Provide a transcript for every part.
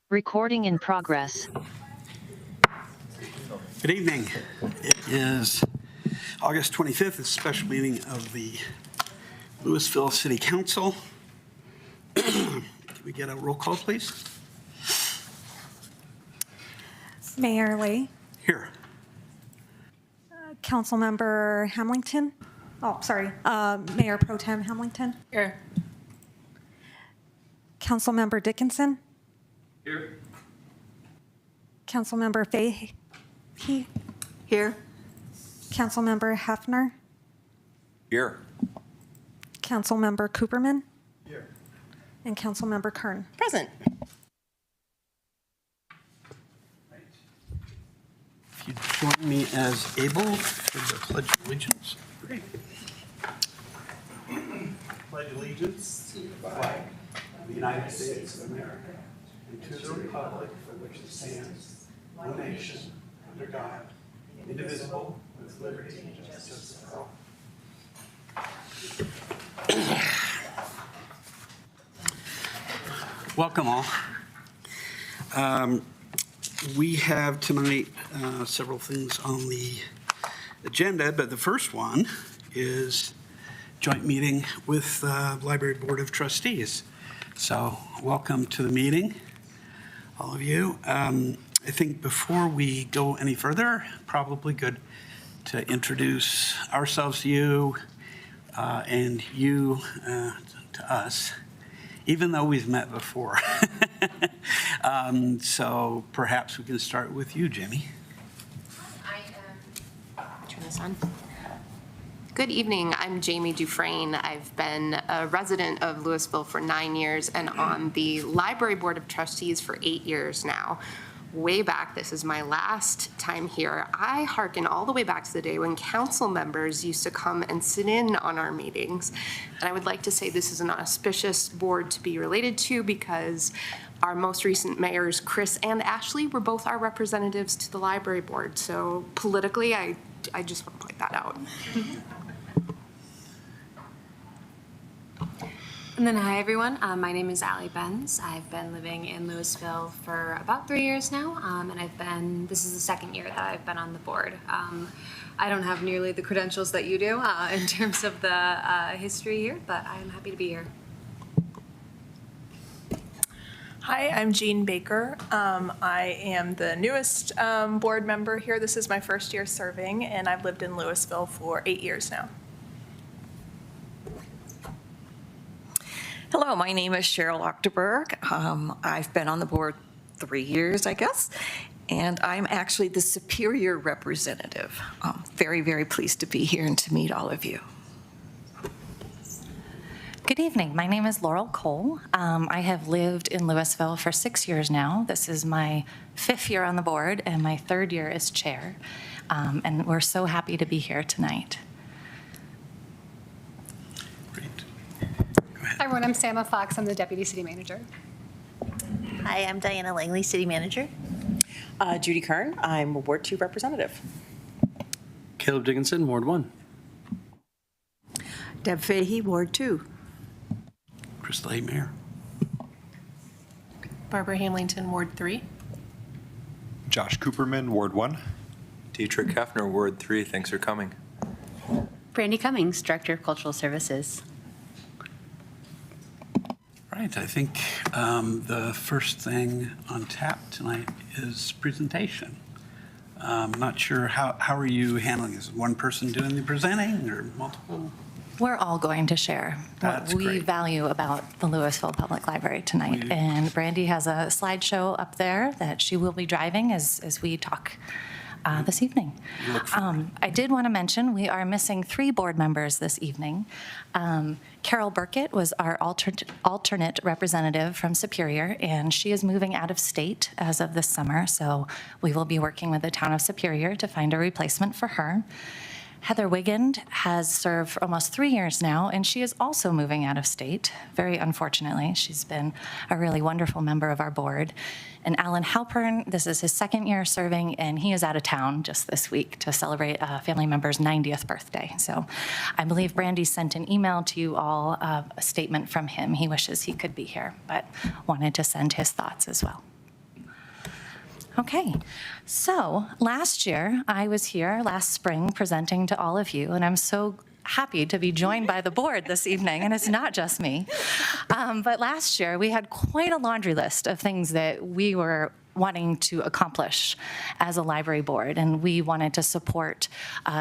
Recording in progress. Good evening. It is August 25th, a special meeting of the Louisville City Council. Can we get a roll call, please? Mayor Lee, Here. Councilmember Hamilton. Mayor Pro Tem Hamilton. Here. Councilmember Dickinson. Here. Councilmember Fahey. Here. Councilmember Hefner. Here. Councilmember Cooperman. Here. And Councilmember Kern. Present. If you join me as able for the Pledge of Allegiance. Great. Pledge allegiance to the flag of the United States of America and to the republic for which it stands, one nation, under God, indivisible, with liberty and justice for all. Welcome all. We have tonight several things on the agenda, but the first one is joint meeting with Library Board of Trustees. So welcome to the meeting, all of you. I think before we go any further, probably good to introduce ourselves to you and you to us, even though we've met before. So perhaps we can start with you, Jimmy. Turn this on. Good evening. I'm Jamie Dufresne. I've been a resident of Louisville for 9 years and on the Library Board of Trustees for 8 years now. Way back, this is my last time here. I hearken all the way back to the day when council members used to come and sit in on our meetings. And I would like to say this is an auspicious board to be related to because our most recent mayors, Chris and Ashley, were both our representatives to the library board. So politically, I just want to point that out. And then, hi everyone. My name is Allie Benz. I've been living in Louisville for about 3 years now, and this is the second year that I've been on the board. I don't have nearly the credentials that you do in terms of the history here, but I am happy to be here. Hi, I'm Jean Baker. I am the newest board member here. This is my first year serving, and I've lived in Louisville for 8 years now. Hello, my name is Cheryl Ochterberg. I've been on the board 3 years, I guess, and I'm actually the Superior representative. Very, very pleased to be here and to meet all of you. Good evening. My name is Laurel Cole. I have lived in Louisville for 6 years now. This is my 5th year on the board and my 3rd year as chair. And we're so happy to be here tonight. Hi everyone, I'm Sama Fox. I'm the Deputy City Manager. Hi, I'm Diana Langley, City Manager. Judy Kern, I'm a Ward 2 representative. Caleb Dickinson, Ward 1. Deb Fahey, Ward 2. Chris Lay, Mayor. Barbara Hamilton, Ward 3. Josh Cooperman, Ward 1. Dietrich Hefner, Ward 3. Thanks for coming. Brandy Cummings, Director of Cultural Services. Right, I think the first thing on tap tonight is presentation. I'm not sure, how are you handling this? Is one person doing the presenting or multiple? We're all going to share That's what we great. value about the Louisville Public Library tonight. And Brandy has a slideshow up there that she will be driving as we talk this evening. I did want to mention we are missing 3 board members this evening. Carol Burkett was our alternate representative from Superior, and she is moving out of state as of this summer, so we will be working with the town of Superior to find a replacement for her. Heather Wigand has served for almost 3 years now, and she is also moving out of state, very unfortunately. She's been a really wonderful member of our board. And Alan Halpern, this is his 2nd year serving, and he is out of town just this week to celebrate a family member's 90th birthday. So I believe Brandy sent an email to you all, a statement from him. He wishes he could be here, but wanted to send his thoughts as well. Okay, so last year, I was here last spring presenting to all of you, and I'm so happy to be joined by the board this evening, and it's not just me. But last year, we had quite a laundry list of things that we were wanting to accomplish as a library board, and we wanted to support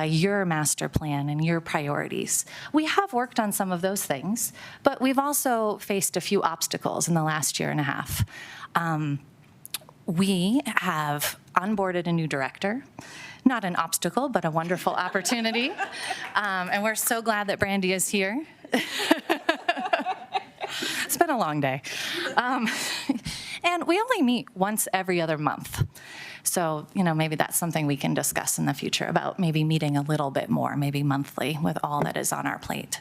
your master plan and your priorities. We have worked on some of those things, but we've also faced a few obstacles in the last year and a half. We have onboarded a new director, not an obstacle, but a wonderful opportunity. And we're so glad that Brandy is here. It's been a long day. And we only meet once every other month. So, maybe that's something we can discuss in the future about maybe meeting a little bit more, maybe monthly with all that is on our plate.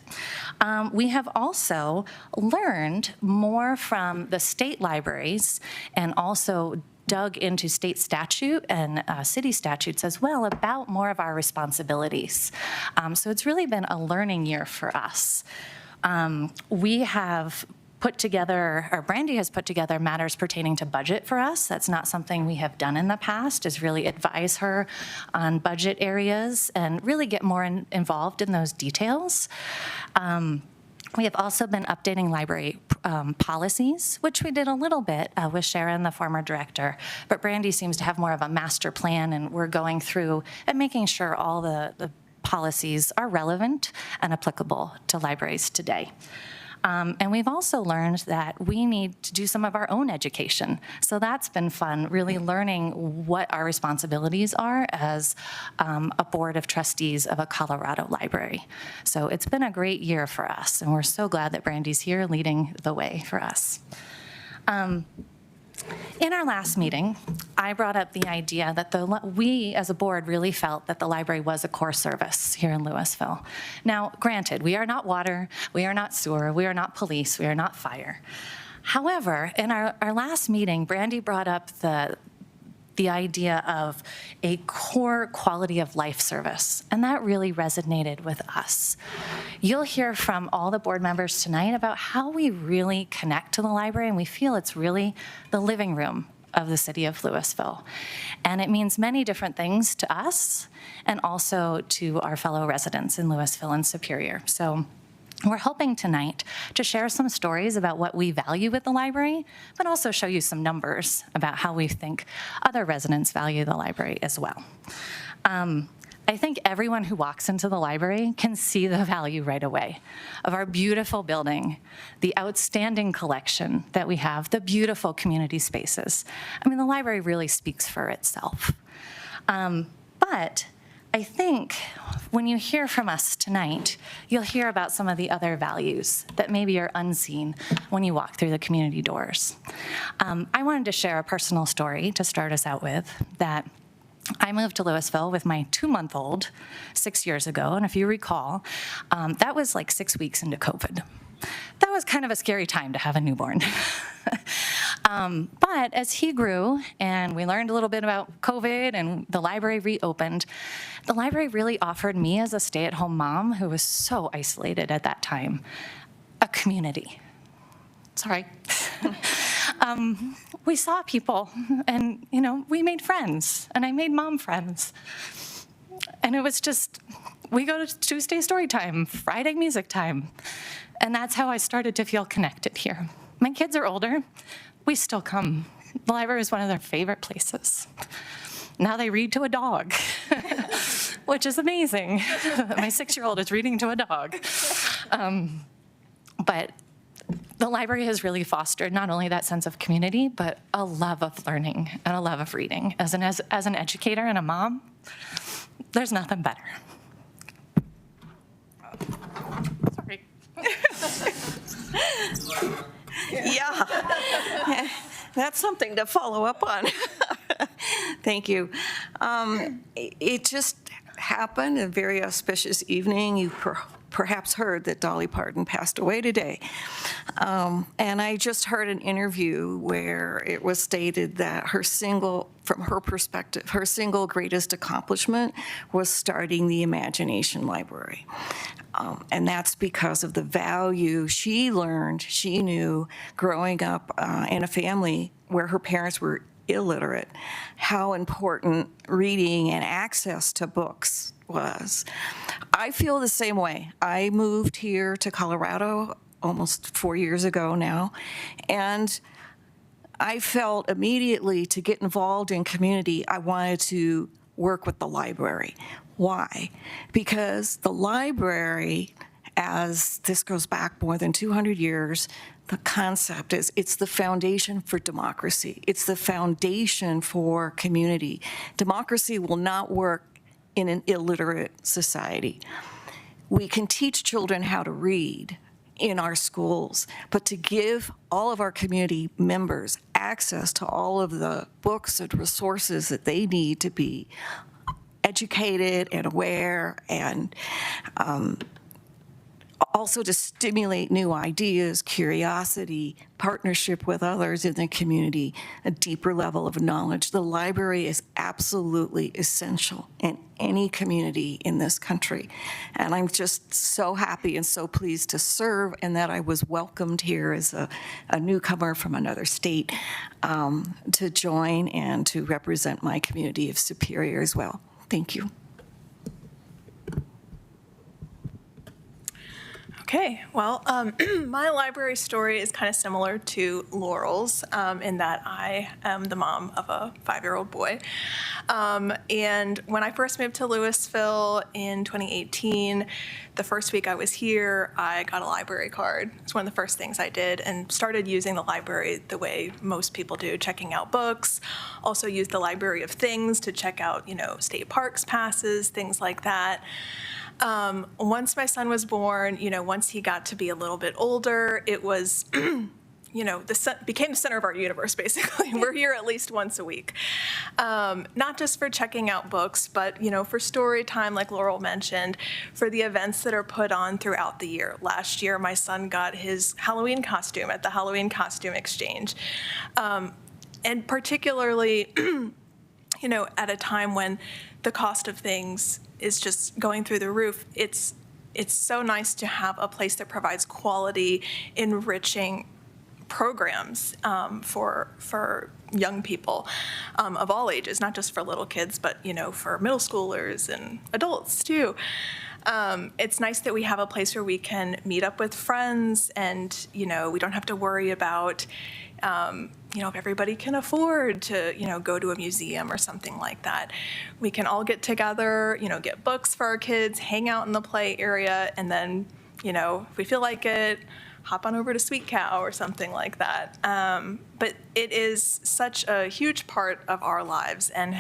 We have also learned more from the state libraries and also dug into state statute and city statutes as well about more of our responsibilities. So it's really been a learning year for us. We have put together, or Brandy has put together matters pertaining to budget for us. That's not something we have done in the past, is really advise her on budget areas and really get more involved in those details. We have also been updating library policies, which we did a little bit with Sharon, the former director, but Brandy seems to have more of a master plan, and we're going through and making sure all the policies are relevant and applicable to libraries today. And we've also learned that we need to do some of our own education. So that's been fun, really learning what our responsibilities are as a board of trustees of a Colorado library. So it's been a great year for us, and we're so glad that Brandy's here leading the way for us. In our last meeting, I brought up the idea that we as a board really felt that the library was a core service here in Louisville. Now, granted, we are not water, we are not sewer, we are not police, we are not fire. However, in our last meeting, Brandy brought up the idea of a core quality of life service, and that really resonated with us. You'll hear from all the board members tonight about how we really connect to the library, and we feel it's really the living room of the city of Louisville. And it means many different things to us and also to our fellow residents in Louisville and Superior. So we're hoping tonight to share some stories about what we value at the library, but also show you some numbers about how we think other residents value the library as well. I think everyone who walks into the library can see the value right away of our beautiful building, the outstanding collection that we have, the beautiful community spaces. I mean, the library really speaks for itself. But I think when you hear from us tonight, you'll hear about some of the other values that maybe are unseen when you walk through the community doors. I wanted to share a personal story to start us out with, that I moved to Louisville with my 2-month-old 6 years ago, and if you recall, that was like 6 weeks into COVID. That was kind of a scary time to have a newborn. But as he grew and we learned a little bit about COVID and the library reopened, the library really offered me as a stay-at-home mom who was so isolated at that time, a community. Sorry. We saw people and, we made friends, and I made mom friends. And it was just, we go to Tuesday story time, Friday music time. And that's how I started to feel connected here. My kids are older. We still come. The library is one of their favorite places. Now they read to a dog, which is amazing. My 6-year-old is reading to a dog. But the library has really fostered not only that sense of community, but a love of learning and a love of reading. As an educator and a mom, there's nothing better. Sorry. Yeah, that's something to follow up on. Thank you. It just happened, a very auspicious evening. You perhaps heard that Dolly Parton passed away today. And I just heard an interview where it was stated that from her perspective, her single greatest accomplishment was starting the Imagination Library. And that's because of the value she knew growing up in a family where her parents were illiterate, how important reading and access to books was. I feel the same way. I moved here to Colorado almost 4 years ago now, and I felt immediately to get involved in community, I wanted to work with the library. Why? Because the library, as this goes back more than 200 years, the concept is it's the foundation for democracy. It's the foundation for community. Democracy will not work in an illiterate society. We can teach children how to read in our schools, but to give all of our community members access to all of the books and resources that they need to be educated and aware, and also to stimulate new ideas, curiosity, partnership with others in the community, a deeper level of knowledge. The library is absolutely essential in any community in this country. And I'm just so happy and so pleased to serve, and that I was welcomed here as a newcomer from another state to join and to represent my community of Superior as well. Thank you. Okay, well, my library story is kind of similar to Laurel's in that I am the mom of a 5-year-old boy. And when I first moved to Louisville in 2018, the first week I was here, I got a library card. It's one of the first things I did, and started using the library the way most people do, checking out books. Also used the Library of Things to check out, state parks passes, things like that. Once my son was born, once he got to be a little bit older, it was, became the center of our universe, basically. We're here at least once a week. Not just for checking out books, but, for story time, like Laurel mentioned, for the events that are put on throughout the year. Last year, my son got his Halloween costume at the Halloween Costume Exchange. And particularly, at a time when the cost of things is just going through the roof, it's so nice to have a place that provides quality, enriching programs for young people of all ages, not just for little kids, but for middle schoolers and adults too. It's nice that we have a place where we can meet up with friends, and we don't have to worry about if everybody can afford to, go to a museum or something like that. We can all get together, get books for our kids, hang out in the play area, and then, if we feel like it, hop on over to Sweet Cow or something like that. But it is such a huge part of our lives. And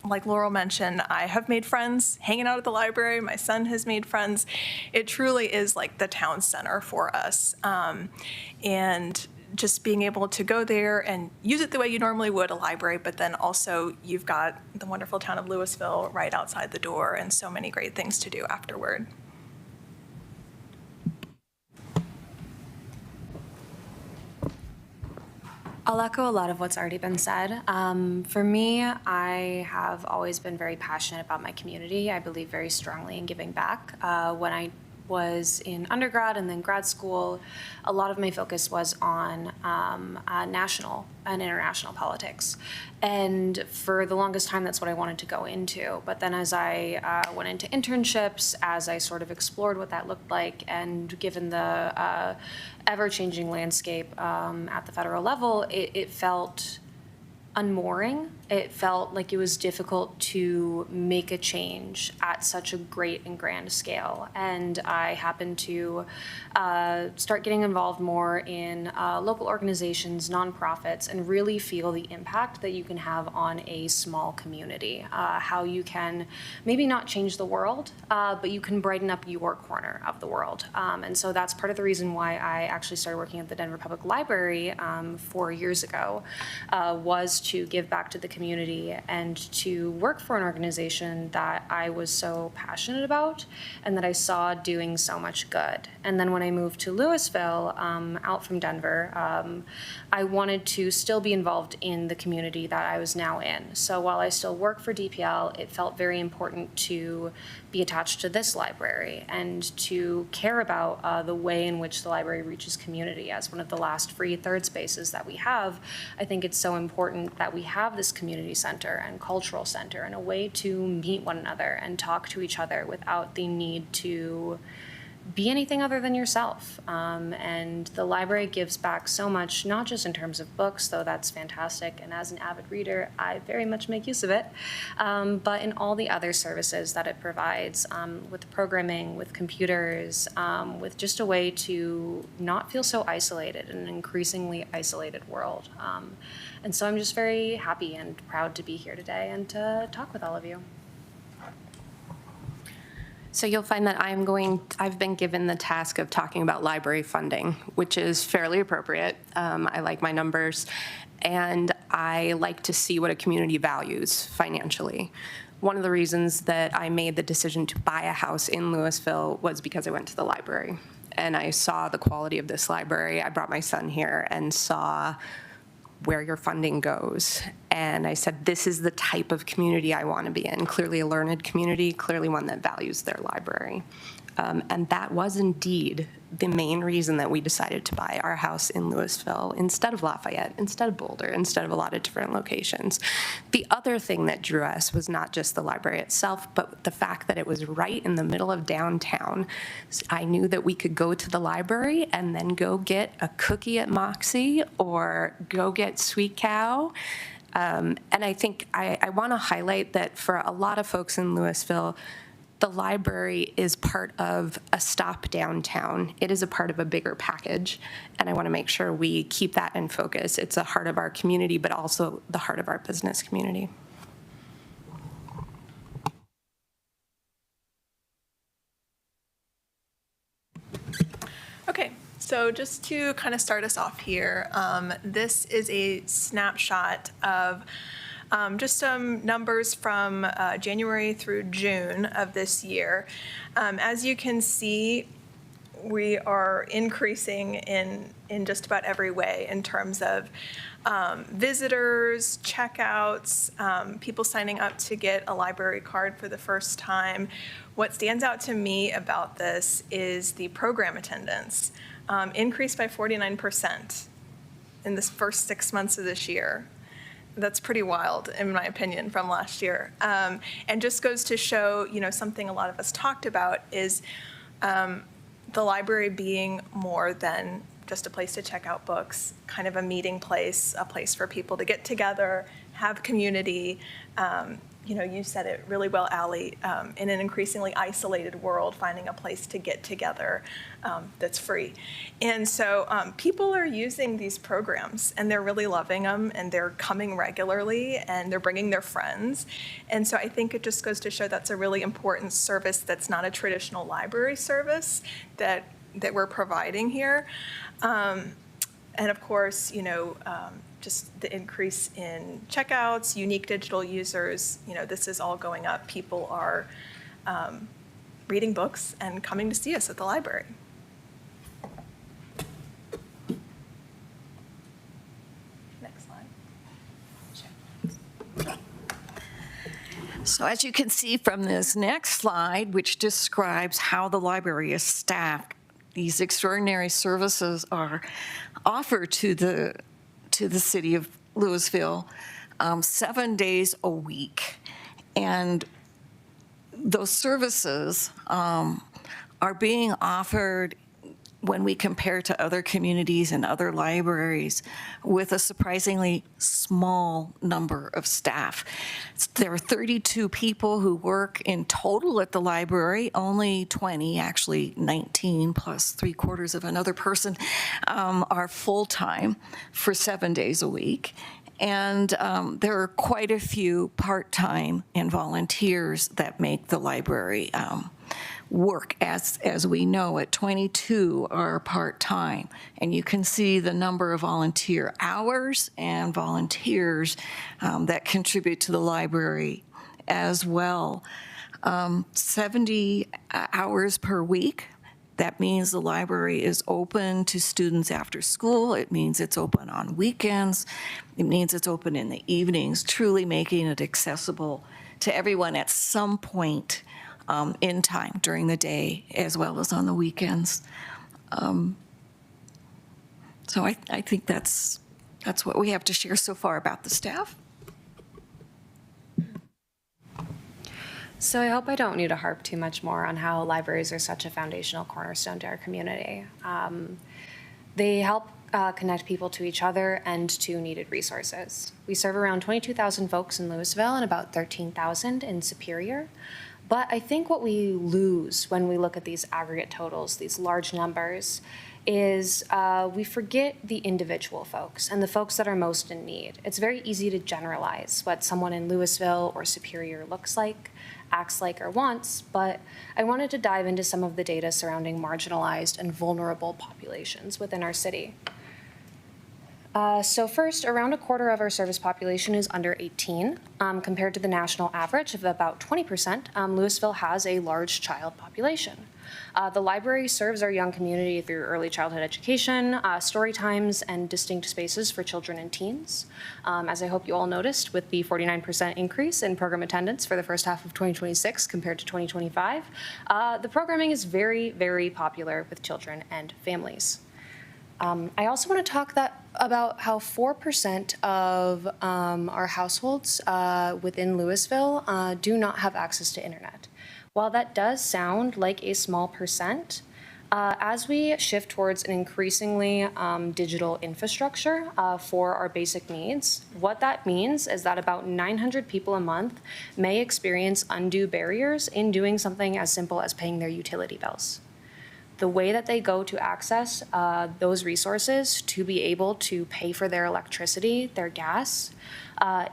like Laurel mentioned, I have made friends hanging out at the library. My son has made friends. It truly is like the town center for us. And just being able to go there and use it the way you normally would a library, but then also you've got the wonderful town of Louisville right outside the door, and so many great things to do afterward. I'll echo a lot of what's already been said. For me, I have always been very passionate about my community. I believe very strongly in giving back. When I was in undergrad and then grad school, a lot of my focus was on national and international politics. And for the longest time, that's what I wanted to go into. But then as I went into internships, as I sort of explored what that looked like, and given the ever-changing landscape at the federal level, it felt unmooring. It felt like it was difficult to make a change at such a great and grand scale. And I happened to start getting involved more in local organizations, nonprofits, and really feel the impact that you can have on a small community. How you can maybe not change the world, but you can brighten up your corner of the world. And so that's part of the reason why I actually started working at the Denver Public Library 4 years ago, was to give back to the community and to work for an organization that I was so passionate about and that I saw doing so much good. And then when I moved to Louisville, out from Denver, I wanted to still be involved in the community that I was now in. So while I still work for DPL, it felt very important to be attached to this library and to care about the way in which the library reaches community. As one of the last free third spaces that we have, I think it's so important that we have this community center and cultural center and a way to meet one another and talk to each other without the need to be anything other than yourself. And the library gives back so much, not just in terms of books, though that's fantastic, and as an avid reader, I very much make use of it, but in all the other services that it provides, with programming, with computers, with just a way to not feel so isolated in an increasingly isolated world. And so I'm just very happy and proud to be here today and to talk with all of you. So you'll find that I've been given the task of talking about library funding, which is fairly appropriate. I like my numbers, and I like to see what a community values financially. One of the reasons that I made the decision to buy a house in Louisville was because I went to the library, and I saw the quality of this library. I brought my son here and saw where your funding goes. And I said, this is the type of community I want to be in. Clearly a learned community, clearly one that values their library. And that was indeed the main reason that we decided to buy our house in Louisville instead of Lafayette, instead of Boulder, instead of a lot of different locations. The other thing that drew us was not just the library itself, but the fact that it was right in the middle of downtown. I knew that we could go to the library and then go get a cookie at Moxie or go get Sweet Cow. And I think I want to highlight that for a lot of folks in Louisville, the library is part of a stop downtown. It is a part of a bigger package, and I want to make sure we keep that in focus. It's a heart of our community, but also the heart of our business community. Okay, so just to kind of start us off here, this is a snapshot of just some numbers from January through June of this year. As you can see, we are increasing in just about every way in terms of visitors, checkouts, people signing up to get a library card for the first time. What stands out to me about this is the program attendance, increased by 49% in this first 6 months of this year. That's pretty wild, in my opinion, from last year. And just goes to show, something a lot of us talked about is the library being more than just a place to check out books, kind of a meeting place, a place for people to get together, have community. You said it really well, Allie, in an increasingly isolated world, finding a place to get together that's free. And so people are using these programs, and they're really loving them, and they're coming regularly, and they're bringing their friends. And so I think it just goes to show that's a really important service that's not a traditional library service that we're providing here. And of course, just the increase in checkouts, unique digital users, this is all going up. People are reading books and coming to see us at the library. Next slide. So as you can see from this next slide, which describes how the library is staffed, these extraordinary services are offered to the city of Louisville 7 days a week. And those services are being offered when we compare to other communities and other libraries with a surprisingly small number of staff. There are 32 people who work in total at the library, only 20, actually 19 plus 3/4 of another person are full-time for 7 days a week. And there are quite a few part-time and volunteers that make the library work. As we know it, 22 are part-time. And you can see the number of volunteer hours and volunteers that contribute to the library as well. 70 hours per week. That means the library is open to students after school. It means it's open on weekends. It means it's open in the evenings, truly making it accessible to everyone at some point in time during the day as well as on the weekends. So I think that's That's what we have to share so far about the staff. So I hope I don't need to harp too much more on how libraries are such a foundational cornerstone to our community. They help connect people to each other and to needed resources. We serve around 22,000 folks in Louisville and about 13,000 in Superior. But I think what we lose when we look at these aggregate totals, these large numbers, is we forget the individual folks and the folks that are most in need. It's very easy to generalize what someone in Louisville or Superior looks like, acts like, or wants, but I wanted to dive into some of the data surrounding marginalized and vulnerable populations within our city. So first, around a quarter of our service population is under 18. Compared to the national average of about 20%, Louisville has a large child population. The library serves our young community through early childhood education, story times, and distinct spaces for children and teens. As I hope you all noticed, with the 49% increase in program attendance for the first half of 2026 compared to 2025, the programming is very, very popular with children and families. I also want to talk about how 4% of our households within Louisville do not have access to internet. While that does sound like a small percent, as we shift towards an increasingly digital infrastructure for our basic needs, what that means is that about 900 people a month may experience undue barriers in doing something as simple as paying their utility bills. The way that they go to access those resources to be able to pay for their electricity, their gas,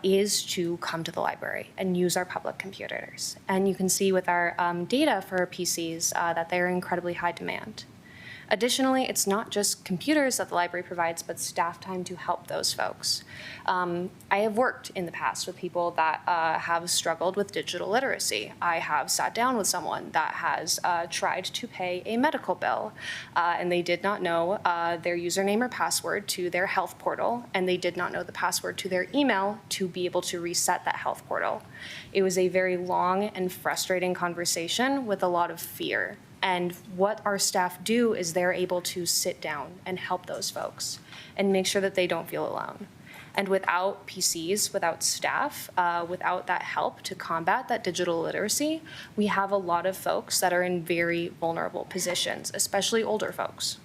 is to come to the library and use our public computers. And you can see with our data for PCs that they are in incredibly high demand. Additionally, it's not just computers that the library provides, but staff time to help those folks. I have worked in the past with people that have struggled with digital literacy. I have sat down with someone that has tried to pay a medical bill, and they did not know their username or password to their health portal, and they did not know the password to their email to be able to reset that health portal. It was a very long and frustrating conversation with a lot of fear. And what our staff do is they're able to sit down and help those folks and make sure that they don't feel alone. And without PCs, without staff, without that help to combat that digital literacy, we have a lot of folks that are in very vulnerable positions, especially older folks.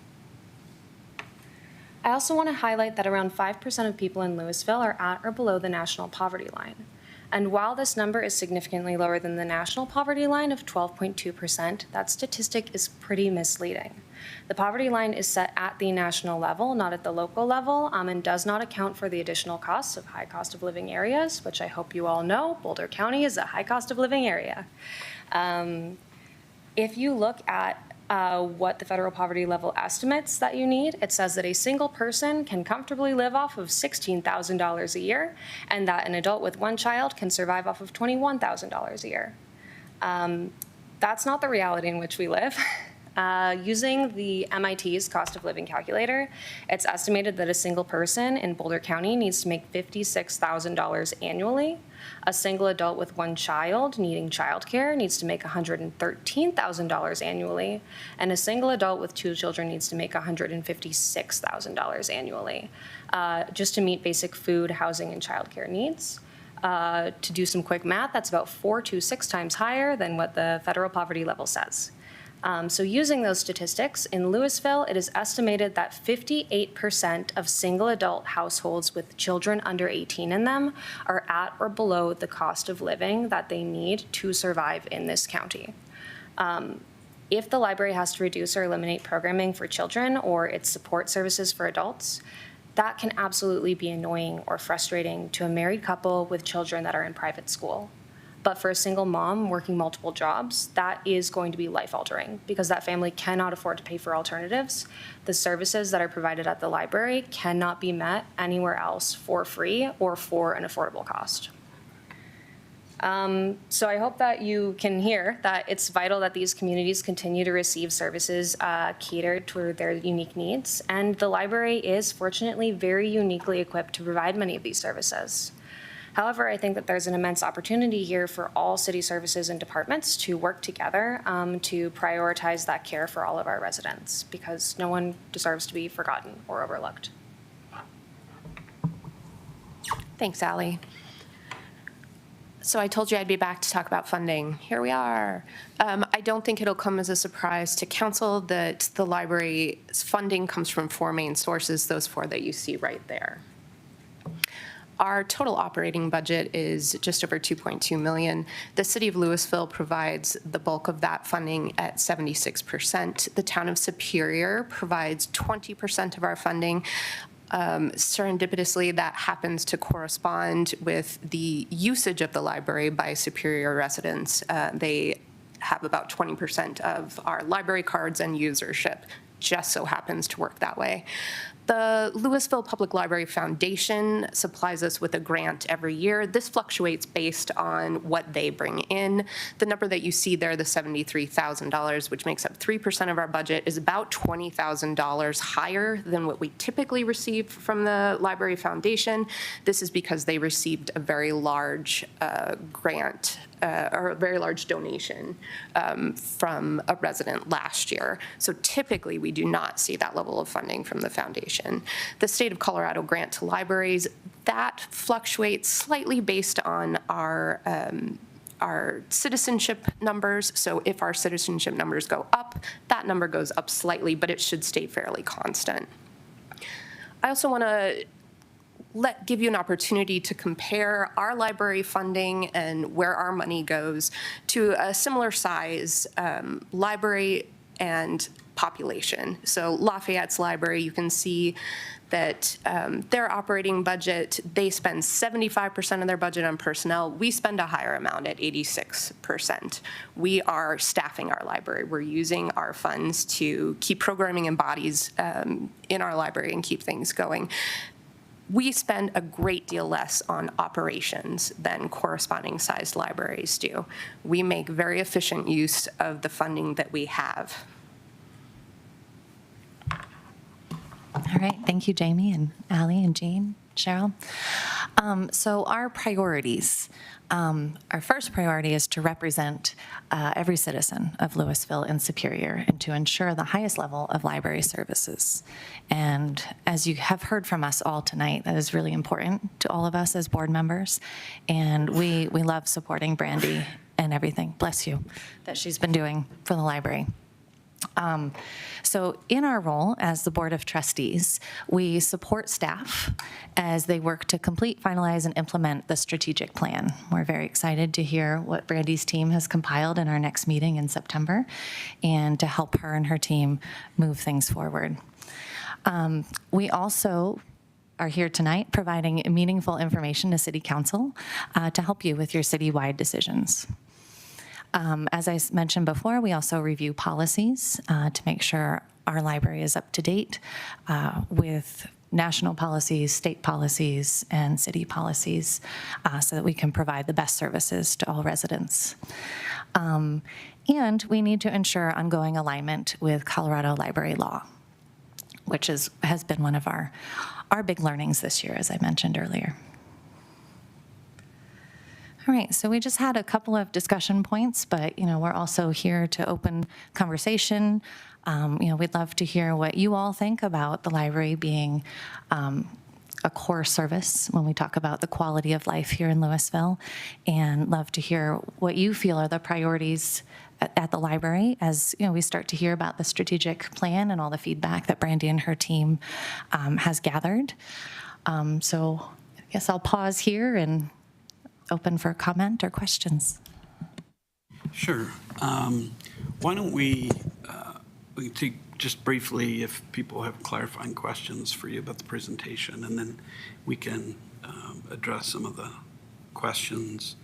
I also want to highlight that around 5% of people in Louisville are at or below the national poverty line. And while this number is significantly lower than the national poverty line of 12.2%, that statistic is pretty misleading. The poverty line is set at the national level, not at the local level, and does not account for the additional costs of high cost of living areas, which I hope you all know, Boulder County is a high cost of living area. If you look at what the federal poverty level estimates that you need, it says that a single person can comfortably live off of $16,000 a year, and that an adult with one child can survive off of $21,000 a year. That's not the reality in which we live. Using the MIT's cost of living calculator, it's estimated that a single person in Boulder County needs to make $56,000 annually. A single adult with one child needing childcare needs to make $113,000 annually, and a single adult with two children needs to make $156,000 annually, just to meet basic food, housing, and childcare needs. To do some quick math, that's about 4 to 6 times higher than what the federal poverty level says. So using those statistics, in Louisville, it is estimated that 58% of single adult households with children under 18 in them are at or below the cost of living that they need to survive in this county. If the library has to reduce or eliminate programming for children or its support services for adults, that can absolutely be annoying or frustrating to a married couple with children that are in private school. But for a single mom working multiple jobs, that is going to be life-altering because that family cannot afford to pay for alternatives. The services that are provided at the library cannot be met anywhere else for free or for an affordable cost. So I hope that you can hear that it's vital that these communities continue to receive services catered to their unique needs, and the library is fortunately very uniquely equipped to provide many of these services. However, I think that there's an immense opportunity here for all city services and departments to work together to prioritize that care for all of our residents, because no one deserves to be forgotten or overlooked. Thanks, Ally. So I told you I'd be back to talk about funding. Here we are. I don't think it'll come as a surprise to council that the library's funding comes from 4 main sources, those 4 that you see right there. Our total operating budget is just over $2.2 million. The city of Louisville provides the bulk of that funding at 76%. The town of Superior provides 20% of our funding. Serendipitously, that happens to correspond with the usage of the library by Superior residents. They have about 20% of our library cards and usership. Just so happens to work that way. The Louisville Public Library Foundation supplies us with a grant every year. This fluctuates based on what they bring in. The number that you see there, the $73,000, which makes up 3% of our budget, is about $20,000 higher than what we typically receive from the Library Foundation. This is because they received a very large grant or a very large donation from a resident last year. So typically, we do not see that level of funding from the foundation. The state of Colorado grant to libraries, that fluctuates slightly based on our citizenship numbers. So if our citizenship numbers go up, that number goes up slightly, but it should stay fairly constant. I also want to give you an opportunity to compare our library funding and where our money goes to a similar size library and population. So Lafayette's library, you can see that their operating budget, they spend 75% of their budget on personnel. We spend a higher amount at 86%. We are staffing our library. We're using our funds to keep programming and bodies in our library and keep things going. We spend a great deal less on operations than corresponding sized libraries do. We make very efficient use of the funding that we have. All right, thank you, Jamie and Ally and Jean, Cheryl. So our priorities. Our first priority is to represent every citizen of Louisville and Superior and to ensure the highest level of library services. And as you have heard from us all tonight, that is really important to all of us as board members. And we love supporting Brandy and everything, bless you, that she's been doing for the library. So in our role as the Board of Trustees, we support staff as they work to complete, finalize, and implement the strategic plan. We're very excited to hear what Brandy's team has compiled in our next meeting in September and to help her and her team move things forward. We also are here tonight providing meaningful information to City Council to help you with your citywide decisions. As I mentioned before, we also review policies to make sure our library is up to date with national policies, state policies, and city policies so that we can provide the best services to all residents. And we need to ensure ongoing alignment with Colorado library law, which has been one of our big learnings this year, as I mentioned earlier. All right, so we just had a couple of discussion points, but we're also here to open conversation. We'd love to hear what you all think about the library being a core service when we talk about the quality of life here in Louisville, and love to hear what you feel are the priorities at the library as we start to hear about the strategic plan and all the feedback that Brandy and her team has gathered. So I guess I'll pause here and open for comment or questions. Sure. Why don't we take just briefly if people have clarifying questions for you about the presentation, and then we can address some of the questions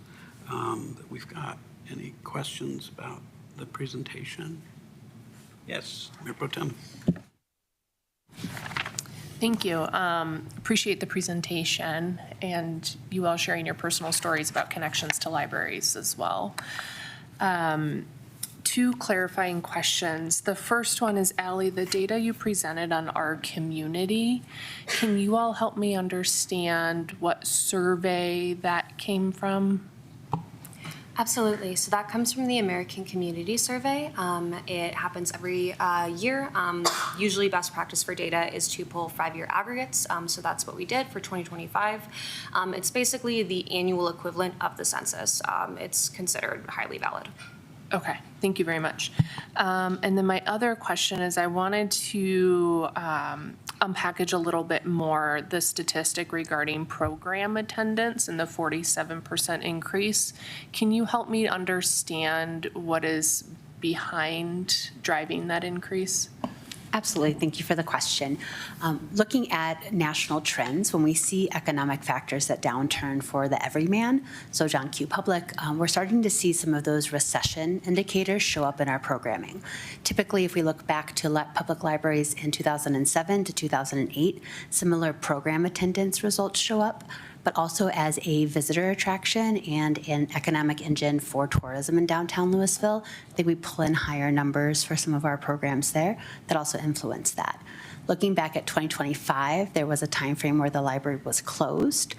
that we've got. Any questions about the presentation? Yes, Mayor Pro Tem. Thank you. Appreciate the presentation and you all sharing your personal stories about connections to libraries as well. Two clarifying questions. The first one is, Ally, the data you presented on our community, can you all help me understand what survey that came from? Absolutely. So that comes from the American Community Survey. It happens every year. Usually best practice for data is to pull 5-year aggregates. So that's what we did for 2025. It's basically the annual equivalent of the census. It's considered highly valid. Okay, thank you very much. And then my other question is I wanted to unpackage a little bit more the statistic regarding program attendance and the 47% increase. Can you help me understand what is behind driving that increase? Absolutely. Thank you for the question. Looking at national trends, when we see economic factors that downturn for the everyman, so John Q. Public, we're starting to see some of those recession indicators show up in our programming. Typically, if we look back to public libraries in 2007 to 2008, similar program attendance results show up, but also as a visitor attraction and an economic engine for tourism in downtown Louisville. I think we pull in higher numbers for some of our programs there that also influence that. Looking back at 2025, there was a time frame where the library was closed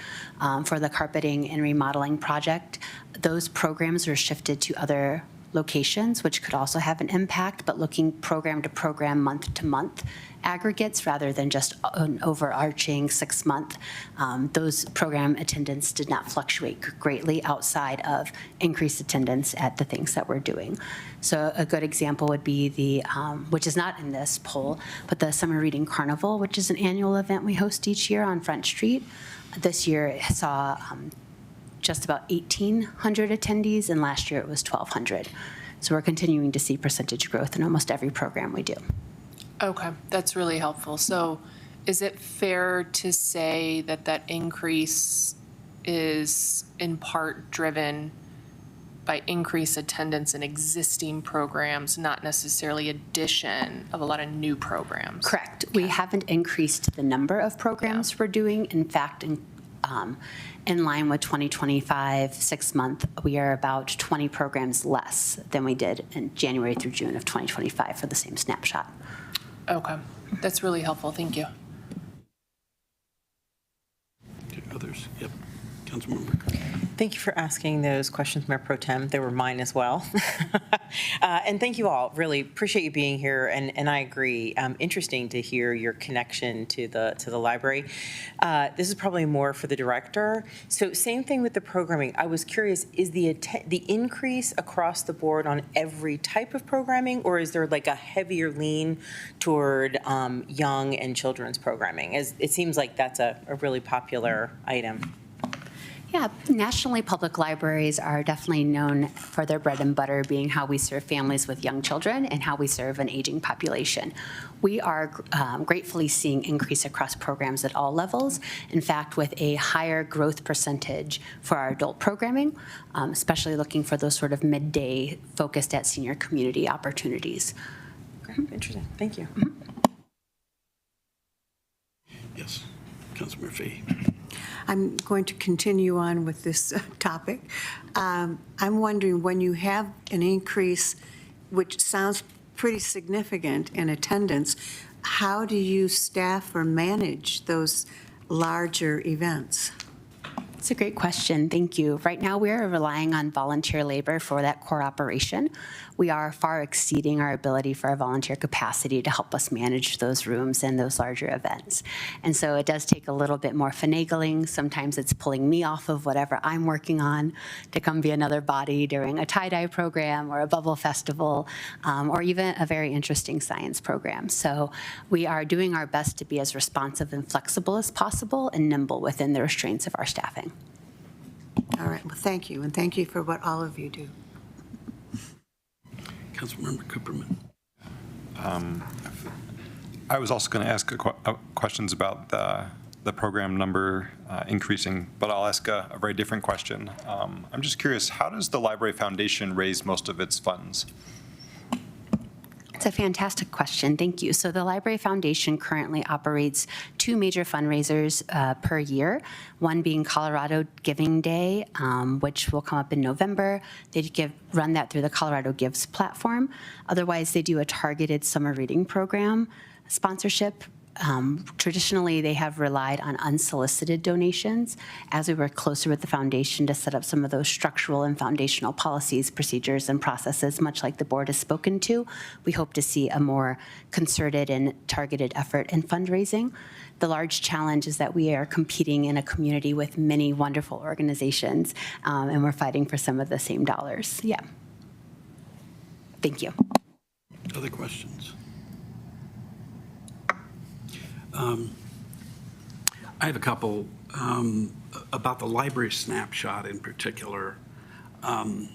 for the carpeting and remodeling project. Those programs were shifted to other locations, which could also have an impact, but looking program to program, month to month aggregates rather than just an overarching 6-month, those program attendance did not fluctuate greatly outside of increased attendance at the things that we're doing. So a good example would be the, which is not in this poll, but the Summer Reading Carnival, which is an annual event we host each year on Front Street. This year it saw just about 1,800 attendees, and last year it was 1,200. So we're continuing to see percentage growth in almost every program we do. Okay, that's really helpful. So is it fair to say that that increase is in part driven by increased attendance in existing programs, not necessarily addition of a lot of new programs? Correct. We haven't increased the number of programs we're doing. In fact, in line with 2025 6-month, we are about 20 programs less than we did in January through June of 2025 for the same snapshot. Okay, that's really helpful. Thank you. Okay, others? Yep. Councilmember. Thank you for asking those questions, Mayor Pro Tem. They were mine as well. And thank you all. Really appreciate you being here. And I agree. Interesting to hear your connection to the library. This is probably more for the director. So same thing with the programming. I was curious, is the increase across the board on every type of programming, or is there like a heavier lean toward young and children's programming? As it seems like that's a really popular item. Yeah, nationally, public libraries are definitely known for their bread and butter being how we serve families with young children and how we serve an aging population. We are gratefully seeing increase across programs at all levels. In fact, with a higher growth percentage for our adult programming, especially looking for those sort of midday focused at senior community opportunities. Great, interesting. Thank you. Yes, Councilmember Fahey. I'm going to continue on with this topic. I'm wondering, when you have an increase, which sounds pretty significant in attendance, how do you staff or manage those larger events? It's a great question. Thank you. Right now, we are relying on volunteer labor for that core operation. We are far exceeding our ability for our volunteer capacity to help us manage those rooms and those larger events. And so it does take a little bit more finagling. Sometimes it's pulling me off of whatever I'm working on to come be another body during a tie-dye program or a bubble festival, or even a very interesting science program. So we are doing our best to be as responsive and flexible as possible and nimble within the restraints of our staffing. All right, well, thank you, and thank you for what all of you do. Councilmember Cooperman. I was also going to ask questions about the program number increasing, but I'll ask a very different question. I'm just curious, how does the Library Foundation raise most of its funds? It's a fantastic question. Thank you. So the Library Foundation currently operates 2 major fundraisers per year, one being Colorado Giving Day, which will come up in November. They run that through the Colorado Gives platform. Otherwise, they do a targeted summer reading program sponsorship Traditionally, they have relied on unsolicited donations. As we work closer with the foundation to set up some of those structural and foundational policies, procedures, and processes, much like the board has spoken to, we hope to see a more concerted and targeted effort in fundraising. The large challenge is that we are competing in a community with many wonderful organizations, and we're fighting for some of the same dollars. Yeah. Thank you. Other questions? I have a couple about the library snapshot in particular. I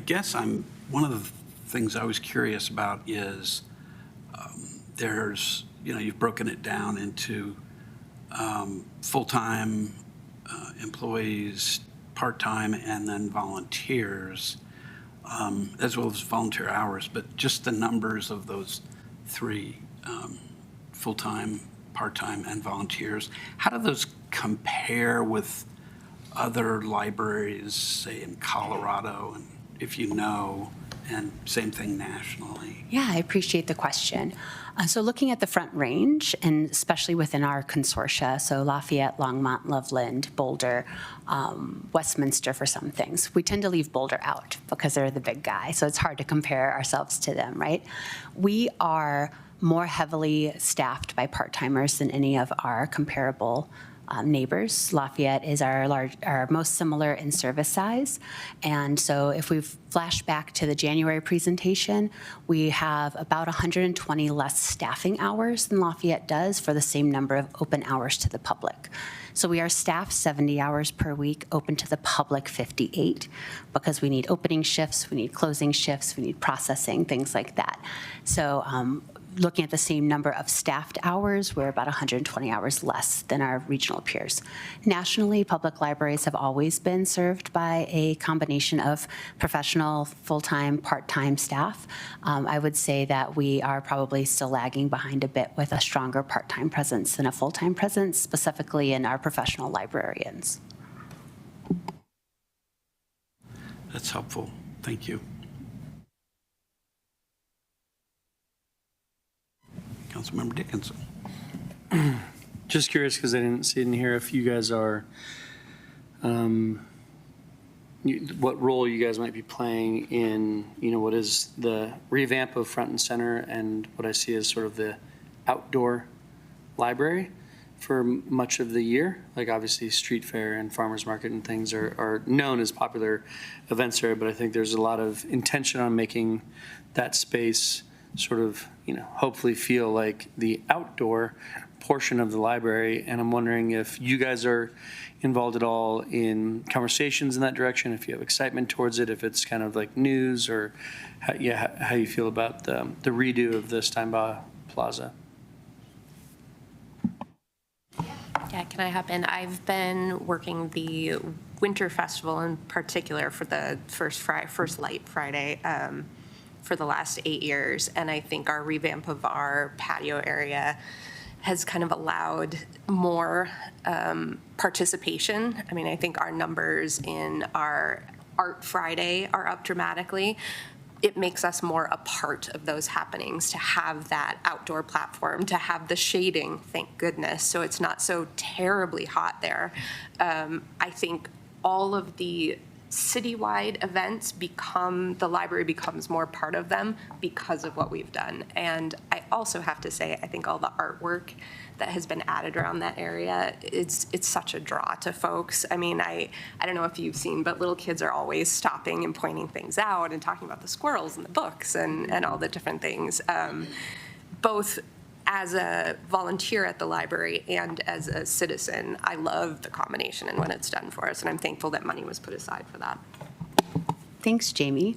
guess one of the things I was curious about is there's, you've broken it down into full-time employees, part-time, and then volunteers, as well as volunteer hours, but just the numbers of those three, full-time, part-time, and volunteers. How do those compare with other libraries, say in Colorado, and if you know, and same thing nationally? Yeah, I appreciate the question. So looking at the Front Range, and especially within our consortia, so Lafayette, Longmont, Loveland, Boulder, Westminster for some things, we tend to leave Boulder out because they're the big guy, so it's hard to compare ourselves to them, right? We are more heavily staffed by part-timers than any of our comparable neighbors. Lafayette is our most similar in service size. And so if we flash back to the January presentation, we have about 120 less staffing hours than Lafayette does for the same number of open hours to the public. So we are staffed 70 hours per week, open to the public 58, because we need opening shifts, we need closing shifts, we need processing, things like that. So looking at the same number of staffed hours, we're about 120 hours less than our regional peers. Nationally, public libraries have always been served by a combination of professional, full-time, part-time staff. I would say that we are probably still lagging behind a bit with a stronger part-time presence than a full-time presence, specifically in our professional librarians. That's helpful. Thank you. Councilmember Dickinson. Just curious, because I didn't see it in here, if you guys are, what role you guys might be playing in, what is the revamp of Front and Center and what I see as sort of the outdoor library for much of the year. Like obviously Street Fair and Farmers Market and things are known as popular events there, but I think there's a lot of intention on making that space sort of, hopefully feel like the outdoor portion of the library. And I'm wondering if you guys are involved at all in conversations in that direction, if you have excitement towards it, if it's kind of like news, or how you feel about the redo of the Steinbach Plaza. Yeah, can I hop in? I've been working the Winter Festival in particular for the First Light Friday for the last 8 years, and I think our revamp of our patio area has kind of allowed more participation. I mean, I think our numbers in our Art Friday are up dramatically. It makes us more a part of those happenings, to have that outdoor platform, to have the shading, thank goodness, so it's not so terribly hot there. I think all of the citywide events the library becomes more part of them because of what we've done. And I also have to say, I think all the artwork that has been added around that area, it's such a draw to folks. I mean, I don't know if you've seen, but little kids are always stopping and pointing things out and talking about the squirrels and the books and all the different things. Both as a volunteer at the library and as a citizen, I love the combination and what it's done for us, and I'm thankful that money was put aside for that. Thanks, Jamie.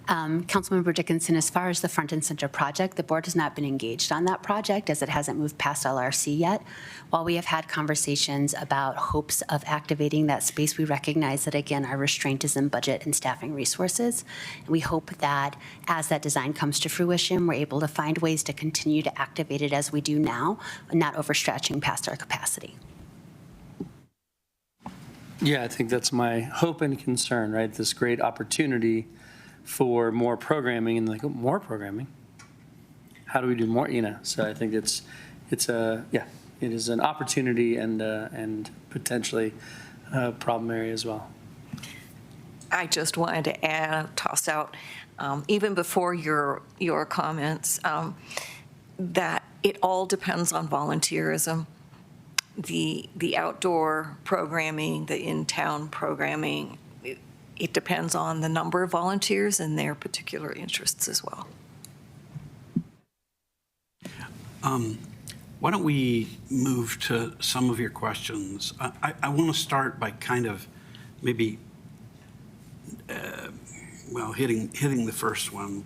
Councilmember Dickinson, as far as the Front and Center project, the board has not been engaged on that project as it hasn't moved past LRC yet. While we have had conversations about hopes of activating that space, we recognize that, again, our restraint is in budget and staffing resources. And we hope that as that design comes to fruition, we're able to find ways to continue to activate it as we do now, not overstretching past our capacity. Yeah, I think that's my hope and concern, right? This great opportunity for more programming, and like, oh, more programming. how do we do more, So I think it is an opportunity and potentially a problem area as well. I just wanted to toss out, even before your comments, that it all depends on volunteerism. The outdoor programming, the in-town programming, it depends on the number of volunteers and their particular interests as well. Why don't we move to some of your questions? I want to start by kind of maybe, hitting the first one.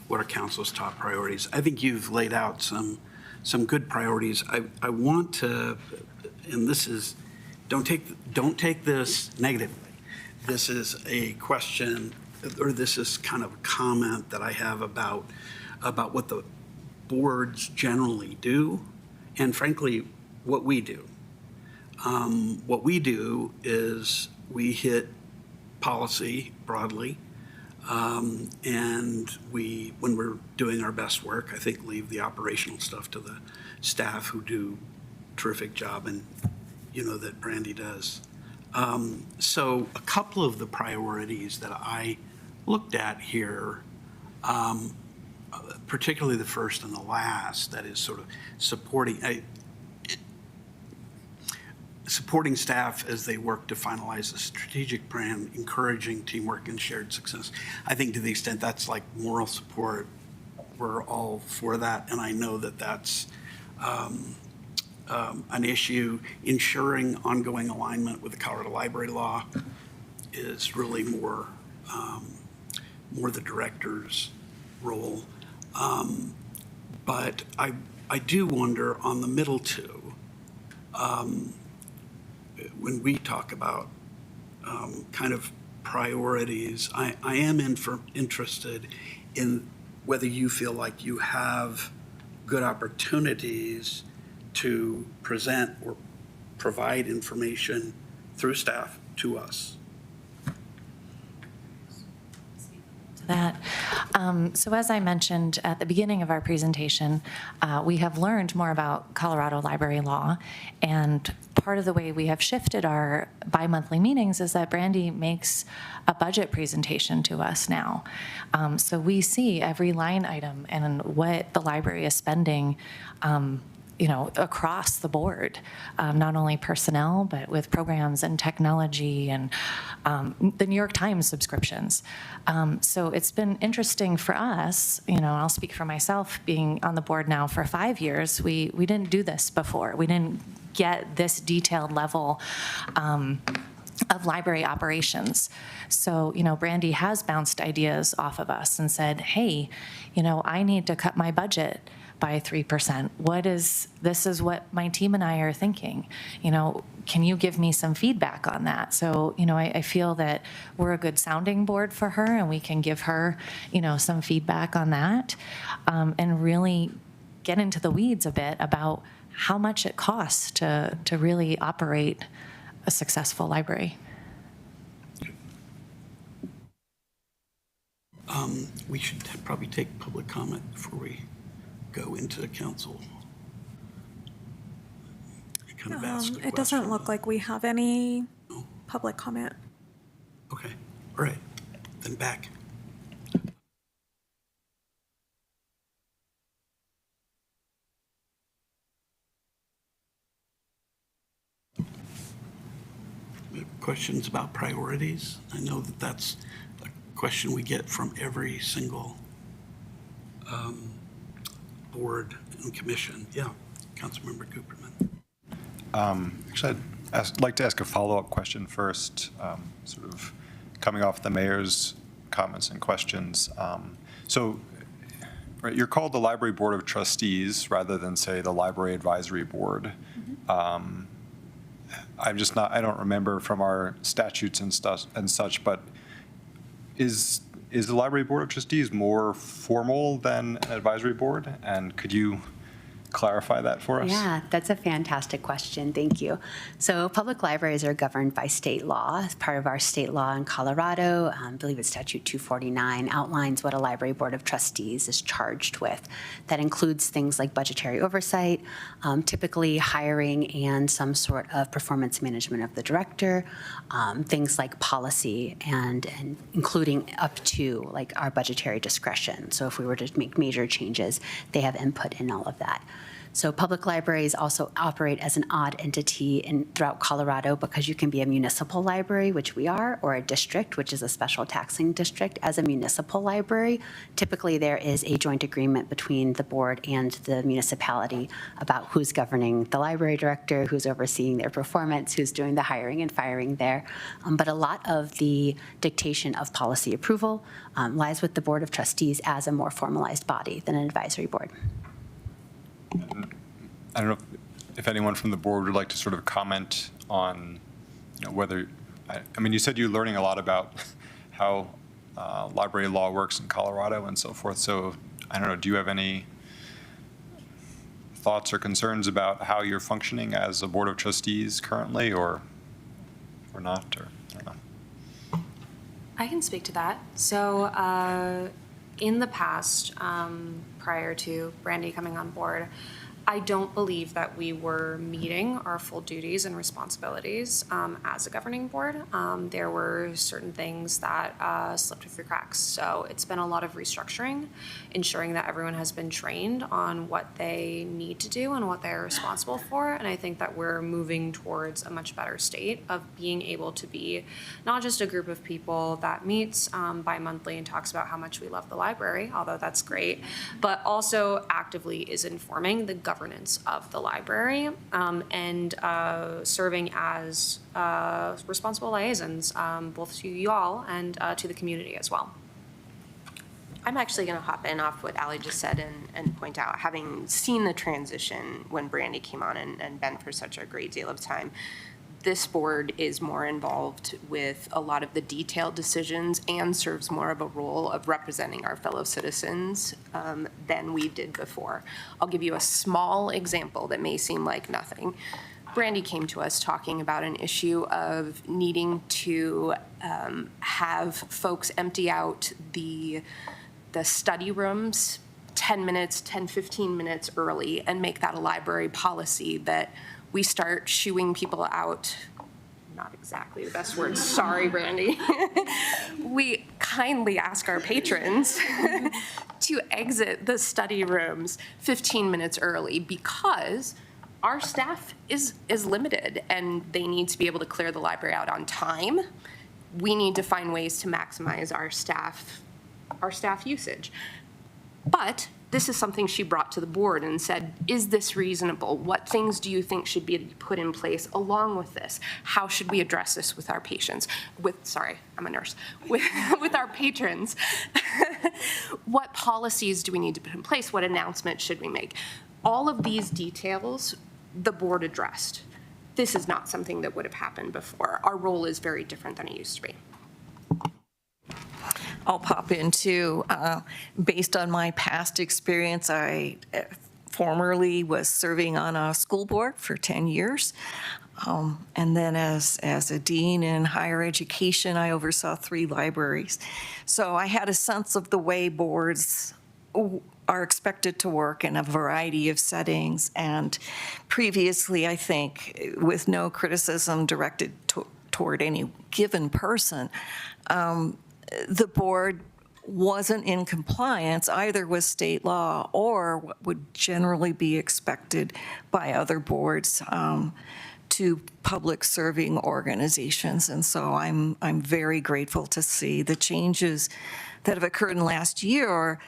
What are council's top priorities? I think you've laid out some good priorities. I want to, and this is, don't take this negatively. This is a question, or this is kind of a comment that I have about what the boards generally do, and frankly, what we do. What we do is we hit policy broadly, and when we're doing our best work, I think leave the operational stuff to the staff who do a terrific job, and that Brandy does. So a couple of the priorities that I looked at here, particularly the first and the last, that is sort of supporting staff as they work to finalize the strategic plan, encouraging teamwork and shared success. I think to the extent that's like moral support, we're all for that, and I know that that's an issue. Ensuring ongoing alignment with the Colorado Library Law is really more the director's role. But I do wonder on the middle two, when we talk about kind of priorities, I am interested in whether you feel like you have good opportunities to present or provide information through staff to us. That. So as I mentioned at the beginning of our presentation, we have learned more about Colorado library law, and part of the way we have shifted our bi-monthly meetings is that Brandy makes a budget presentation to us now. So we see every line item and what the library is spending across the board, not only personnel, but with programs and technology and the New York Times subscriptions. So it's been interesting for us, I'll speak for myself, being on the board now for 5 years. We didn't do this before. We didn't get this detailed level of library operations. So, Brandy has bounced ideas off of us and said, hey, I need to cut my budget by 3%. This is what my team and I are thinking. Can you give me some feedback on that? So, I feel that we're a good sounding board for her, and we can give her, some feedback on that, and really get into the weeds a bit about how much it costs to really operate a successful library. We should probably take public comment before we go into council. Kind of ask a It doesn't question. look like we have any public comment. Okay, all right, then back. Questions about priorities? I know that that's a question we get from every single board and commission. Yeah, Councilmember Cooperman. Actually, I'd like to ask a follow-up question first, sort of coming off the mayor's comments and questions. So, right, you're called the Library Board of Trustees rather than, say, the Library Advisory Board. I don't remember from our statutes and stuff and such, but is the Library Board of Trustees more formal than an advisory board? And could you clarify that for us? Yeah, that's a fantastic question. Thank you. So public libraries are governed by state law. As part of our state law in Colorado, I believe it's Statute 249, outlines what a library board of trustees is charged with. That includes things like budgetary oversight, typically hiring and some sort of performance management of the director, things like policy and including up to like our budgetary discretion. So if we were to make major changes, they have input in all of that. So public libraries also operate as an odd entity throughout Colorado because you can be a municipal library, which we are, or a district, which is a special taxing district. As a municipal library, typically there is a joint agreement between the board and the municipality about who's governing the library director, who's overseeing their performance, who's doing the hiring and firing there. But a lot of the dictation of policy approval lies with the Board of Trustees as a more formalized body than an advisory board. I don't know if anyone from the board would like to sort of comment on, whether, I mean, you said you're learning a lot about how library law works in Colorado and so forth. So I don't know, do you have any thoughts or concerns about how you're functioning as a board of trustees currently or not? Or I don't know. I can speak to that. So in the past, prior to Brandy coming on board, I don't believe that we were meeting our full duties and responsibilities as a governing board. There were certain things that slipped through the cracks. So it's been a lot of restructuring, ensuring that everyone has been trained on what they need to do and what they're responsible for. And I think that we're moving towards a much better state of being able to be not just a group of people that meets bi-monthly and talks about how much we love the library, although that's great, but also actively is informing the governance of the library and serving as responsible liaisons, both to you all and to the community as well. I'm actually going to hop in off what Allie just said and point out, having seen the transition when Brandy came on and been for such a great deal of time, this board is more involved with a lot of the detailed decisions and serves more of a role of representing our fellow citizens than we did before. I'll give you a small example that may seem like nothing. Brandy came to us talking about an issue of needing to have folks empty out the study rooms 15 minutes early and make that a library policy that we start shooing people out, not exactly the best word, sorry, Brandy. We kindly ask our patrons to exit the study rooms 15 minutes early because our staff is limited and they need to be able to clear the library out on time. We need to find ways to maximize our staff usage. But this is something she brought to the board and said, is this reasonable? What things do you think should be put in place along with this? How should we address this with our patients? Sorry, I'm a nurse. With our patrons. What policies do we need to put in place? What announcements should we make? All of these details, the board addressed. This is not something that would have happened before. Our role is very different than it used to be. I'll pop in too. Based on my past experience, I formerly was serving on a school board for 10 years. And then as a dean in higher education, I oversaw 3 libraries. So I had a sense of the way boards are expected to work in a variety of settings. And previously, I think, with no criticism directed toward any given person, the board wasn't in compliance either with state law or what would generally be expected by other boards to public serving organizations. And so I'm very grateful to see the changes that have occurred in the last year.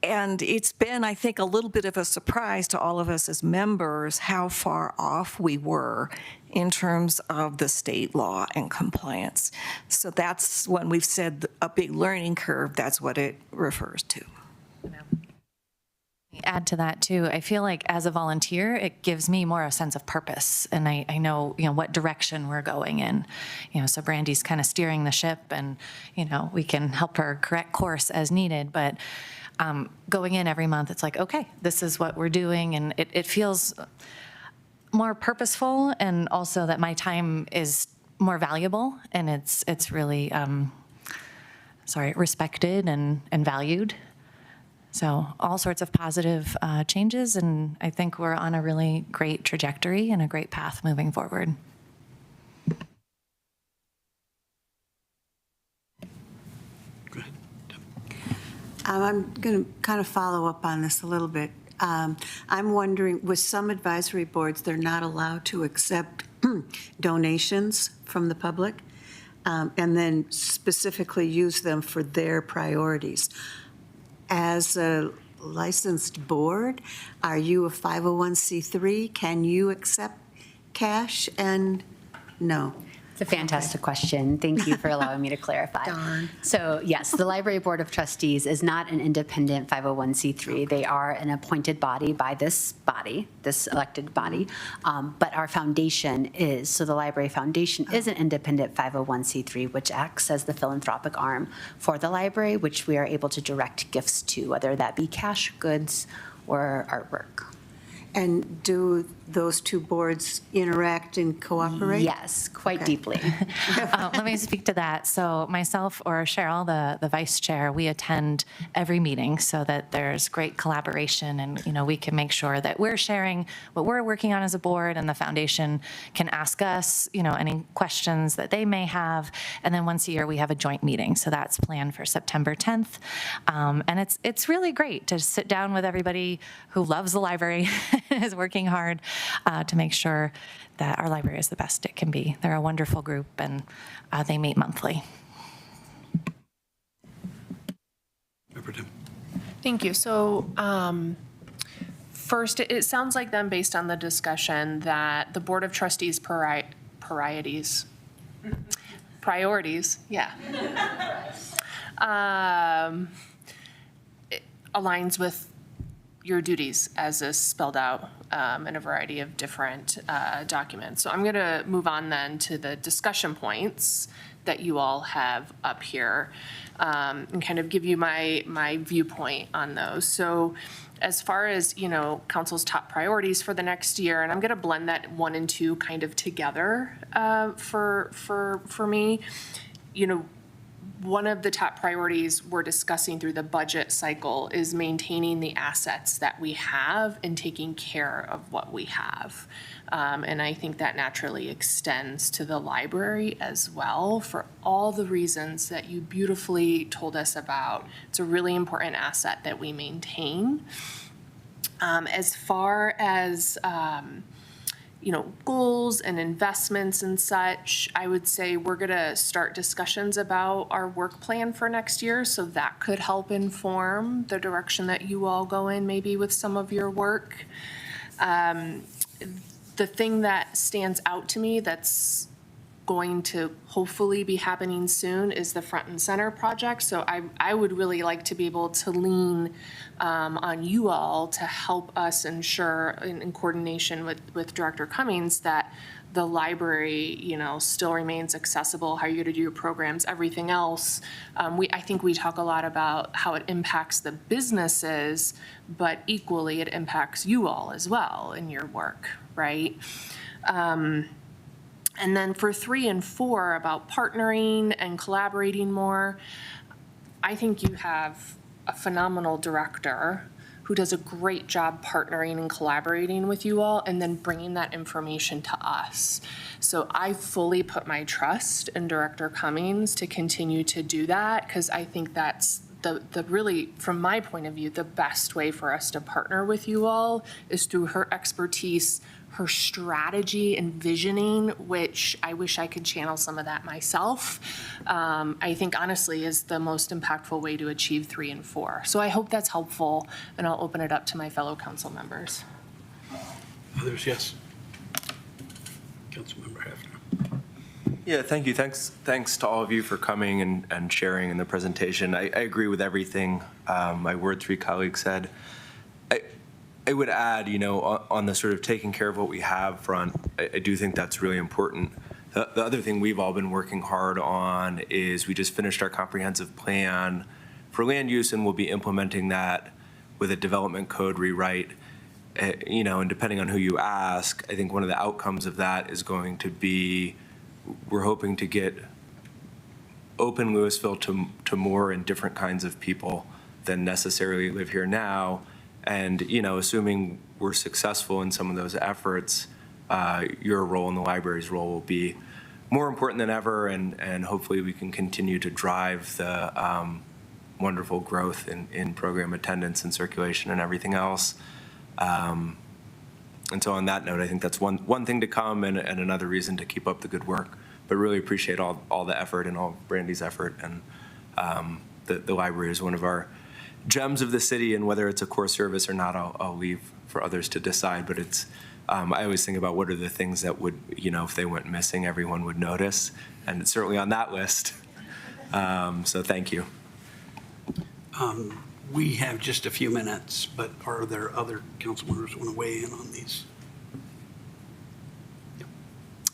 And it's been, I think, a little bit of a surprise to all of us as members how far off we were in terms of the state law and compliance. So that's when we've said a big learning curve, that's what it refers to. Add to that too, I feel like as a volunteer, it gives me more a sense of purpose, and I know what direction we're going in. So Brandy's kind of steering the ship, and we can help her correct course as needed. But going in every month, it's like, okay, this is what we're doing, and it feels more purposeful, and also that my time is more valuable, and it's really respected and valued. So all sorts of positive changes, and I think we're on a really great trajectory and a great path moving forward. I'm going to kind of follow up on this a little bit. I'm wondering, with some advisory boards, they're not allowed to accept donations from the public and then specifically use them for their priorities. As a licensed board, are you a 501c3? Can you accept cash? And no. It's a fantastic question. Thank you for allowing me to clarify. Darn. So yes, the Library Board of Trustees is not an independent 501c3. They are an appointed body by this elected body, but our foundation is. So the Library Foundation is an independent 501c3, which acts as the philanthropic arm for the library, which we are able to direct gifts to, whether that be cash, goods, or artwork. And do those two boards interact and cooperate? Yes, quite deeply. Let me speak to that. So myself or Cheryl, the vice chair, we attend every meeting so that there's great collaboration, and we can make sure that we're sharing what we're working on as a board, and the foundation can ask us any questions that they may have. And then once a year we have a joint meeting. So that's planned for September 10th. And it's really great to sit down with everybody who loves the library and is working hard to make sure that our library is the best it can be. They're a wonderful group, and they meet monthly. Thank you. So first, it sounds like then, based on the discussion, that the Board of Trustees priorities, yeah, it aligns with your duties as is spelled out in a variety of different documents. So I'm going to move on then to the discussion points that you all have up here and kind of give you my viewpoint on those. So as far as, council's top priorities for the next year, and I'm going to blend that 1 and 2 kind of together for me, one of the top priorities we're discussing through the budget cycle is maintaining the assets that we have and taking care of what we have. And I think that naturally extends to the library as well, for all the reasons that you beautifully told us about. It's a really important asset that we maintain. As far as goals and investments and such, I would say we're going to start discussions about our work plan for next year. So that could help inform the direction that you all go in, maybe with some of your work. The thing that stands out to me that's going to hopefully be happening soon is the Front and Center project. So I would really like to be able to lean on you all to help us ensure, in coordination with Director Cummings, that the library, still remains accessible, how you're going to do your programs, everything else. I think we talk a lot about how it impacts the businesses, but equally it impacts you all as well in your work, right? And then for 3 and 4, about partnering and collaborating more, I think you have a phenomenal director who does a great job partnering and collaborating with you all and then bringing that information to us. So I fully put my trust in Director Cummings to continue to do that, because I think that's the really, from my point of view, the best way for us to partner with you all is through her expertise, her strategy and visioning, which I wish I could channel some of that myself, I think honestly is the most impactful way to achieve 3 and 4. So I hope that's helpful, and I'll open it up to my fellow council members. Others, yes. Councilmember Hafner. Yeah, thank you. Thanks to all of you for coming and sharing in the presentation. I agree with everything my Ward 3 colleague said. I would add, on the sort of taking care of what we have front, I do think that's really important. The other thing we've all been working hard on is we just finished our comprehensive plan for land use, and we'll be implementing that with a development code rewrite. And depending on who you ask, I think one of the outcomes of that is going to be, we're hoping to get open Louisville to more and different kinds of people than necessarily live here now. And, assuming we're successful in some of those efforts, your role and the library's role will be more important than ever, and hopefully we can continue to drive the wonderful growth in program attendance and circulation and everything else. And so on that note, I think that's one thing to come and another reason to keep up the good work. But really appreciate all the effort and all Brandy's effort. And the library is one of our gems of the city, and whether it's a core service or not, I'll leave for others to decide. But it's I always think about what are the things that would, if they went missing, everyone would notice. And it's certainly on that list. So thank you. We have just a few minutes, but are there other council members who want to weigh in on these?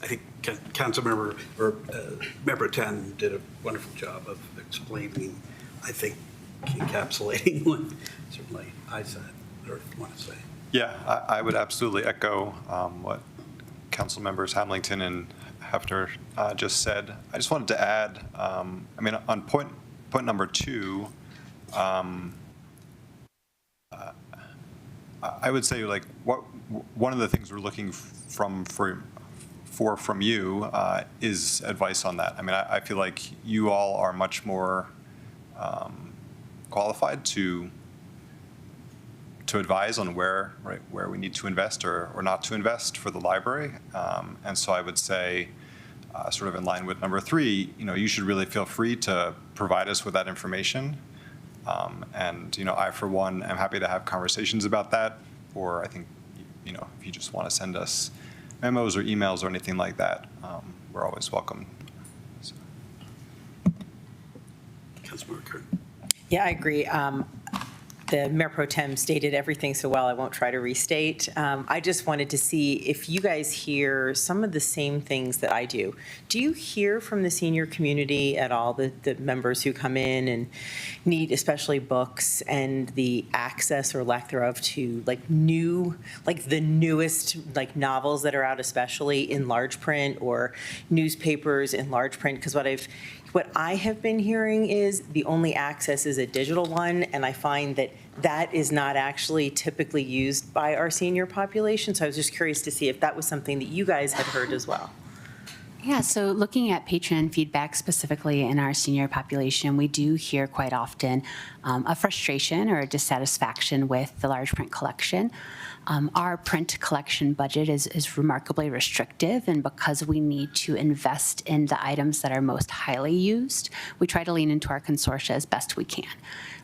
I think Councilmember or Member 10 did a wonderful job of explaining, I think, encapsulating what certainly I said or want to say. Yeah, I would absolutely echo what Council Members Hamilton and Hefner just said. I just wanted to add, on point number 2, I would say one of the things we're looking from you is advice on that. I feel like you all are much more qualified to advise on where we need to invest or not to invest for the library. And so I would say, sort of in line with number 3, you should really feel free to provide us with that information. And I, for one, am happy to have conversations about that. Or I think, if you just want to send us memos or emails or anything like that, we're always welcome. So. Councilmember Kern. Yeah, I agree. The Mayor Pro Tem stated everything so well, I won't try to restate. I just wanted to see if you guys hear some of the same things that I do. Do you hear from the senior community at all, the members who come in and need especially books and the access or lack thereof to the newest novels that are out, especially in large print, or newspapers in large print? Because what I have been hearing is the only access is a digital one, and I find that is not actually typically used by our senior population. So I was just curious to see if that was something that you guys had heard as well. Yeah, so looking at patron feedback specifically in our senior population, we do hear quite often a frustration or a dissatisfaction with the large print collection. Our print collection budget is remarkably restrictive, and because we need to invest in the items that are most highly used, we try to lean into our consortia as best we can.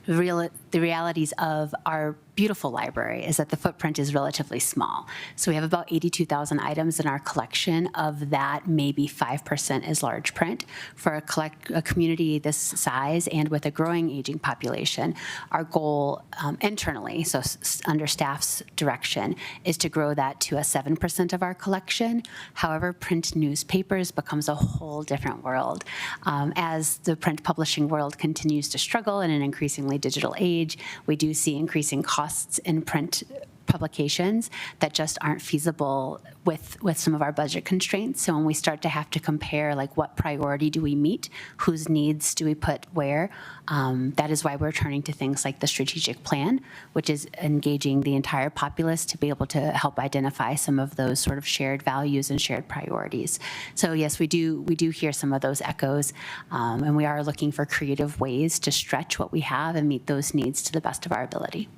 The realities of our beautiful library is that the footprint is relatively small. So we have about 82,000 items in our collection. Of that, maybe 5% is large print. For a community this size and with a growing aging population, our goal internally, so under staff's direction, is to grow that to a 7% of our collection. However, print newspapers becomes a whole different world. As the print publishing world continues to struggle in an increasingly digital age, we do see increasing costs in print publications that just aren't feasible with some of our budget constraints. So when we start to have to compare, what priority do we meet, whose needs do we put where, that is why we're turning to things like the strategic plan, which is engaging the entire populace to be able to help identify some of those sort of shared values and shared priorities. So yes, we do hear some of those echoes, and we are looking for creative ways to stretch what we have and meet those needs to the best of our ability.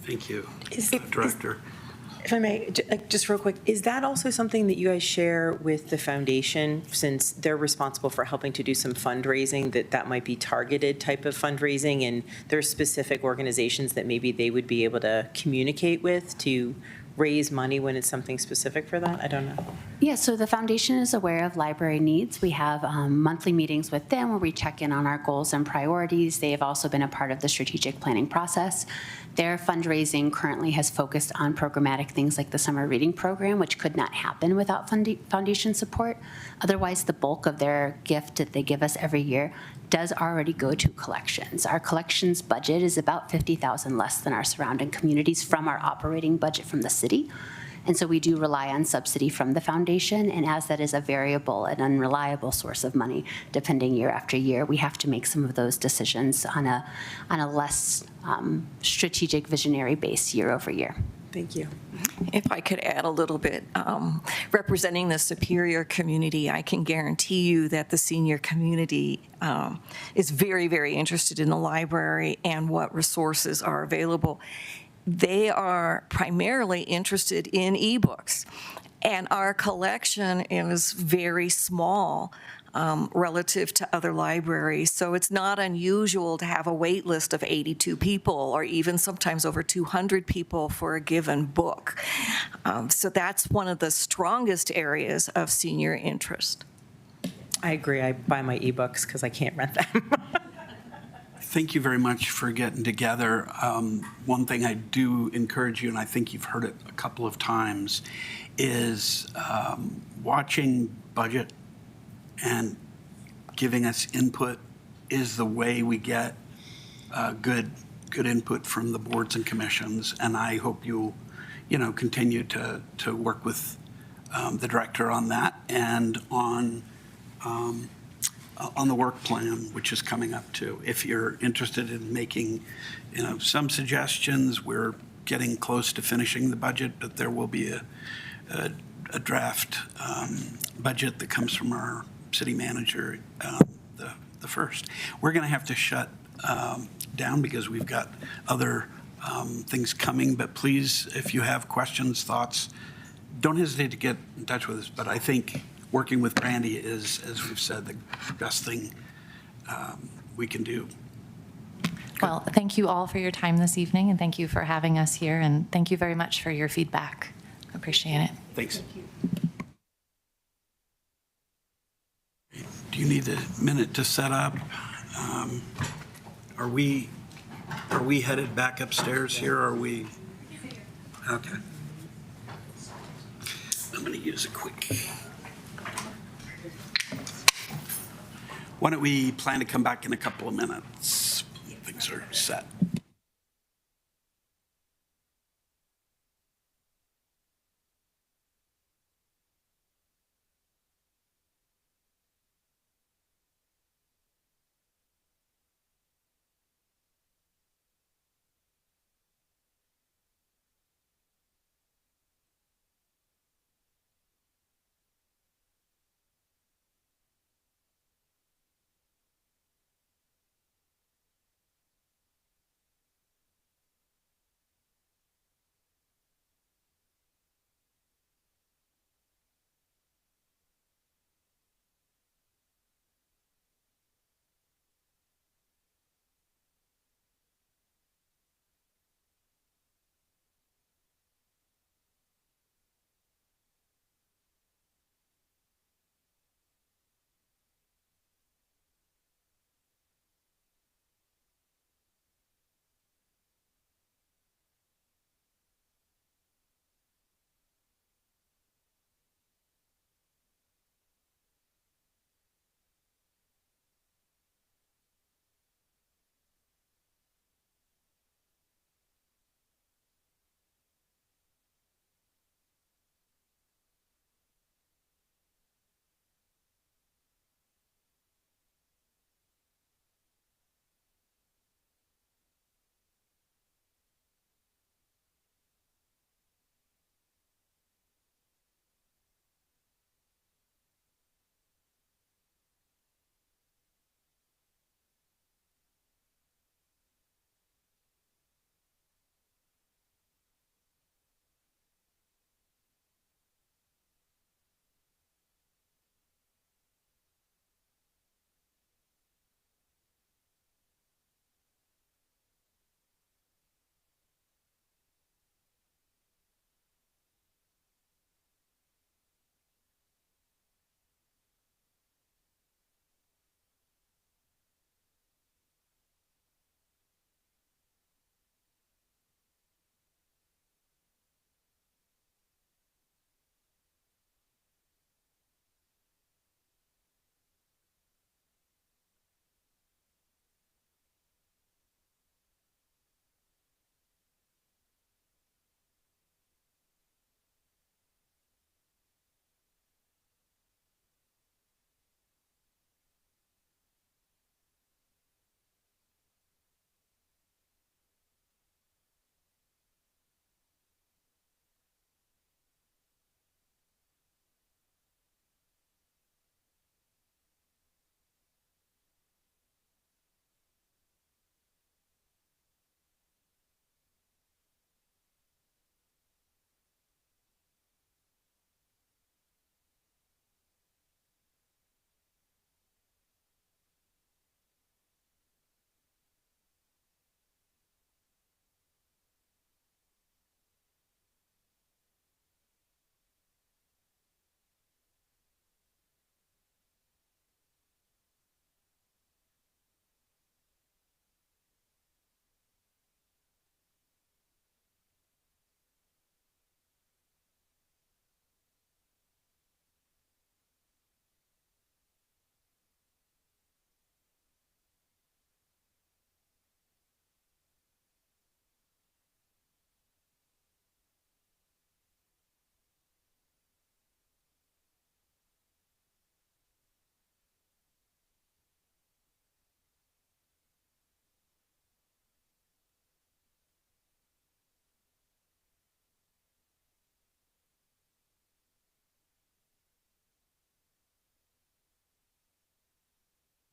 Thank you, Director. If I may, just real quick, is that also something that you guys share with the foundation, since they're responsible for helping to do some fundraising, that might be targeted type of fundraising, and there are specific organizations that maybe they would be able to communicate with to raise money when it's something specific for that? I don't know. Yeah, so the foundation is aware of library needs. We have monthly meetings with them where we check in on our goals and priorities. They have also been a part of the strategic planning process. Their fundraising currently has focused on programmatic things like the summer reading program, which could not happen without foundation support. Otherwise, the bulk of their gift that they give us every year does already go to collections. Our collections budget is about $50,000 less than our surrounding communities from our operating budget from the city. And so we do rely on subsidy from the foundation, and as that is a variable and unreliable source of money, depending year after year, we have to make some of those decisions on a less strategic, visionary base year over year. Thank you. If I could add a little bit, representing the Superior community, I can guarantee you that the senior community is very, very interested in the library and what resources are available. They are primarily interested in ebooks, and our collection is very small relative to other libraries. So it's not unusual to have a wait list of 82 people or even sometimes over 200 people for a given book. So that's one of the strongest areas of senior interest. I agree. I buy my ebooks because I can't rent them. Thank you very much for getting together. One thing I do encourage you, and I think you've heard it a couple of times, is watching budget and giving us input is the way we get good input from the boards and commissions. And I hope you'll, continue to work with the director on that and on the work plan, which is coming up too. If you're interested in making, some suggestions, we're getting close to finishing the budget, but there will be a draft budget that comes from our city manager, the first. We're going to have to shut down because we've got other things coming, but please, if you have questions, thoughts, don't hesitate to get in touch with us. But I think working with Brandy is, as we've said, the best thing we can do. Well, thank you all for your time this evening, and thank you for having us here, and thank you very much for your feedback. Appreciate it. Thanks. Do you need a minute to set up? Are we headed back upstairs here? Or are we? Okay. I'm going to use a quick. Why don't we plan to come back in a couple of minutes? Things are set.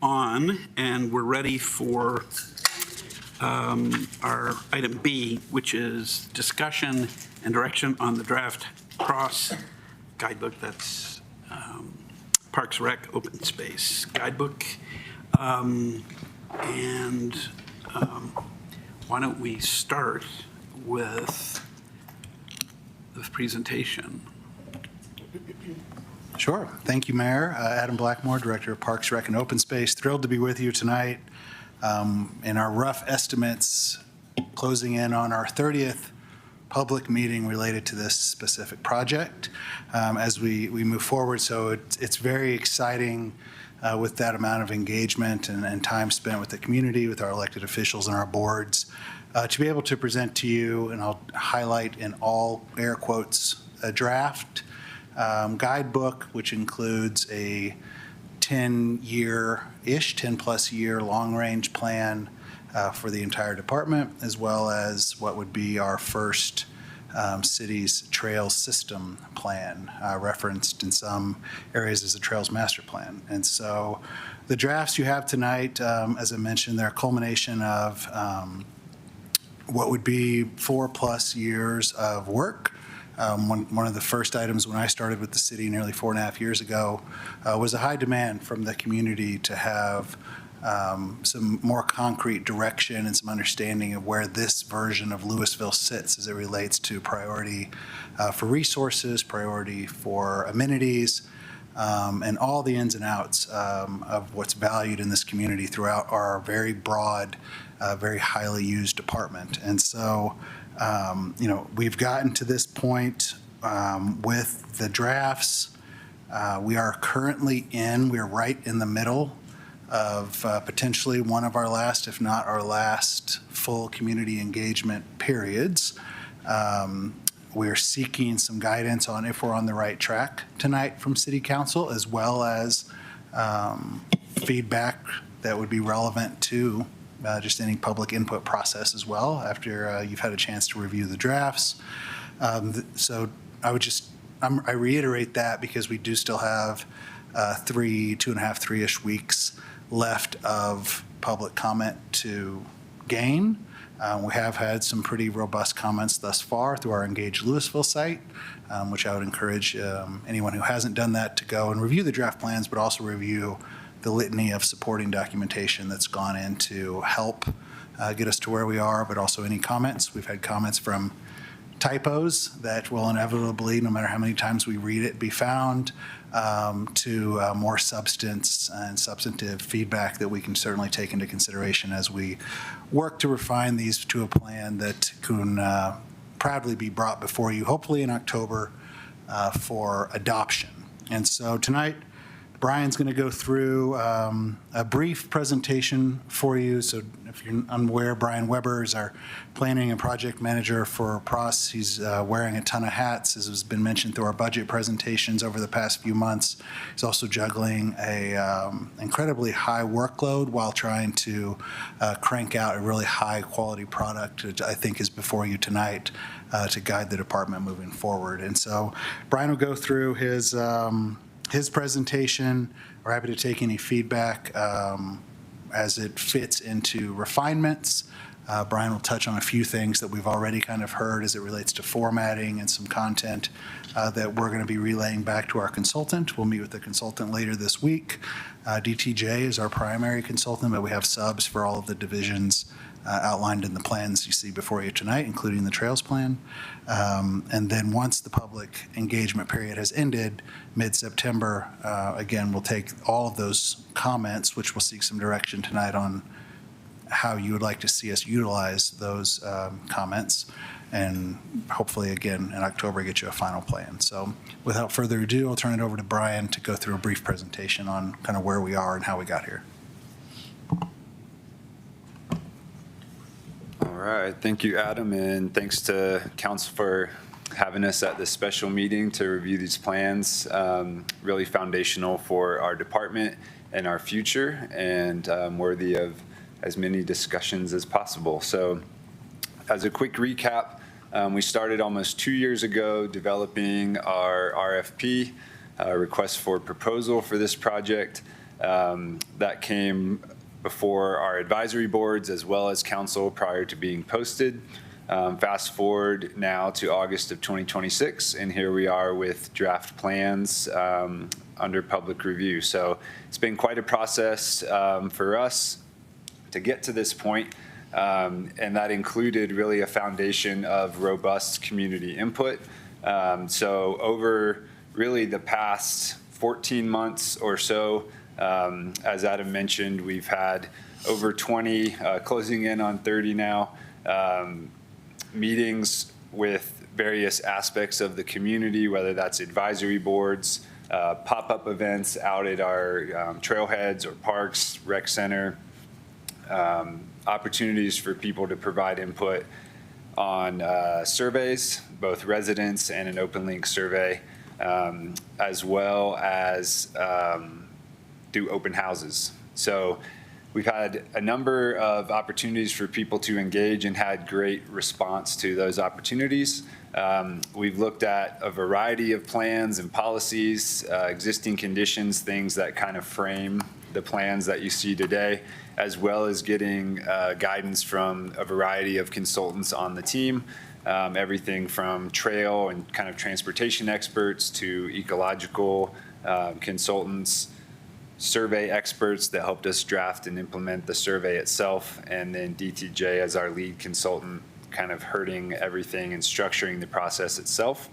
on, and we're ready for our item B, which is discussion and direction on the draft cross guidebook. That's Parks Rec Open Space Guidebook. Why don't we start with the presentation? Sure. Thank you, Mayor. Adam Blackmore, Director of Parks, Rec, and Open Space. Thrilled to be with you tonight. In our rough estimates, closing in on our 30th public meeting related to this specific project as we move forward. So it's very exciting with that amount of engagement and time spent with the community, with our elected officials and our boards, to be able to present to you, and I'll highlight in all air quotes, a draft guidebook, which includes a 10-year-ish, 10-plus year long-range plan for the entire department, as well as what would be our first city's trails system plan, referenced in some areas as a trails master plan. And so the drafts you have tonight, as I mentioned, they're a culmination of what would be 4+ years of work. One of the first items when I started with the city nearly 4.5 years ago was a high demand from the community to have some more concrete direction and some understanding of where this version of Louisville sits as it relates to priority for resources, priority for amenities, and all the ins and outs of what's valued in this community throughout our very broad, very highly used department. And so, we've gotten to this point with the drafts. We are currently we're right in the middle of potentially one of our last, if not our last, full community engagement periods. We're seeking some guidance on if we're on the right track tonight from City Council, as well as feedback that would be relevant to just any public input process as well after you've had a chance to review the drafts. So I reiterate that because we do still have 2.5-3-ish weeks left of public comment to gain. We have had some pretty robust comments thus far through our Engage Louisville site, which I would encourage anyone who hasn't done that to go and review the draft plans, but also review the litany of supporting documentation that's gone in to help get us to where we are, but also any comments. We've had comments from typos that will inevitably, no matter how many times we read it, be found, to more substance and substantive feedback that we can certainly take into consideration as we work to refine these to a plan that can proudly be brought before you, hopefully in October, for adoption. And so tonight, Brian's going to go through a brief presentation for you. So if you're unaware, Brian Weber is our planning and project manager for PROS. He's wearing a ton of hats, as has been mentioned through our budget presentations over the past few months. He's also juggling a incredibly high workload while trying to crank out a really high quality product, which I think is before you tonight to guide the department moving forward. And so Brian will go through his presentation. We're happy to take any feedback as it fits into refinements. Brian will touch on a few things that we've already kind of heard as it relates to formatting and some content that we're going to be relaying back to our consultant. We'll meet with the consultant later this week. DTJ is our primary consultant, but we have subs for all of the divisions outlined in the plans you see before you tonight, including the trails plan. And then once the public engagement period has ended, mid-September, again, we'll take all of those comments, which we'll seek some direction tonight on how you would like to see us utilize those comments, and hopefully, again, in October, get you a final plan. So without further ado, I'll turn it over to Brian to go through a brief presentation on kind of where we are and how we got here. All right, thank you, Adam, and thanks to Council for having us at this special meeting to review these plans. Really foundational for our department and our future, and worthy of as many discussions as possible. So as a quick recap, we started almost 2 years ago developing our RFP, request for proposal for this project. That came before our advisory boards as well as council prior to being posted. Fast forward now to August of 2026, and here we are with draft plans under public review. So it's been quite a process for us to get to this point, and that included really a foundation of robust community input. So over really the past 14 months or so, as Adam mentioned, we've had over 20, closing in on 30 now, meetings with various aspects of the community, whether that's advisory boards, pop-up events out at our trailheads or parks, rec center, opportunities for people to provide input on surveys, both residents and an open link survey, as well as do open houses. So we've had a number of opportunities for people to engage and had great response to those opportunities. We've looked at a variety of plans and policies, existing conditions, things that kind of frame the plans that you see today, as well as getting guidance from a variety of consultants on the team, everything from trail and kind of transportation experts to ecological consultants, survey experts that helped us draft and implement the survey itself, and then DTJ as our lead consultant, kind of herding everything and structuring the process itself.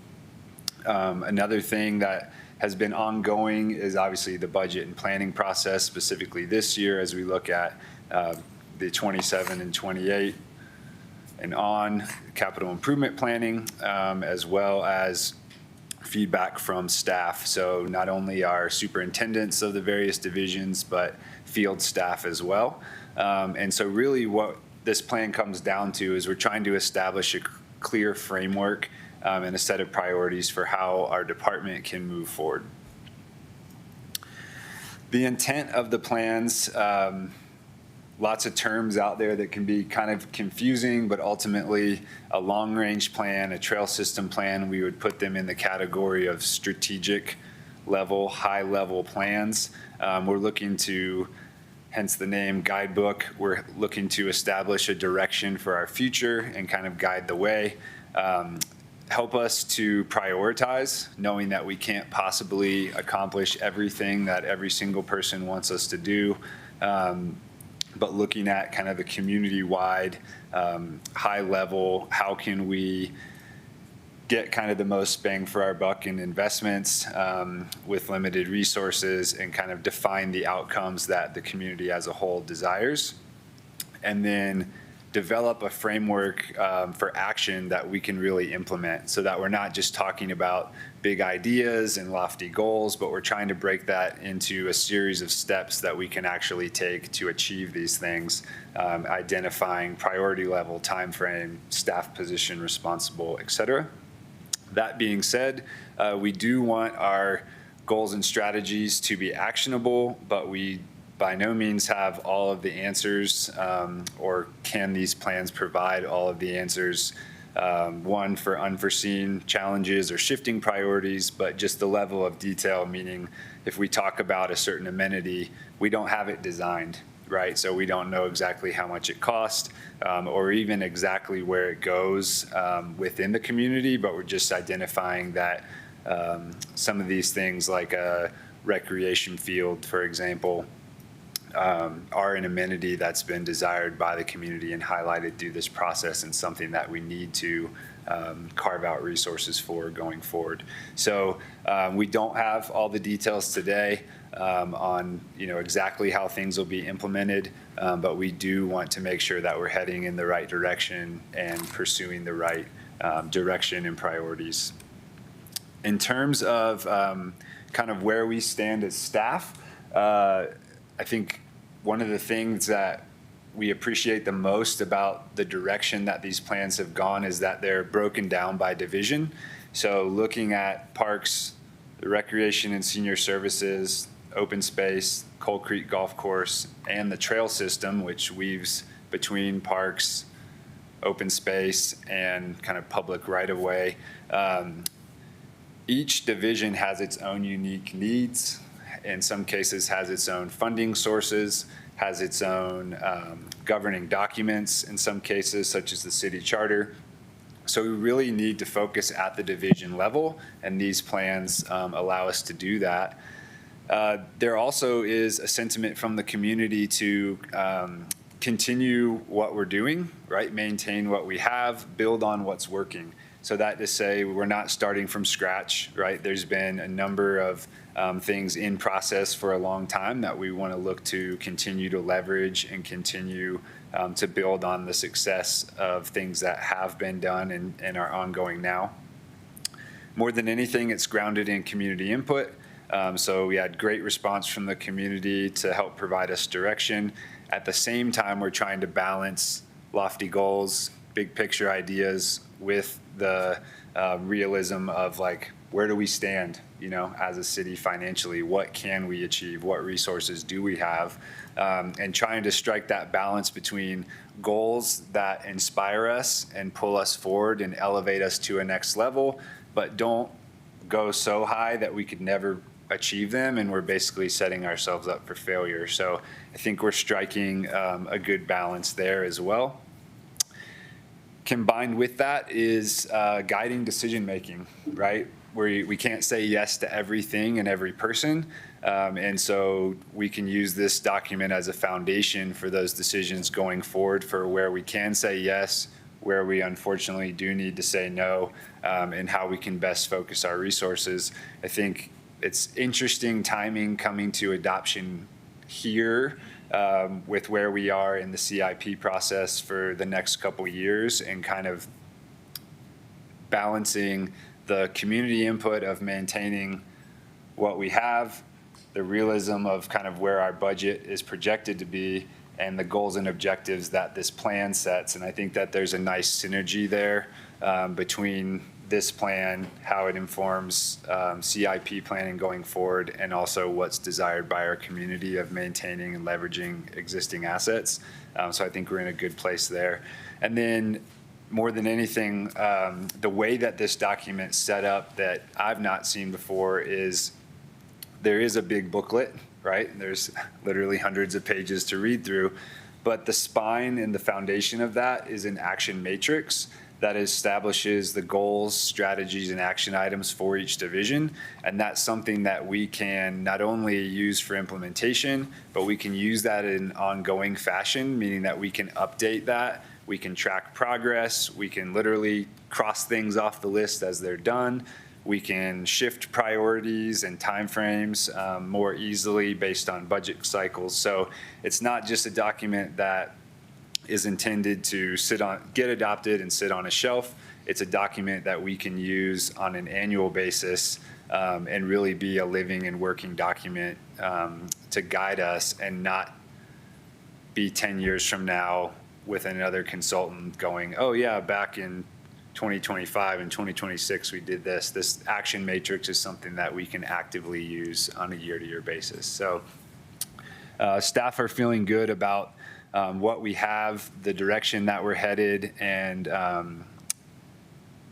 Another thing that has been ongoing is obviously the budget and planning process, specifically this year as we look at the 27 and 28 and on capital improvement planning, as well as feedback from staff. So not only our superintendents of the various divisions, but field staff as well. And so really what this plan comes down to is we're trying to establish a clear framework and a set of priorities for how our department can move forward. The intent of the plans, lots of terms out there that can be kind of confusing, but ultimately a long-range plan, a trail system plan, we would put them in the category of strategic level, high-level plans. We're looking to, hence the name guidebook, we're looking to establish a direction for our future and kind of guide the way. Help us to prioritize, knowing that we can't possibly accomplish everything that every single person wants us to do. But looking at kind of the community-wide, high level, how can we get kind of the most bang for our buck in investments with limited resources and kind of define the outcomes that the community as a whole desires. And then develop a framework for action that we can really implement so that we're not just talking about big ideas and lofty goals, but we're trying to break that into a series of steps that we can actually take to achieve these things, identifying priority level, time frame, staff position responsible, et cetera. That being said, we do want our goals and strategies to be actionable, but we by no means have all of the answers, or can these plans provide all of the answers, one for unforeseen challenges or shifting priorities, but just the level of detail, meaning if we talk about a certain amenity, we don't have it designed, right? So we don't know exactly how much it costs, or even exactly where it goes within the community, but we're just identifying that some of these things like a recreation field, for example, are an amenity that's been desired by the community and highlighted through this process and something that we need to carve out resources for going forward. So we don't have all the details today on exactly how things will be implemented, but we do want to make sure that we're heading in the right direction and pursuing the right direction and priorities. In terms of kind of where we stand as staff, I think one of the things that we appreciate the most about the direction that these plans have gone is that they're broken down by division. So looking at parks, the recreation and senior services, open space, Coal Creek Golf Course, and the trail system, which weaves between parks, open space, and kind of public right-of-way. Each division has its own unique needs, in some cases has its own funding sources, has its own governing documents in some cases, such as the city charter. So we really need to focus at the division level, and these plans allow us to do that. There also is a sentiment from the community to continue what we're doing, right? Maintain what we have, build on what's working. So that to say, we're not starting from scratch, right? There's been a number of things in process for a long time that we want to look to continue to leverage and continue to build on the success of things that have been done and are ongoing now. More than anything, it's grounded in community input. So we had great response from the community to help provide us direction. At the same time, we're trying to balance lofty goals, big picture ideas with the realism of like, where do we stand, you know, as a city financially? What can we achieve? What resources do we have? And trying to strike that balance between goals that inspire us and pull us forward and elevate us to a next level, but don't go so high that we could never achieve them, and we're basically setting ourselves up for failure. So I think we're striking a good balance there as well. Combined with that is guiding decision-making, right? Where we can't say yes to everything and every person. And so we can use this document as a foundation for those decisions going forward for where we can say yes, where we unfortunately do need to say no, and how we can best focus our resources. I think it's interesting timing coming to adoption here with where we are in the CIP process for the next couple years, and kind of balancing the community input of maintaining what we have, the realism of kind of where our budget is projected to be, and the goals and objectives that this plan sets. And I think that there's a nice synergy there between this plan, how it informs CIP planning going forward, and also what's desired by our community of maintaining and leveraging existing assets. So I think we're in a good place there. And then more than anything, the way that this document's set up that I've not seen before is there is a big booklet, right? There's literally hundreds of pages to read through, but the spine and the foundation of that is an action matrix that establishes the goals, strategies, and action items for each division. And that's something that we can not only use for implementation, but we can use that in ongoing fashion, meaning that we can update that, we can track progress, we can literally cross things off the list as they're done, we can shift priorities and timeframes more easily based on budget cycles. So it's not just a document that is intended to get adopted and sit on a shelf. It's a document that we can use on an annual basis and really be a living and working document to guide us, and not be 10 years from now with another consultant going, oh yeah, back in 2025 and 2026 we did this. This action matrix is something that we can actively use on a year-to-year basis. So staff are feeling good about what we have, the direction that we're headed, and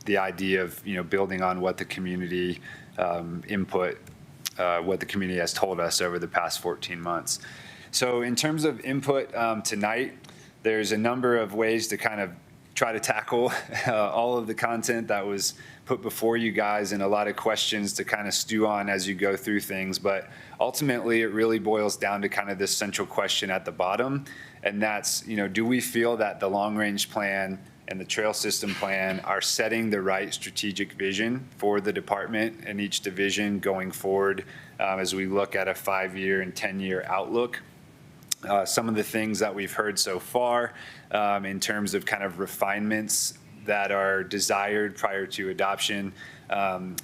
the idea of building on what the community input, what the community has told us over the past 14 months. So in terms of input tonight, there's a number of ways to kind of try to tackle all of the content that was put before you guys, and a lot of questions to kind of stew on as you go through things. But ultimately, it really boils down to kind of this central question at the bottom. And that's, do we feel that the long-range plan and the trail system plan are setting the right strategic vision for the department and each division going forward as we look at a 5-year and 10-year outlook? Some of the things that we've heard so far in terms of kind of refinements that are desired prior to adoption,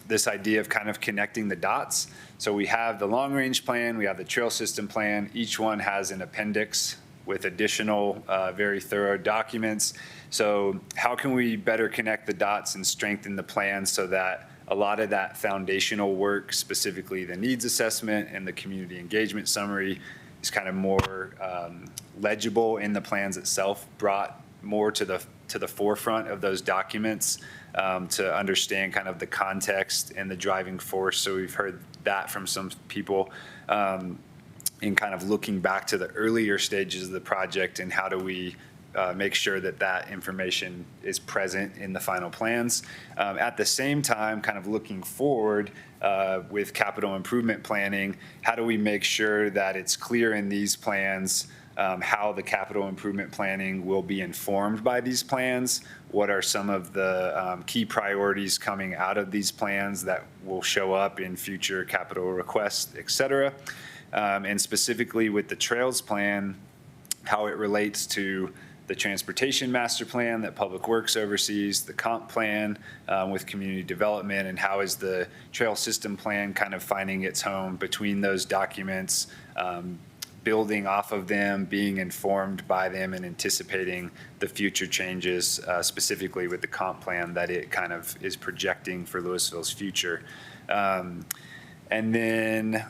this idea of kind of connecting the dots. So we have the long-range plan, we have the trail system plan. Each one has an appendix with additional very thorough documents. So how can we better connect the dots and strengthen the plan so that a lot of that foundational work, specifically the needs assessment and the community engagement summary, is kind of more legible in the plans itself, brought more to the forefront of those documents to understand kind of the context and the driving force. So we've heard that from some people. in kind of looking back to the earlier stages of the project and how do we make sure that that information is present in the final plans. At the same time, kind of looking forward with capital improvement planning, how do we make sure that it's clear in these plans how the capital improvement planning will be informed by these plans? What are some of the key priorities coming out of these plans that will show up in future capital requests, et cetera? And specifically with the Trails Plan, how it relates to the Transportation Master Plan that Public Works oversees, the Comp Plan with Community Development, and how is the Trail System Plan kind of finding its home between those documents, building off of them, being informed by them, and anticipating the future changes, specifically with the Comp Plan that it kind of is projecting for Louisville's future. And then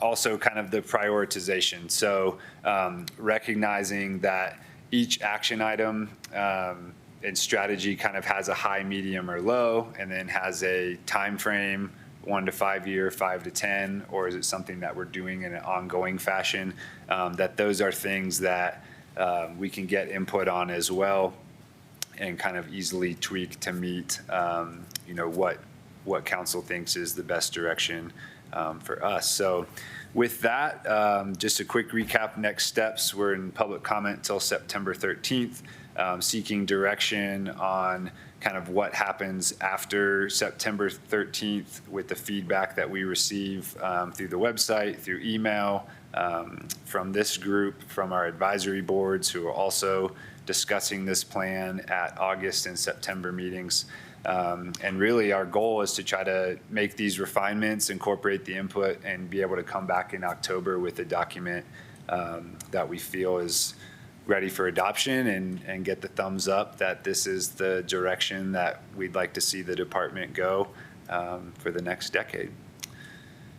also kind of the prioritization. So recognizing that each action item and strategy kind of has a high, medium, or low, and then has a time frame, 1 to 5 year, 5 to 10, or is it something that we're doing in an ongoing fashion? That those are things that we can get input on as well, and kind of easily tweak to meet, what council thinks is the best direction for us. So with that, just a quick recap, next steps, we're in public comment till September 13th, seeking direction on kind of what happens after September 13th with the feedback that we receive through the website, through email, from this group, from our advisory boards who are also discussing this plan at August and September meetings. And really our goal is to try to make these refinements, incorporate the input, and be able to come back in October with a document that we feel is ready for adoption and get the thumbs up that this is the direction that we'd like to see the department go for the next decade.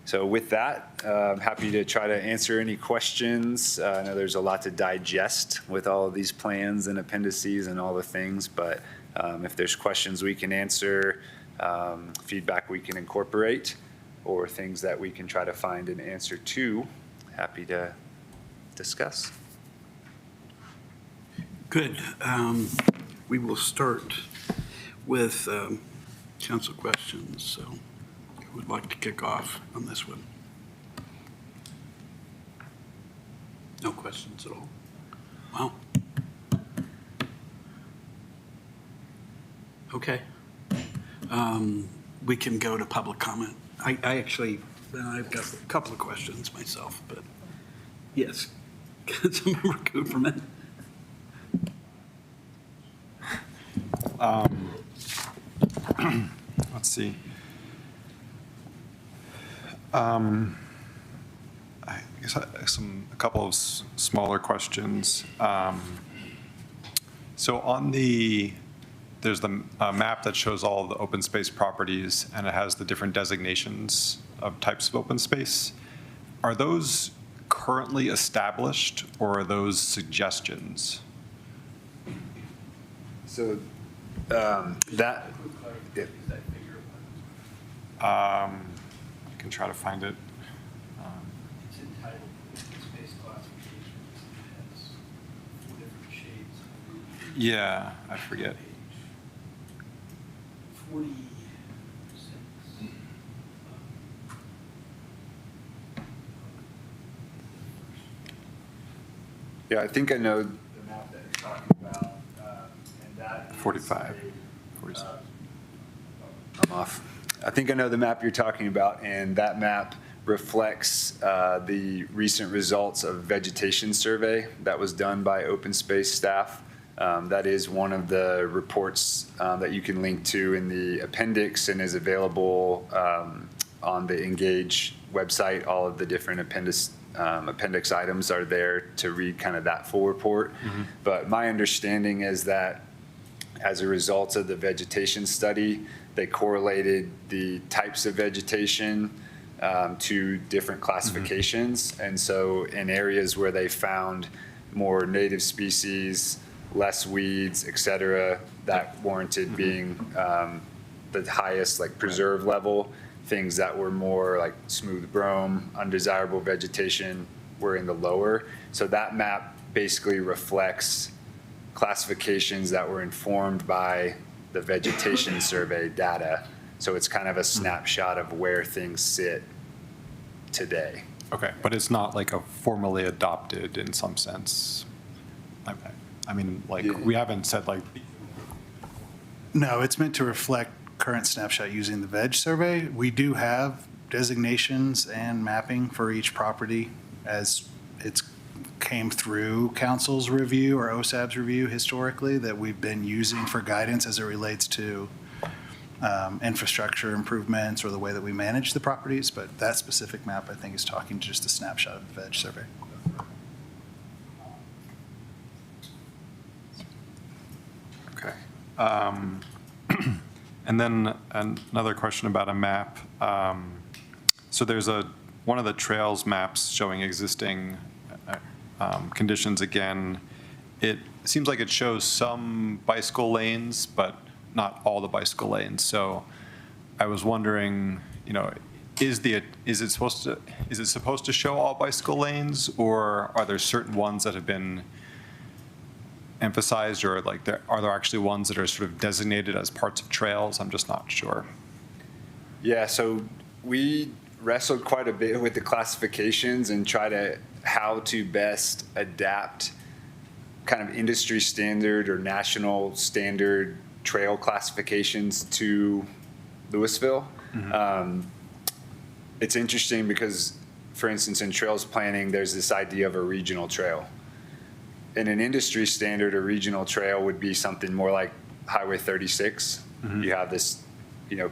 So with that, I'm happy to try to answer any questions. I know there's a lot to digest with all of these plans and appendices and all the things, but if there's questions we can answer, feedback we can incorporate, or things that we can try to find an answer to, happy to discuss. Good. We will start with council questions. So who would like to kick off on this one? No questions at all? Wow. Okay. We can go to public comment. I actually, I've got a couple of questions myself, but yes. Councilmember Cooperman. Let's see. I guess a couple of smaller questions. So on there's the map that shows all of the open space properties, and it has the different designations of types of open space. Are those currently established, or are those suggestions? So that, yeah. I can try to find it. It's entitled Space Classifications. It has 4 different shades. Yeah, I forget. 46. Yeah, I think I know the map that you're talking about, and that is 45. 47. I'm off. I think I know the map you're talking about, and that map reflects the recent results of vegetation survey that was done by open space staff. That is one of the reports that you can link to in the appendix and is available on the Engage website. All of the different appendix items are there to read kind of that full report. Mm-hmm. But my understanding is that as a result of the vegetation study, they correlated the types of vegetation to different classifications. Mm-hmm. And so in areas where they found more native species, less weeds, et cetera, that warranted being the highest like preserve level, things that were more like smooth brome, undesirable vegetation were in the lower. So that map basically reflects classifications that were informed by the vegetation survey data. So it's kind of a snapshot of where things sit today. Okay, but it's not like a formally adopted in some sense. I mean, like, we haven't said like. No, it's meant to reflect current snapshot using the veg survey. We do have designations and mapping for each property as it's came through council's review or OSAB's review historically that we've been using for guidance as it relates to infrastructure improvements or the way that we manage the properties. But that specific map, I think, is talking to just a snapshot of the veg survey. Okay. And then another question about a map. So there's one of the trails maps showing existing conditions again. It seems like it shows some bicycle lanes, but not all the bicycle lanes. So I was wondering, is it supposed to show all bicycle lanes, or are there certain ones that have been emphasized, or are there actually ones that are sort of designated as parts of trails? I'm just not sure. Yeah, so we wrestled quite a bit with the classifications and how to best adapt kind of industry standard or national standard trail classifications to Louisville. It's interesting because, for instance, in trails planning, there's this idea of a regional trail. In an industry standard, a regional trail would be something more like Highway 36. You have this,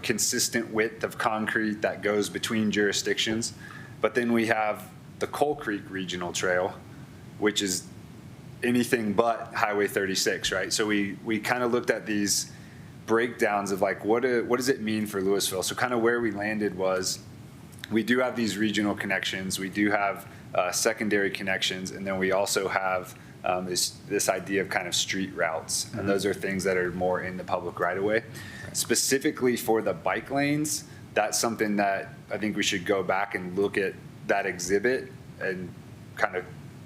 consistent width of concrete that goes between jurisdictions. But then we have the Coal Creek Regional Trail, which is anything but Highway 36, right? So we kind of looked at these breakdowns of like, what does it mean for Louisville? So kind of where we landed was, we do have these regional connections, we do have secondary connections, and then we also have this idea of kind of street routes. And those are things that are more in the public right of way. Specifically for the bike lanes, that's something that I think we should go back and look at that exhibit and kind of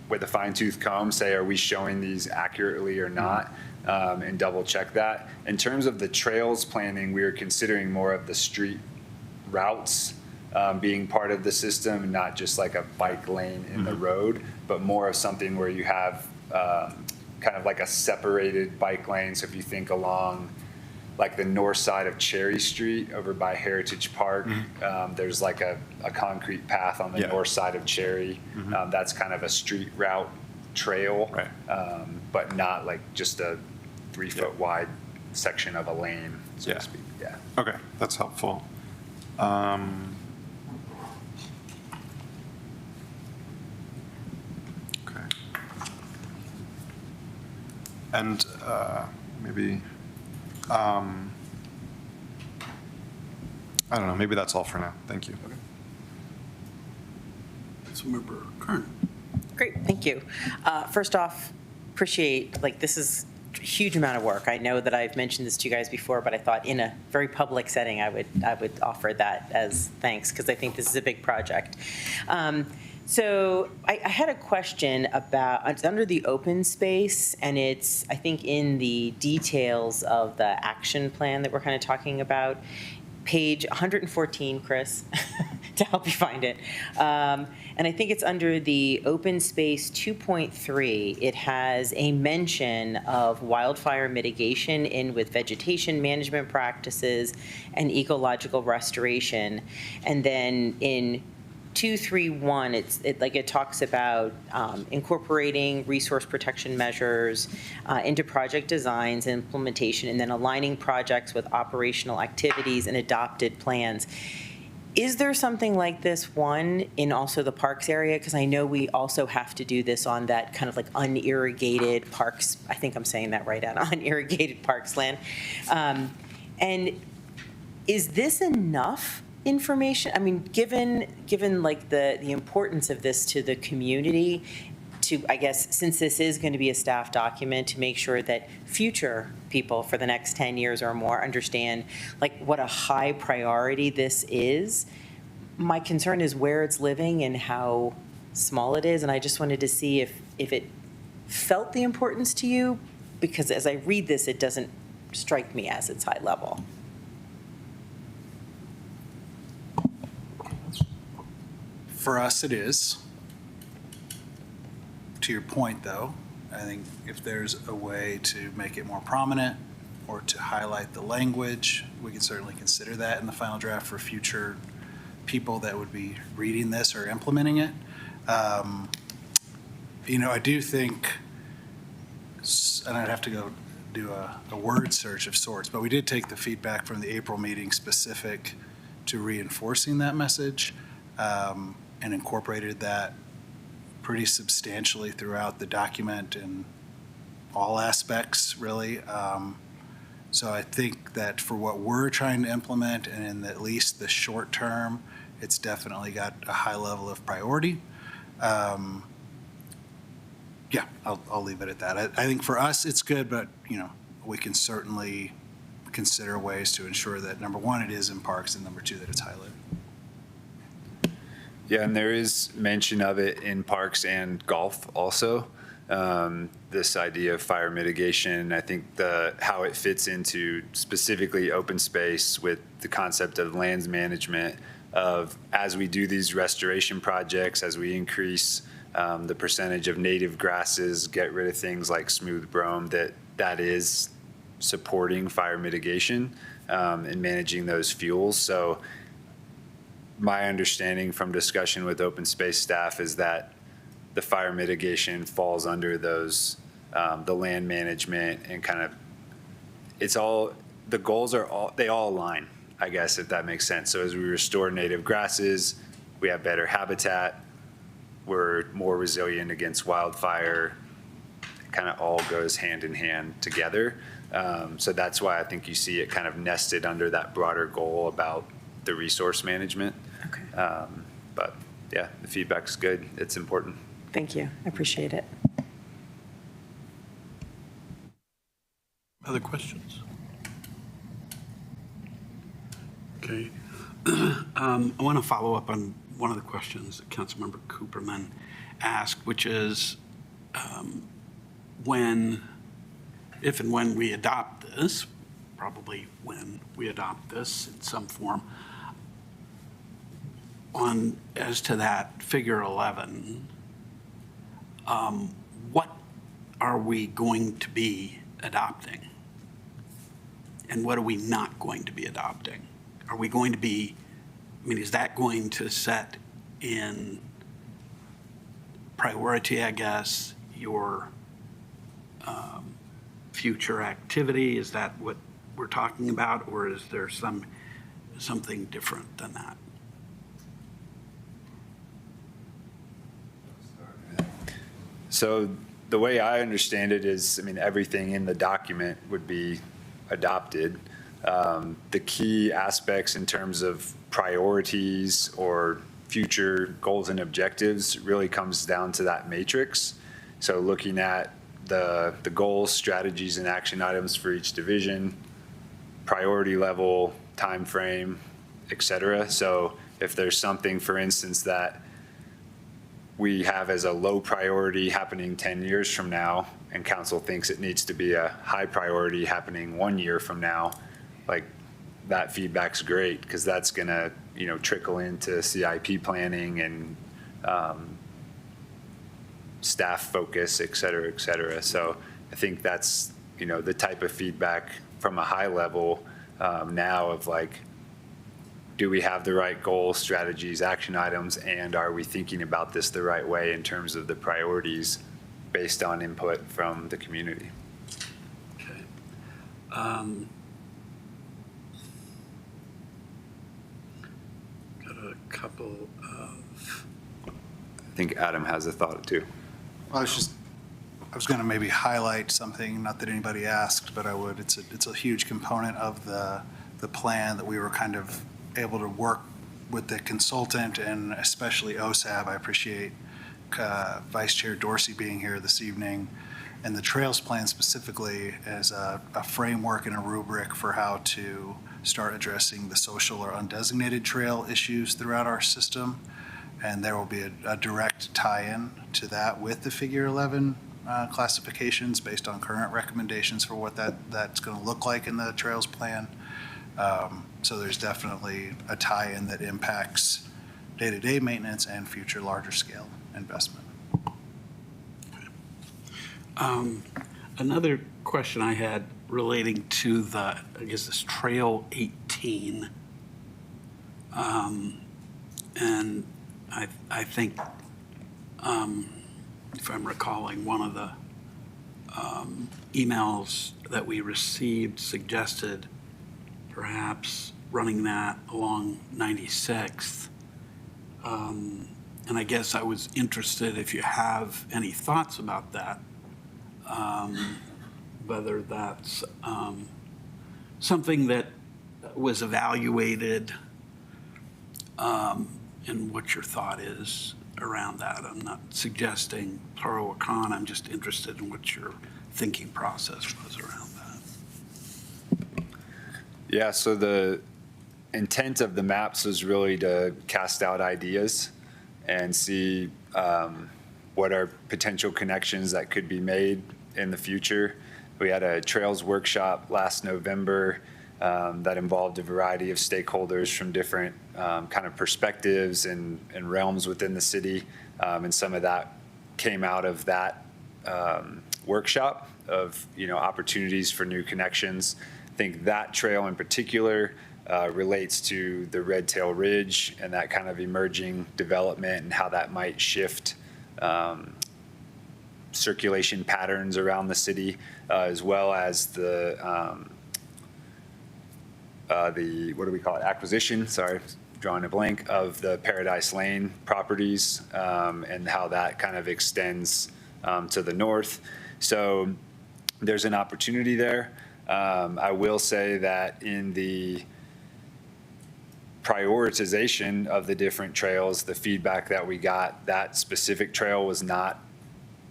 with a fine tooth comb say, are we showing these accurately or not? And double check that. In terms of the trails planning, we are considering more of the street routes being part of the system, and not just like a bike lane in the road, but more of something where you have kind of like a separated bike lane. So if you think along like the north side of Cherry Street over by Heritage Park, there's like a concrete path on the north side of Cherry. That's kind of a street route trail, but not like just a 3-foot wide section of a lane, so to speak. Yeah. Okay, that's helpful. Okay. And maybe, I don't know, maybe that's all for now. Thank you. Councilmember Kern. Great, thank you. First off, appreciate, this is a huge amount of work. I know that I've mentioned this to you guys before, but I thought in a very public setting, I would offer that as thanks, because I think this is a big project. So I had a question about, it's under the open space, and it's, I think, in the details of the action plan that we're kind of talking about, page 114, Chris, to help you find it. And I think it's under the open space 2.3. It has a mention of wildfire mitigation in with vegetation management practices and ecological restoration. And then in 231, it talks about incorporating resource protection measures into project designs and implementation, and then aligning projects with operational activities and adopted plans. Is there something like this one in also the parks area? Because I know we also have to do this on that kind of like unirrigated parks. I think I'm saying that right, on unirrigated parks land. And is this enough information? I mean, given like the importance of this to the community, to, I guess, since this is going to be a staff document, to make sure that future people for the next 10 years or more understand like what a high priority this is. My concern is where it's living and how small it is, and I just wanted to see if it felt the importance to you, because as I read this, it doesn't strike me as it's high level. For us, it is. To your point, though, I think if there's a way to make it more prominent or to highlight the language, we can certainly consider that in the final draft for future people that would be reading this or implementing it. I do think, and I'd have to go do a word search of sorts, but we did take the feedback from the April meeting specific to reinforcing that message, and incorporated that pretty substantially throughout the document in all aspects, really. So I think that for what we're trying to implement, and in at least the short term, it's definitely got a high level of priority. Yeah, I'll leave it at that. I think for us, it's good, but, we can certainly consider ways to ensure that, number one, it is in parks, and number two, that it's highlighted. Yeah, and there is mention of it in parks and golf also. This idea of fire mitigation, I think how it fits into specifically open space with the concept of lands management, of as we do these restoration projects, as we increase the percentage of native grasses, get rid of things like smooth brome, that is supporting fire mitigation and managing those fuels. So my understanding from discussion with open space staff is that the fire mitigation falls under those, the land management, and kind of, the goals they all align, I guess, if that makes sense. So as we restore native grasses, we have better habitat, we're more resilient against wildfire. It kind of all goes hand in hand together. So that's why I think you see it kind of nested under that broader goal about the resource management. Okay. But yeah, the feedback's good. It's important. Thank you. I appreciate it. Other questions? Okay. I want to follow up on one of the questions that Councilmember Cooperman asked, which is if and when we adopt this, probably when we adopt this in some form, as to that figure 11, what are we going to be adopting? And what are we not going to be adopting? Are we going to be, is that going to set in priority, I guess, your future activity? Is that what we're talking about, or is there something different than that? So the way I understand it is, everything in the document would be adopted. The key aspects in terms of priorities or future goals and objectives really comes down to that matrix. So looking at the goals, strategies, and action items for each division, priority level, time frame, et cetera. So if there's something, for instance, that we have as a low priority happening 10 years from now, and council thinks it needs to be a high priority happening 1 year from now, like that feedback's great, because that's gonna, trickle into CIP planning and staff focus, et cetera, et cetera. So I think that's, the type of feedback from a high level now of like, do we have the right goals, strategies, action items, and are we thinking about this the right way in terms of the priorities based on input from the community? Okay. Got a couple of... I think Adam has a thought too. Well, I was going to maybe highlight something, not that anybody asked, but I would. It's a huge component of the plan that we were kind of able to work with the consultant, and especially OSAB. I appreciate Vice Chair Dorsey being here this evening, and the Trails Plan specifically as a framework and a rubric for how to start addressing the social or undesignated trail issues throughout our system. And there will be a direct tie-in to that with the Figure 11 classifications based on current recommendations for what that's going to look like in the Trails Plan. So there's definitely a tie-in that impacts day-to-day maintenance and future larger scale investment. Another question I had relating to I guess this Trail 18. And I think, if I'm recalling, one of the emails that we received suggested perhaps running that along 96th. And I guess I was interested if you have any thoughts about that, whether that's something that was evaluated, and what your thought is around that. I'm not suggesting pro or con, I'm just interested in what your thinking process was around that. Yeah, so the intent of the maps was really to cast out ideas and see what are potential connections that could be made in the future. We had a trails workshop last November that involved a variety of stakeholders from different kind of perspectives and realms within the city. And some of that came out of that workshop of, opportunities for new connections. I think that trail in particular relates to the Red Tail Ridge and that kind of emerging development and how that might shift circulation patterns around the city, as well as the what do we call it? Acquisition, sorry, drawing a blank, of the Paradise Lane properties, and how that kind of extends to the north. So there's an opportunity there. I will say that in the prioritization of the different trails, the feedback that we got, that specific trail was not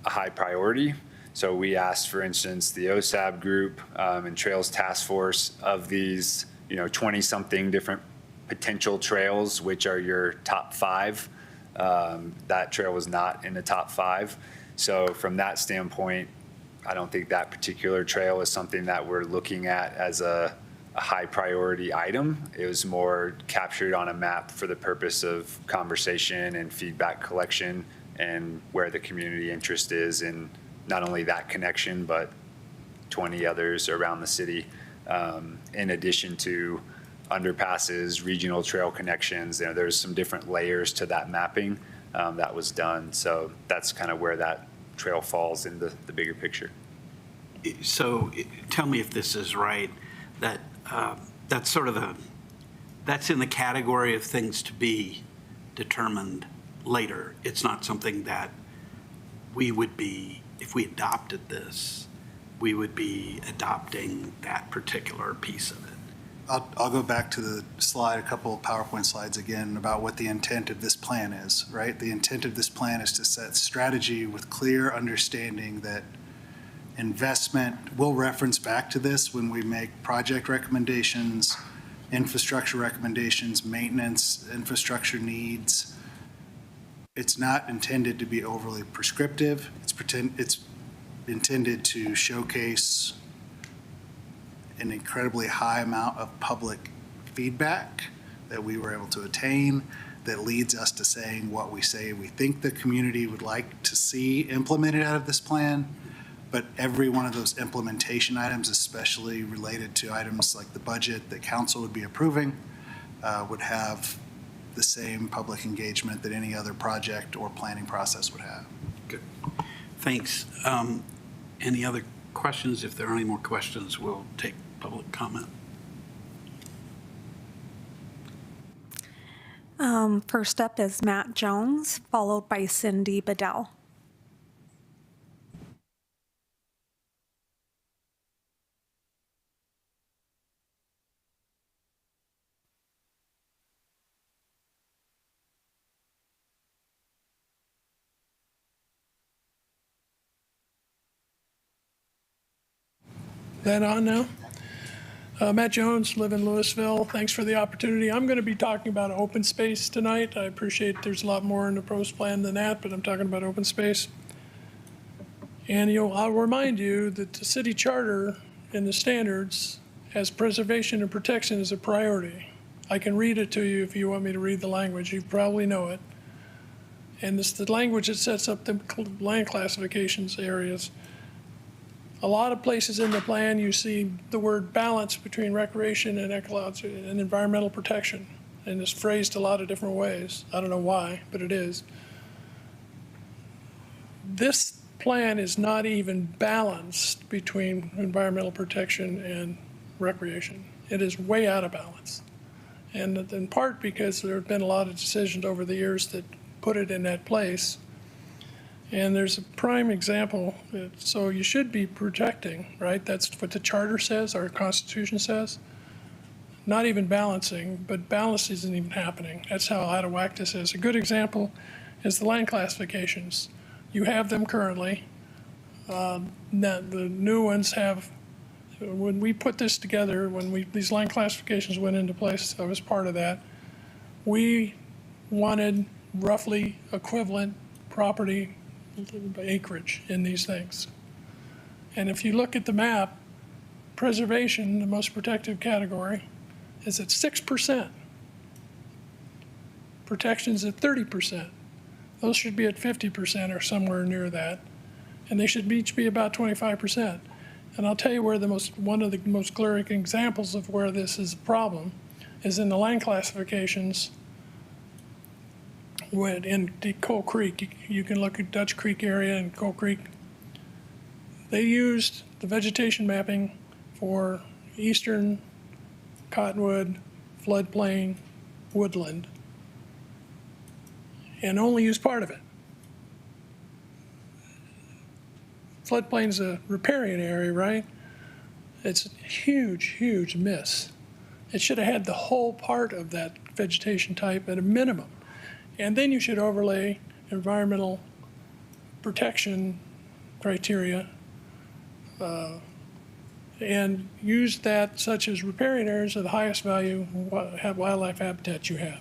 a high priority. So we asked, for instance, the OSAB group and Trails Task Force of these, 20-something different potential trails, which are your top 5. That trail was not in the top 5. So from that standpoint, I don't think that particular trail is something that we're looking at as a high priority item. It was more captured on a map for the purpose of conversation and feedback collection and where the community interest is in not only that connection, but 20 others around the city, in addition to underpasses, regional trail connections. There's some different layers to that mapping that was done. So that's kind of where that trail falls in the bigger picture. So tell me if this is right, that that's sort of that's in the category of things to be determined later. It's not something that we would be, if we adopted this, we would be adopting that particular piece of it. I'll go back to the slide, a couple of PowerPoint slides again, about what the intent of this plan is, right? The intent of this plan is to set strategy with clear understanding that investment, we'll reference back to this when we make project recommendations, infrastructure recommendations, maintenance, infrastructure needs. It's not intended to be overly prescriptive. It's intended to showcase an incredibly high amount of public feedback that we were able to attain that leads us to saying what we say we think the community would like to see implemented out of this plan. But every one of those implementation items, especially related to items like the budget that council would be approving, would have the same public engagement that any other project or planning process would have. Good. Thanks. Any other questions? If there are any more questions, we'll take public comment. First up is Matt Jones, followed by Cindy Bedell. That on now? Matt Jones, live in Louisville. Thanks for the opportunity. I'm going to be talking about open space tonight. I appreciate there's a lot more in the pros plan than that, but I'm talking about open space. And I'll remind you that the city charter and the standards has preservation and protection as a priority. I can read it to you if you want me to read the language. You probably know it. And it's the language that sets up the land classifications areas. A lot of places in the plan, you see the word balance between recreation and ecology and environmental protection. And it's phrased a lot of different ways. I don't know why, but it is. This plan is not even balanced between environmental protection and recreation. It is way out of balance. And in part because there have been a lot of decisions over the years that put it in that place. And there's a prime example. So you should be protecting, right? That's what the charter says, our Constitution says. Not even balancing, but balance isn't even happening. That's how out of whack this is. A good example is the land classifications. You have them currently. The new ones have, when we put this together, these land classifications went into place, I was part of that, we wanted roughly equivalent property acreage in these things. And if you look at the map, preservation, the most protected category, is at 6%. Protection's at 30%. Those should be at 50% or somewhere near that. And they should each be about 25%. And I'll tell you where one of the most glaring examples of where this is a problem is in the land classifications in the Coal Creek. You can look at Dutch Creek area and Coal Creek. They used the vegetation mapping for eastern cottonwood, floodplain, woodland, and only used part of it. Floodplain's a riparian area, right? It's a huge, huge miss. It should have had the whole part of that vegetation type at a minimum. And then you should overlay environmental protection criteria and use that, such as riparian areas, are the highest value wildlife habitat you have.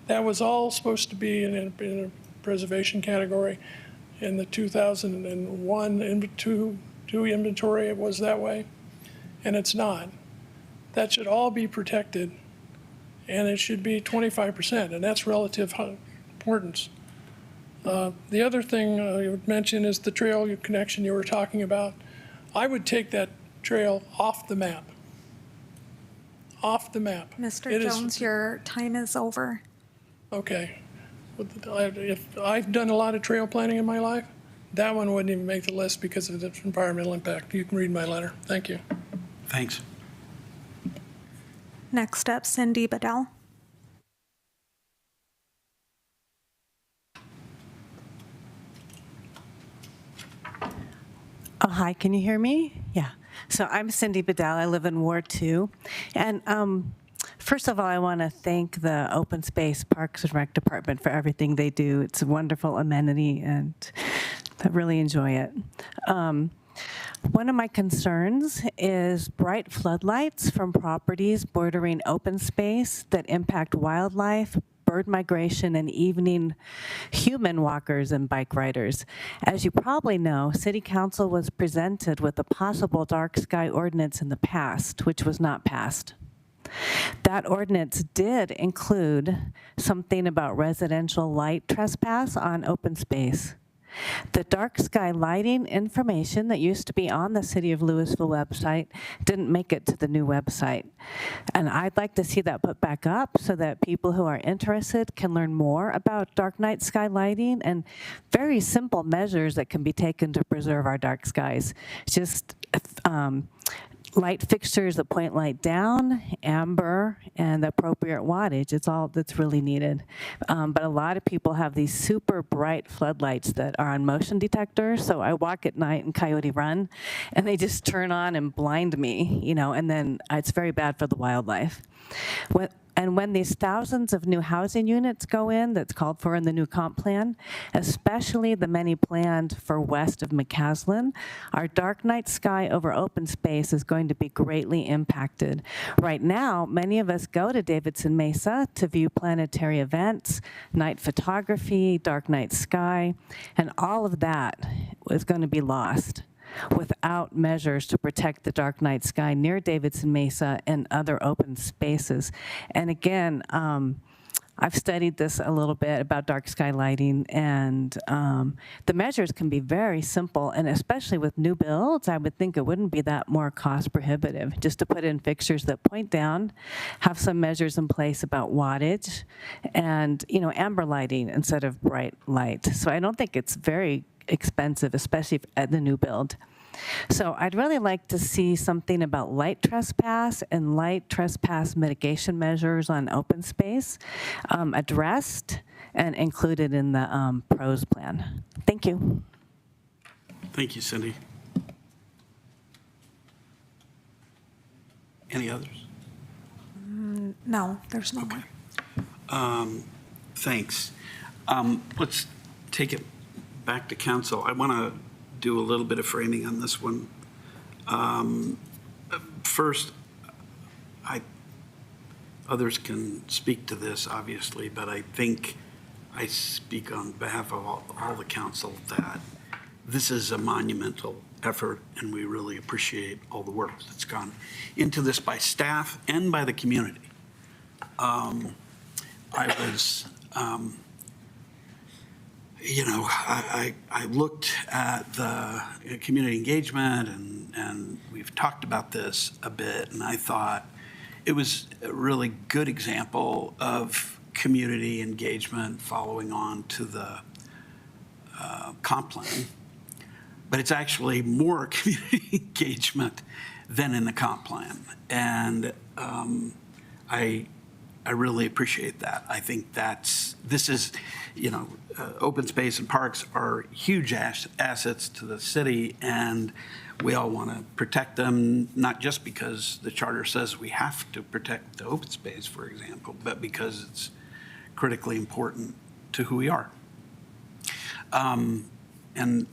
That was all supposed to be in a preservation category. In the 2001 two inventory, it was that way, and it's not. That should all be protected, and it should be 25%, and that's relative importance. The other thing I would mention is the trail connection you were talking about. I would take that trail off the map. Off the map. Mr. Jones, your time is over. Okay. If I've done a lot of trail planning in my life, that one wouldn't even make the list because of its environmental impact. You can read my letter. Thank you. Thanks. Next up, Cindy Bedell. Oh, hi, can you hear me? Yeah. So I'm Cindy Bedell. I live in Ward 2. And first of all, I want to thank the Open Space Parks and Rec Department for everything they do. It's a wonderful amenity, and I really enjoy it. One of my concerns is bright floodlights from properties bordering open space that impact wildlife, bird migration, and evening human walkers and bike riders. As you probably know, City Council was presented with a possible dark sky ordinance in the past, which was not passed. That ordinance did include something about residential light trespass on open space. The dark sky lighting information that used to be on the City of Louisville website didn't make it to the new website. And I'd like to see that put back up so that people who are interested can learn more about dark night sky lighting and very simple measures that can be taken to preserve our dark skies. Just light fixtures that point light down, amber, and the appropriate wattage. It's all that's really needed. But a lot of people have these super bright floodlights that are on motion detectors. So I walk at night in Coyote Run, and they just turn on and blind me, and then it's very bad for the wildlife. And when these thousands of new housing units go in, that's called for in the new comp plan, especially the many planned for west of McCaslin, our dark night sky over open space is going to be greatly impacted. Right now, many of us go to Davidson Mesa to view planetary events, night photography, dark night sky, and all of that is going to be lost without measures to protect the dark night sky near Davidson Mesa and other open spaces. And again, I've studied this a little bit about dark sky lighting, and the measures can be very simple, and especially with new builds, I would think it wouldn't be that more cost prohibitive just to put in fixtures that point down, have some measures in place about wattage, and amber lighting instead of bright light. So I don't think it's very expensive, especially at the new build. So I'd really like to see something about light trespass and light trespass mitigation measures on open space addressed and included in the PROS plan. Thank you. Thank you, Cindy. Any others? No, there's no more. Thanks. Let's take it back to council. I want to do a little bit of framing on this one. First, others can speak to this, obviously, but I think I speak on behalf of all the council that this is a monumental effort, and we really appreciate all the work that's gone into this by staff and by the community. I looked at the community engagement, and we've talked about this a bit, and I thought it was a really good example of community engagement following on to the comp plan. But it's actually more community engagement than in the comp plan. And I really appreciate that. I think this is, open space and parks are huge assets to the city, and we all want to protect them, not just because the charter says we have to protect the open space, for example, but because it's critically important to who we are. And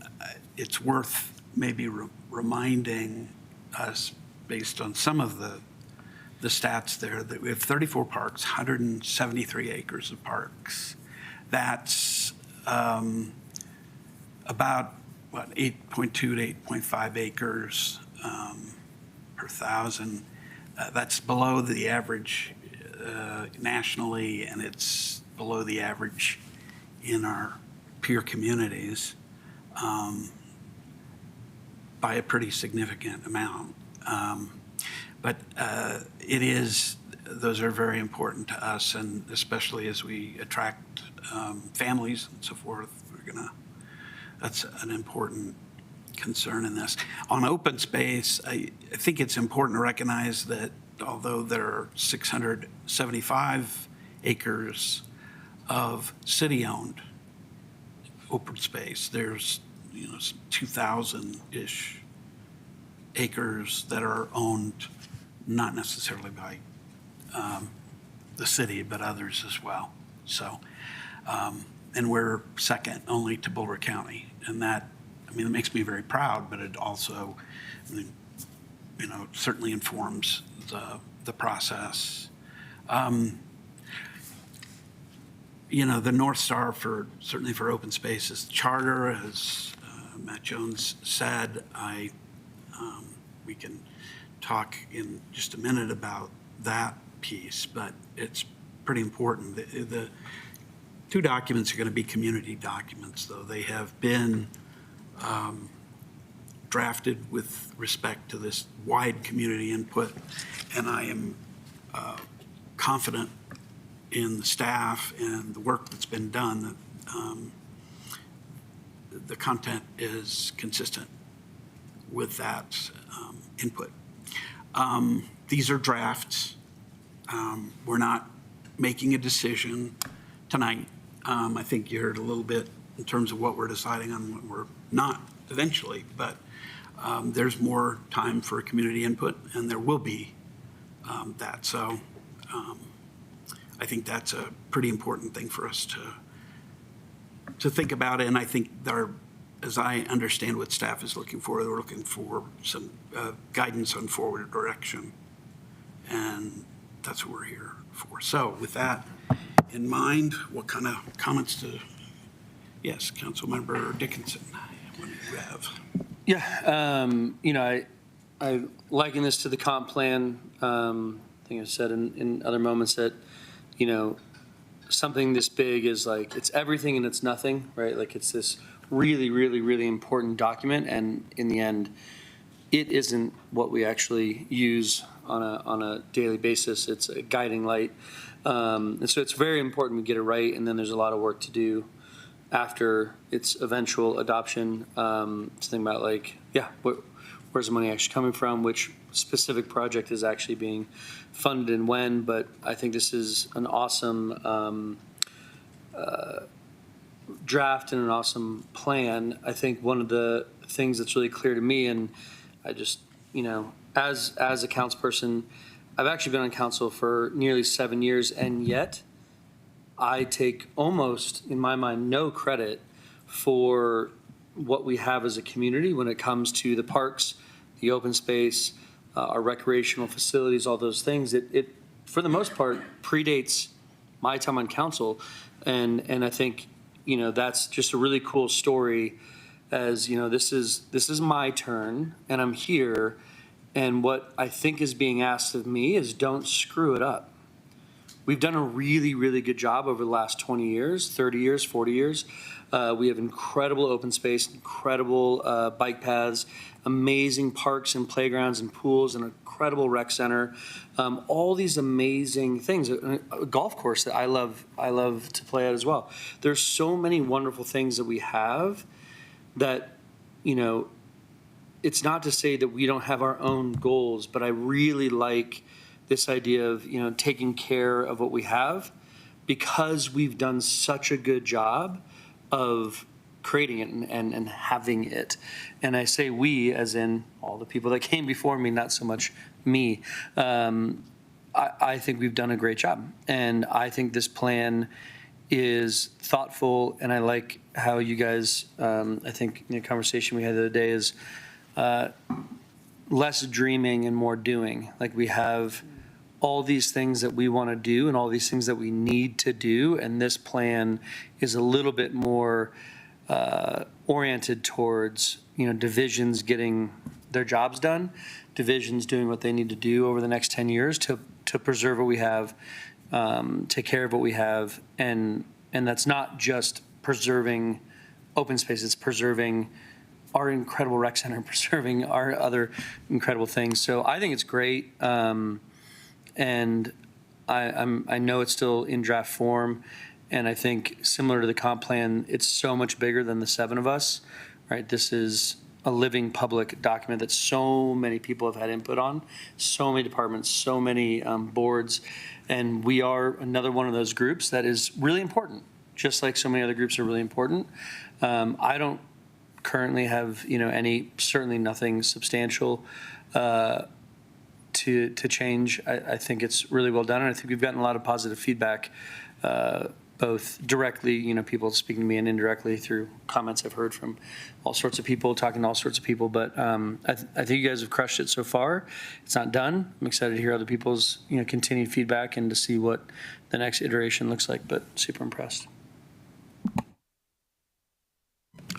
it's worth maybe reminding us, based on some of the stats there, that we have 34 parks, 173 acres of parks. That's about, 8.2 to 8.5 acres per thousand. That's below the average nationally, and it's below the average in our peer communities by a pretty significant amount. But those are very important to us, and especially as we attract families and so forth, that's an important concern in this. On open space, I think it's important to recognize that although there are 675 acres of city-owned open space, there's 2,000-ish acres that are owned not necessarily by the city, but others as well. So, and we're second only to Boulder County, and that, it makes me very proud, but it also, certainly informs the process. The North Star certainly for open space is the charter, as Matt Jones said. We can talk in just a minute about that piece, but it's pretty important. The two documents are going to be community documents, though. They have been drafted with respect to this wide community input, and I am confident in the staff and the work that's been done that the content is consistent with that input. These are drafts. We're not making a decision tonight. I think you heard a little bit in terms of what we're deciding on, what we're not eventually, but there's more time for community input, and there will be that. So I think that's a pretty important thing for us to think about. And I think as I understand what staff is looking for, they're looking for some guidance on forward direction. And that's what we're here for. So with that in mind, what kind of comments yes, Councilmember Dickinson, what do you have? Yeah, I liken this to the comp plan. I think I've said in other moments that, something this big is like, it's everything and it's nothing, right? Like it's this really, really, really important document. And in the end, it isn't what we actually use on a daily basis. It's a guiding light. And so it's very important we get it right. And then there's a lot of work to do after its eventual adoption, to think about where's the money actually coming from, which specific project is actually being funded and when. But I think this is an awesome draft and an awesome plan. I think one of the things that's really clear to me, and I just, as a councilperson, I've actually been on council for nearly 7 years, and yet I take almost, in my mind, no credit for what we have as a community when it comes to the parks, the open space, our recreational facilities, all those things. It for the most part, predates my time on council. And I think, that's just a really cool story as, this is my turn and I'm here. And what I think is being asked of me is don't screw it up. We've done a really, really good job over the last 20 years, 30 years, 40 years. We have incredible open space, incredible bike paths, amazing parks and playgrounds and pools, and an incredible rec center. All these amazing things. A golf course that I love to play at as well. There's so many wonderful things that we have that, it's not to say that we don't have our own goals, but I really like this idea of, taking care of what we have because we've done such a good job of creating it and having it. And I say we as in all the people that came before me, not so much me. I think we've done a great job. And I think this plan is thoughtful, and I like how you guys, I think in the conversation we had the other day is less dreaming and more doing. Like we have all these things that we want to do and all these things that we need to do, and this plan is a little bit more oriented towards, divisions getting their jobs done, divisions doing what they need to do over the next 10 years to preserve what we have, take care of what we have, and that's not just preserving open space, it's preserving our incredible rec center, preserving our other incredible things. So I think it's great. And I know it's still in draft form, and I think similar to the comp plan, it's so much bigger than the 7 of us, right? This is a living public document that so many people have had input on, so many departments, so many boards, and we are another one of those groups that is really important, just like so many other groups are really important. I don't currently have, certainly nothing substantial to change. I think it's really well done, and I think we've gotten a lot of positive feedback, both directly, people speaking to me, and indirectly through comments I've heard from all sorts of people, talking to all sorts of people. But I think you guys have crushed it so far. It's not done. I'm excited to hear other people's continued feedback and to see what the next iteration looks like. But super impressed.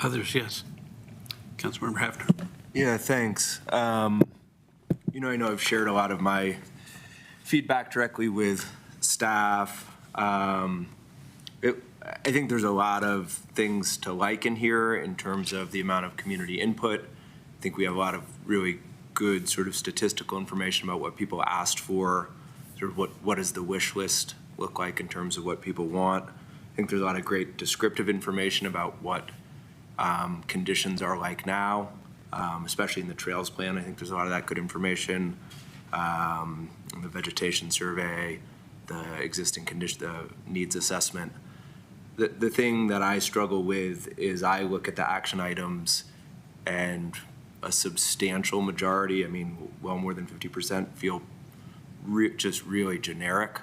Others, yes. Councilmember Hafner. Yeah, thanks. I know I've shared a lot of my feedback directly with staff. I think there's a lot of things to like in here in terms of the amount of community input. I think we have a lot of really good sort of statistical information about what people asked for, sort of what does the wish list look like in terms of what people want. I think there's a lot of great descriptive information about what conditions are like now, especially in the trails plan. I think there's a lot of that good information. The vegetation survey, the existing condition, the needs assessment. The thing that I struggle with is I look at the action items and a substantial majority, well more than 50%, feel just really generic.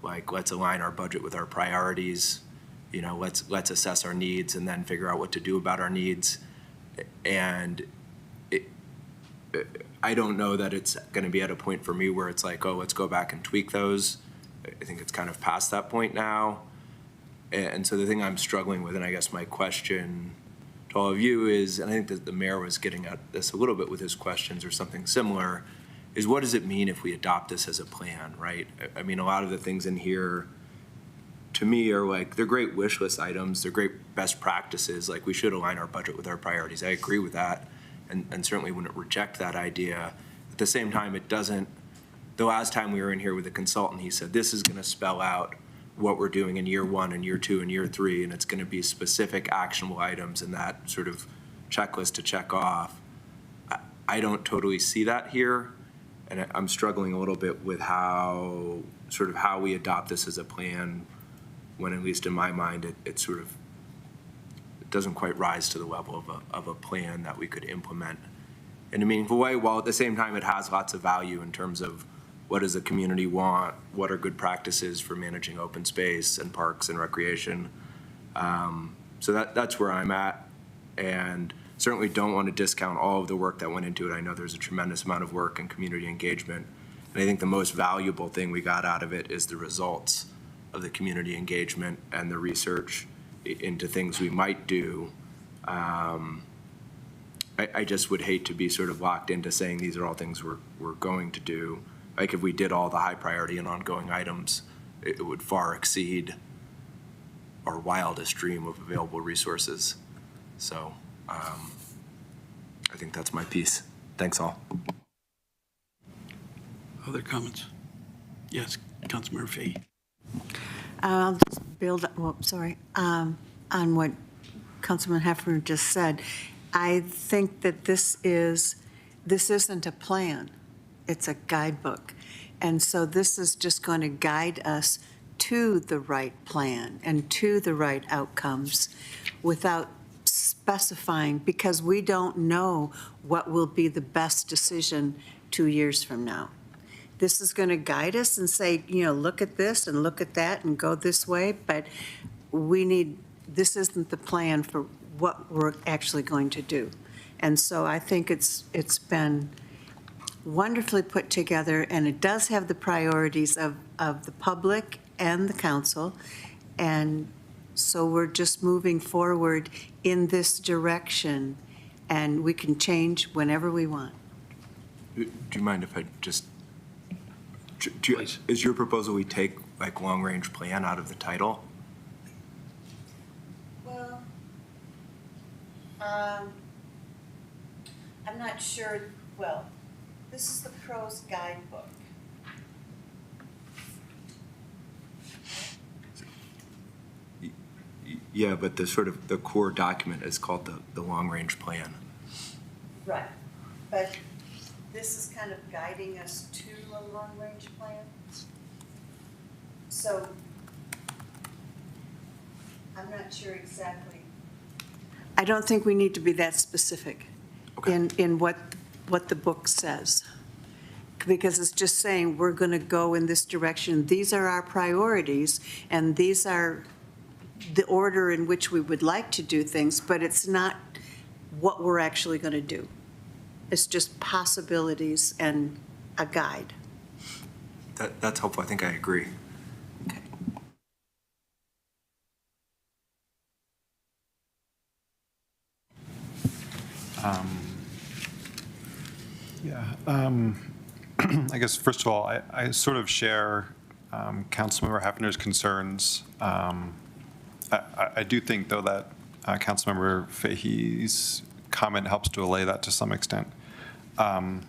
like, let's align our budget with our priorities, you know, let's assess our needs and then figure out what to do about our needs. And I don't know that it's going to be at a point for me where it's like, oh, let's go back and tweak those. I think it's kind of past that point now. And so the thing I'm struggling with, and I guess my question to all of you is, and I think that the mayor was getting at this a little bit with his questions or something similar, is what does it mean if we adopt this as a plan, right? I mean, a lot of the things in here, to me, are like, they're great wish list items, they're great best practices, like we should align our budget with our priorities. I agree with that, and certainly wouldn't reject that idea. At the same time, it doesn't, the last time we were in here with a consultant, he said, this is gonna spell out what we're doing in year 1 and year 2 and year 3, and it's gonna be specific actionable items in that sort of checklist to check off. I don't totally see that here, and I'm struggling a little bit with how we adopt this as a plan, when at least in my mind, it doesn't quite rise to the level of a plan that we could implement in a meaningful way, while at the same time it has lots of value in terms of what does the community want, what are good practices for managing open space and parks and recreation. So that's where I'm at, and certainly don't want to discount all of the work that went into it. I know there's a tremendous amount of work and community engagement, and I think the most valuable thing we got out of it is the results of the community engagement and the research into things we might do. I just would hate to be sort of locked into saying these are all things we're going to do. Like if we did all the high priority and ongoing items, it would far exceed our wildest dream of available resources. So I think that's my piece. Thanks all. Other comments? Yes, Councilmember Fahey. I'll just build, on what Councilman Heffernan just said. I think that this isn't a plan. It's a guidebook. And so this is just going to guide us to the right plan and to the right outcomes without specifying, because we don't know what will be the best decision 2 years from now. This is going to guide us and say, you know, look at this and look at that and go this way, but this isn't the plan for what we're actually going to do. And so I think it's been wonderfully put together, and it does have the priorities of the public and the council. And so we're just moving forward in this direction, and we can change whenever we want. Do you mind if I just, is your proposal we take like long-range plan out of the title? Well, I'm not sure, well, this is the PROS guidebook. Yeah, but the core document is called the long-range plan. Right, but this is kind of guiding us to a long-range plan. So I'm not sure exactly. I don't think we need to be that specific in what the book says, because it's just saying we're going to go in this direction. These are our priorities, and these are the order in which we would like to do things, but it's not what we're actually going to do. It's just possibilities and a guide. That's helpful. I think I agree. I guess, first of all, I sort of share Councilmember Heffner's concerns. I do think, though, that Councilmember Fahey's comment helps to allay that to some extent. I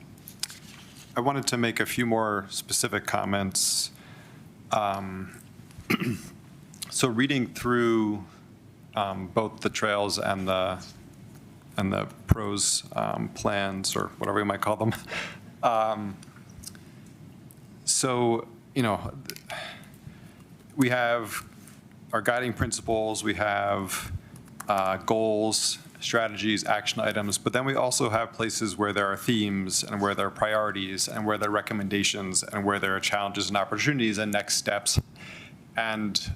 wanted to make a few more specific comments. So reading through both the trails and the PROS plans, or whatever you might call them. So, you know, we have our guiding principles, we have goals, strategies, action items, but then we also have places where there are themes and where there are priorities and where there are recommendations and where there are challenges and opportunities and next steps. And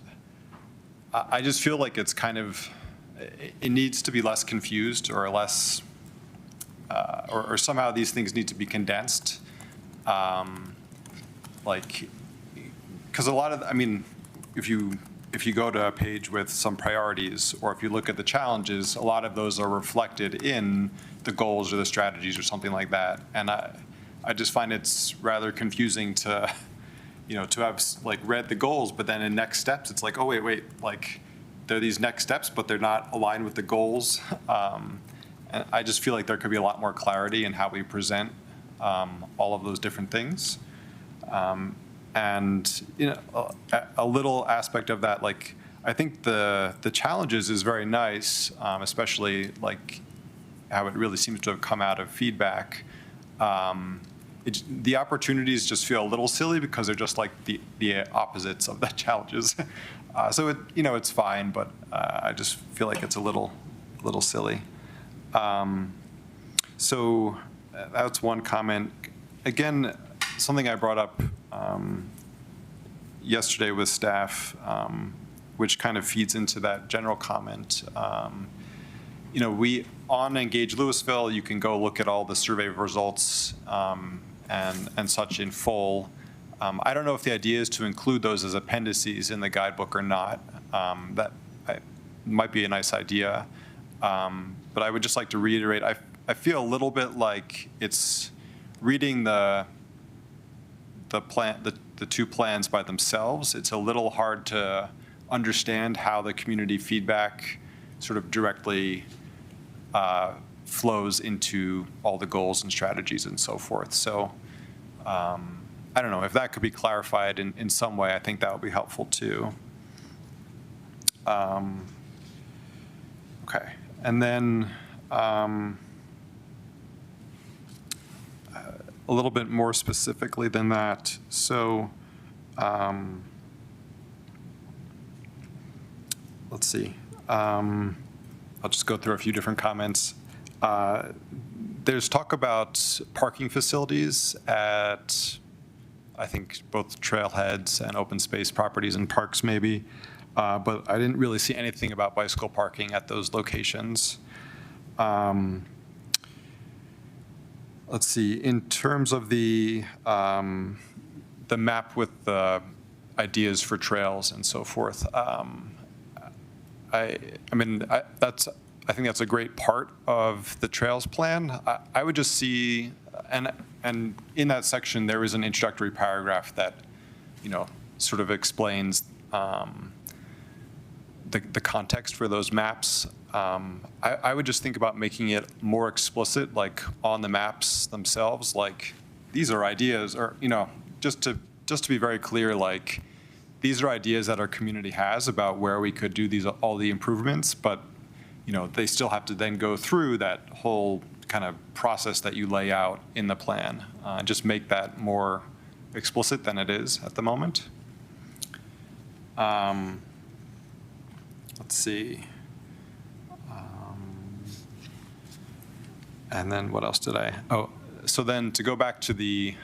I just feel like it's kind of, it needs to be less confused or less, or somehow these things need to be condensed. Like, because a lot of, I mean, if you go to a page with some priorities, or if you look at the challenges, a lot of those are reflected in the goals or the strategies or something like that. And I just find it's rather confusing to, to have like read the goals, but then in next steps, it's like, oh, wait, like there are these next steps, but they're not aligned with the goals. And I just feel like there could be a lot more clarity in how we present all of those different things. And a little aspect of that, like I think the challenges is very nice, especially like how it really seems to have come out of feedback. The opportunities just feel a little silly because they're just like the opposites of the challenges. So it's fine, but I just feel like it's a little silly. So that's one comment. Again, something I brought up yesterday with staff, which kind of feeds into that general comment. We on Engage Louisville, you can go look at all the survey results and such in full. I don't know if the idea is to include those as appendices in the guidebook or not. That might be a nice idea. But I would just like to reiterate, I feel a little bit like it's reading the two plans by themselves. It's a little hard to understand how the community feedback sort of directly flows into all the goals and strategies and so forth. So I don't know, if that could be clarified in some way, I think that would be helpful too. Okay, and then a little bit more specifically than that. So let's see. I'll just go through a few different comments. There's talk about parking facilities at, I think, both trailheads and open space properties and parks maybe. But I didn't really see anything about bicycle parking at those locations. Let's see, in terms of the map with the ideas for trails and so forth, I think that's a great part of the trails plan. I would just see, and in that section, there is an introductory paragraph that, sort of explains the context for those maps. I would just think about making it more explicit, like on the maps themselves, like these are ideas, or just to be very clear, like these are ideas that our community has about where we could do all the improvements, but they still have to then go through that whole kind of process that you lay out in the plan. Just make that more explicit than it is at the moment. Let's see. And then what else did so then to go back to the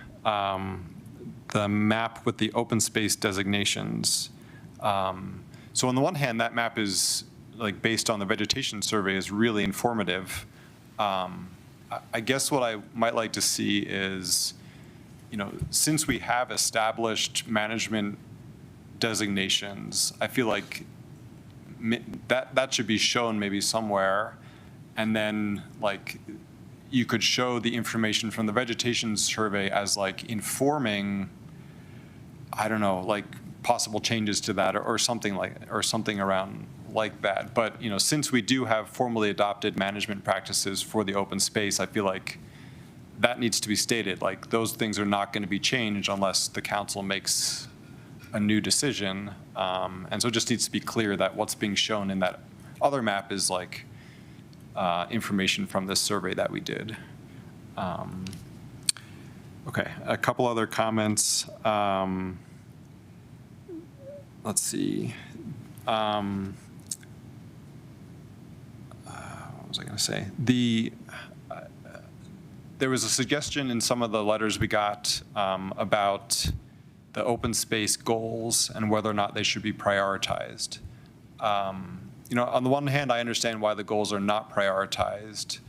map with the open space designations. So on the one hand, that map is like based on the vegetation survey is really informative. I guess what I might like to see is, since we have established management designations, I feel like that should be shown maybe somewhere, and then like you could show the information from the vegetation survey as like informing, I don't know, like possible changes to that or something around like that. But since we do have formally adopted management practices for the open space, I feel like that needs to be stated. Like those things are not going to be changed unless the council makes a new decision. And so it just needs to be clear that what's being shown in that other map is like information from this survey that we did. Okay, a couple other comments. Let's see. was I going to say? There was a suggestion in some of the letters we got about the open space goals and whether or not they should be prioritized. On the one hand, I understand why the goals are not prioritized,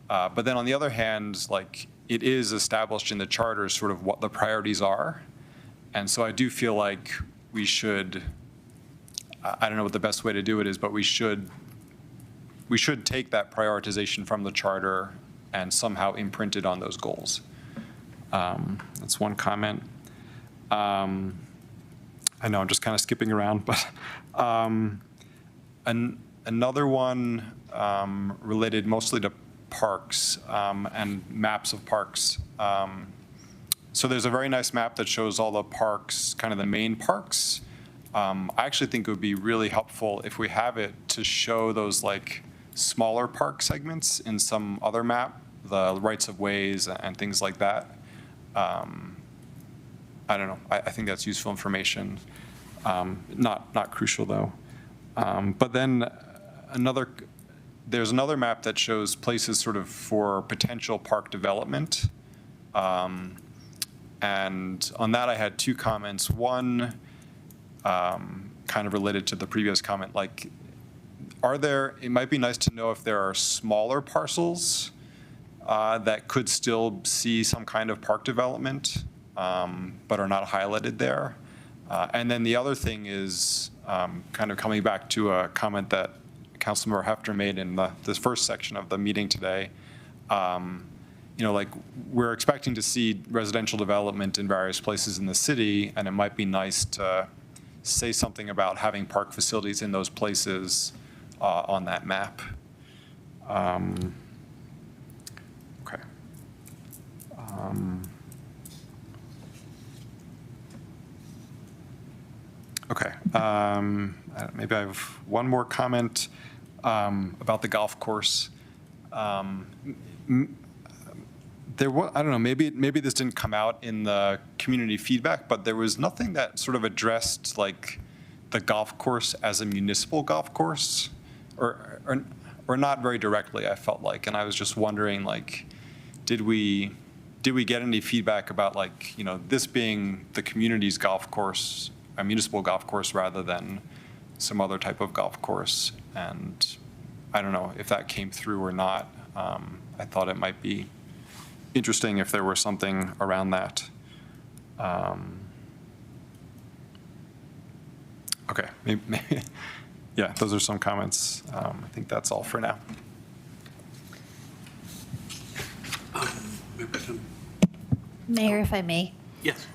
but then on the other hand, like, it is established in the charter sort of what the priorities are. And so I do feel like we should, I don't know what the best way to do it is, but we should take that prioritization from the charter and somehow imprint it on those goals. That's one comment. I know I'm just kind of skipping around, but another one related mostly to parks and maps of parks. So there's a very nice map that shows all the parks, kind of the main parks. I actually think it would be really helpful if we have it to show those like smaller park segments in some other map, the rights of ways and things like that. I don't know. I think that's useful information. Not crucial though. But then there's another map that shows places sort of for potential park development. And on that, I had two comments. One, kind of related to the previous comment, like, it might be nice to know if there are smaller parcels that could still see some kind of park development, but are not highlighted there. And then the other thing is kind of coming back to a comment that Councilmember Hefner made in this first section of the meeting today. Like, we're expecting to see residential development in various places in the city, and it might be nice to say something about having park facilities in those places on that map. Okay. Okay. Maybe I have one more comment about the golf course. I don't know, maybe this didn't come out in the community feedback, but there was nothing that sort of addressed like the golf course as a municipal golf course, or not very directly, I felt like. And I was just wondering, like, did we get any feedback about, like, this being the community's golf course, a municipal golf course rather than some other type of golf course? And I don't know if that came through or not. I thought it might be interesting if there were something around that. Okay, maybe, yeah, those are some comments. I think that's all for now. Mayor, if I may. Yes.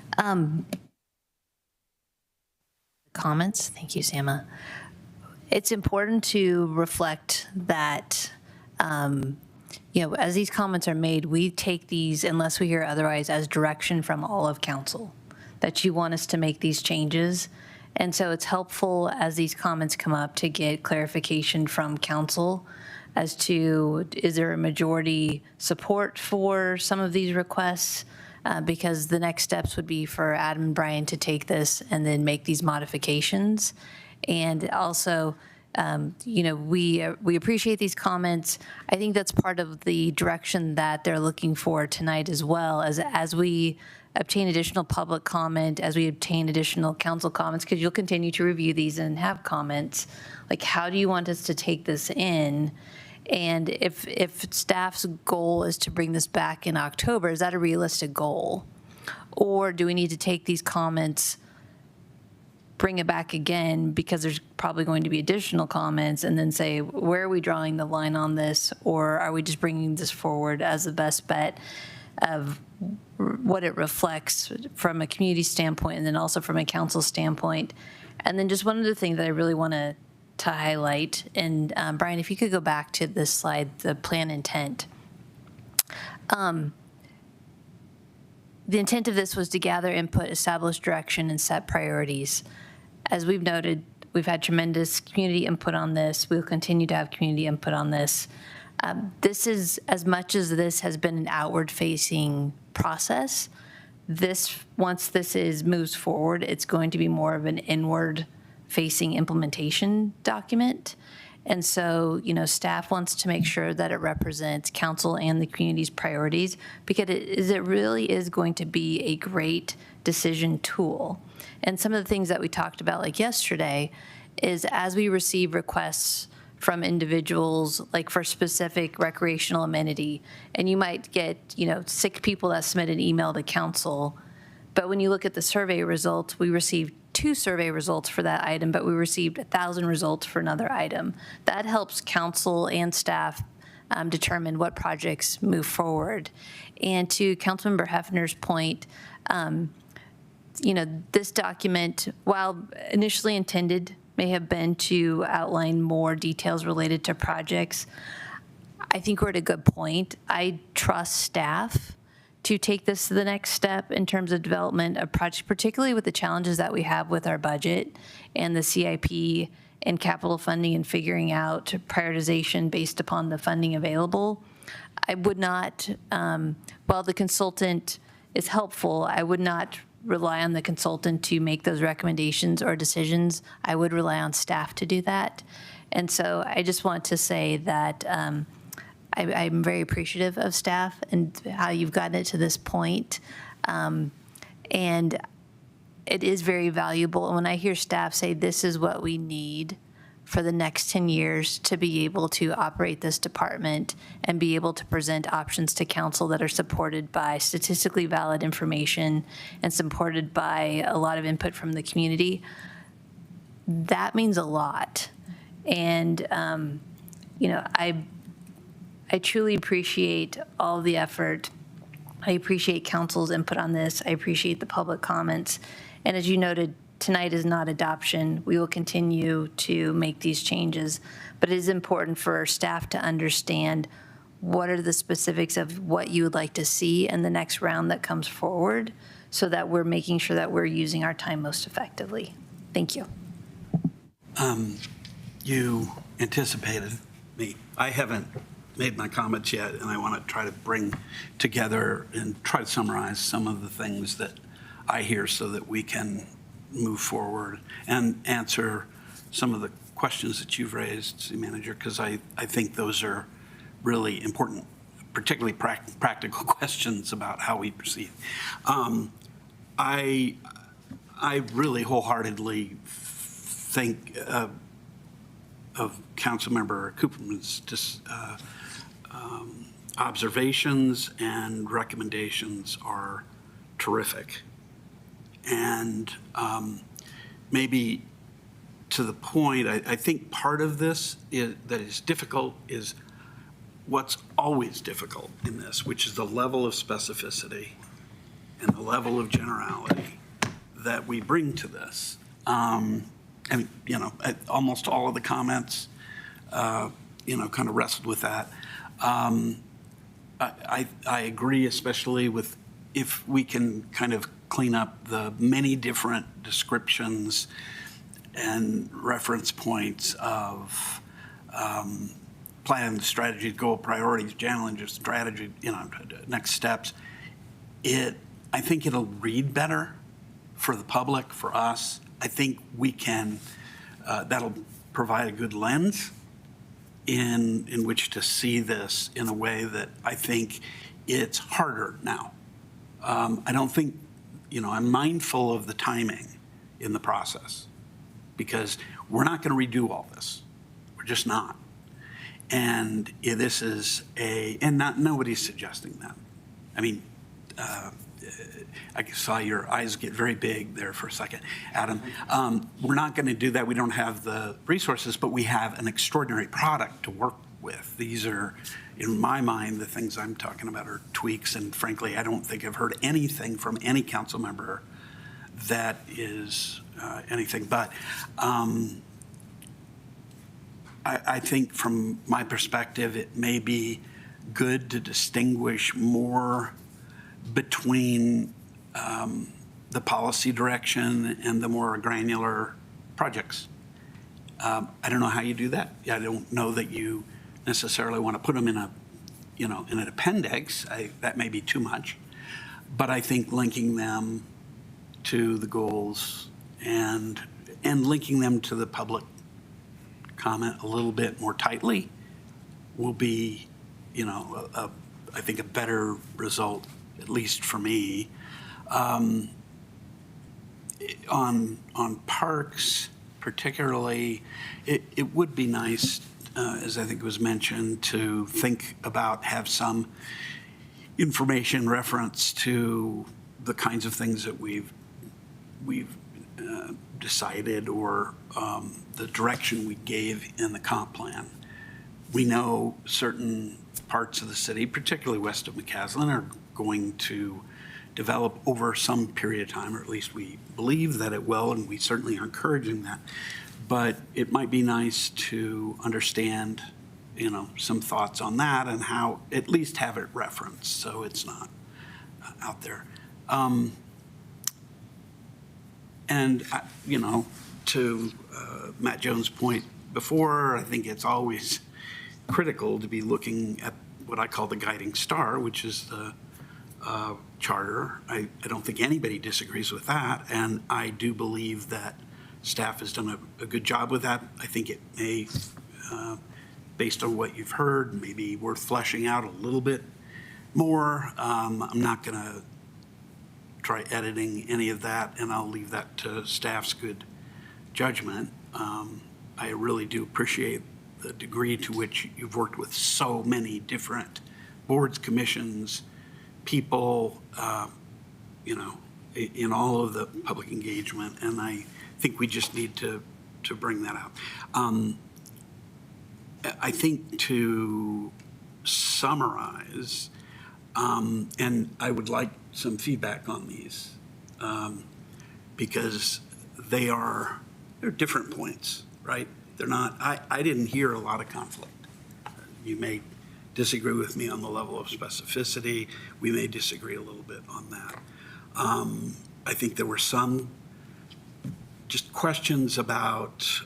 Comments. Thank you, Sama. It's important to reflect that, as these comments are made, we take these, unless we hear otherwise, as direction from all of council, that you want us to make these changes. And so it's helpful as these comments come up to get clarification from council as to, is there a majority support for some of these requests? Because the next steps would be for Adam and Brian to take this and then make these modifications. And also, we appreciate these comments. I think that's part of the direction that they're looking for tonight as well, as we obtain additional public comment, as we obtain additional council comments, because you'll continue to review these and have comments. Like, how do you want us to take this in? And if staff's goal is to bring this back in October, is that a realistic goal? Or do we need to take these comments, bring it back again, because there's probably going to be additional comments, and then say, where are we drawing the line on this? Or are we just bringing this forward as the best bet of what it reflects from a community standpoint and then also from a council standpoint? And then just one other thing that I really want to highlight, and Brian, if you could go back to this slide, the plan intent. The intent of this was to gather input, establish direction, and set priorities. As we've noted, we've had tremendous community input on this. We'll continue to have community input on this. This is, as much as this has been an outward-facing process, once this moves forward, it's going to be more of an inward-facing implementation document. And so, staff wants to make sure that it represents council and the community's priorities, because it really is going to be a great decision tool. And some of the things that we talked about, like yesterday, is as we receive requests from individuals, like for specific recreational amenity, and you might get, 6 people that submit an email to council, but when you look at the survey results, we received 2 survey results for that item, but we received 1,000 results for another item. That helps council and staff determine what projects move forward. And to Councilmember Hefner's point, this document, while initially intended may have been to outline more details related to projects, I think we're at a good point. I trust staff to take this to the next step in terms of development of projects, particularly with the challenges that we have with our budget and the CIP and capital funding and figuring out prioritization based upon the funding available. I would not, while the consultant is helpful, I would not rely on the consultant to make those recommendations or decisions. I would rely on staff to do that. And so I just want to say that I'm very appreciative of staff and how you've gotten it to this point. And it is very valuable. And when I hear staff say this is what we need for the next 10 years to be able to operate this department and be able to present options to council that are supported by statistically valid information and supported by a lot of input from the community, that means a lot. And, I truly appreciate all the effort. I appreciate council's input on this. I appreciate the public comments. And as you noted, tonight is not adoption. We will continue to make these changes, but it is important for staff to understand what are the specifics of what you would like to see in the next round that comes forward, so that we're making sure that we're using our time most effectively. Thank you. You anticipated me. I haven't made my comments yet, and I want to try to bring together and try to summarize some of the things that I hear so that we can move forward and answer some of the questions that you've raised, City Manager, because I think those are really important, particularly practical questions about how we proceed. I really wholeheartedly think of Councilmember Cooperman's observations and recommendations are terrific. And maybe to the point, I think part of this that is difficult is what's always difficult in this, which is the level of specificity and the level of generality that we bring to this. And, almost all of the comments, kind of wrestled with that. I agree, especially with if we can kind of clean up the many different descriptions and reference points of plan, strategy, goal, priorities, challenges, strategy, next steps. I think it'll read better for the public, for us. I think we can, that'll provide a good lens in which to see this in a way that I think it's harder now. I don't think, I'm mindful of the timing in the process, because we're not going to redo all this. We're just not. And this is nobody's suggesting that. I mean, I saw your eyes get very big there for a second, Adam. We're not going to do that. We don't have the resources, but we have an extraordinary product to work with. These are, in my mind, the things I'm talking about are tweaks, and frankly, I don't think I've heard anything from any council member that is anything but. I think from my perspective, it may be good to distinguish more between the policy direction and the more granular projects. I don't know how you do that. I don't know that you necessarily want to put them in in an appendix. That may be too much. But I think linking them to the goals and linking them to the public comment a little bit more tightly will be, I think a better result, at least for me. On parks particularly, it would be nice, as I think was mentioned, to think about, have some information reference to the kinds of things that we've decided, or the direction we gave in the comp plan. We know certain parts of the city, particularly west of McCaslin, are going to develop over some period of time, or at least we believe that it will, and we certainly are encouraging that. But it might be nice to understand, some thoughts on that, and how at least have it referenced so it's not out there. And, to Matt Jones' point before, I think it's always critical to be looking at what I call the guiding star, which is the charter. I don't think anybody disagrees with that, and I do believe that staff has done a good job with that. I think it may, based on what you've heard, maybe worth fleshing out a little bit more. I'm not going to try editing any of that, and I'll leave that to staff's good judgment. I really do appreciate the degree to which you've worked with so many different boards, commissions, people, in all of the public engagement, and I think we just need to bring that out. I think to summarize, and I would like some feedback on these, because they're different points, right? They're not, I didn't hear a lot of conflict. You may disagree with me on the level of specificity. We may disagree a little bit on that. I think there were some just questions about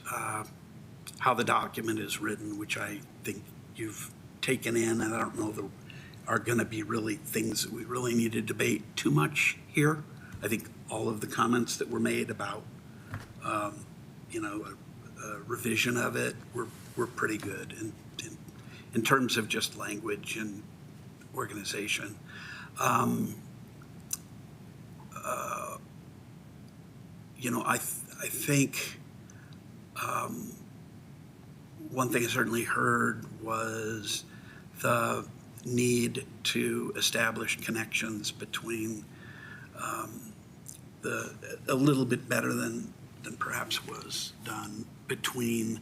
how the document is written, which I think you've taken in, and I don't know there are going to be really things that we really need to debate too much here. I think all of the comments that were made about, a revision of it were pretty good in terms of just language and organization. I think one thing I certainly heard was the need to establish connections between a little bit better than perhaps was done between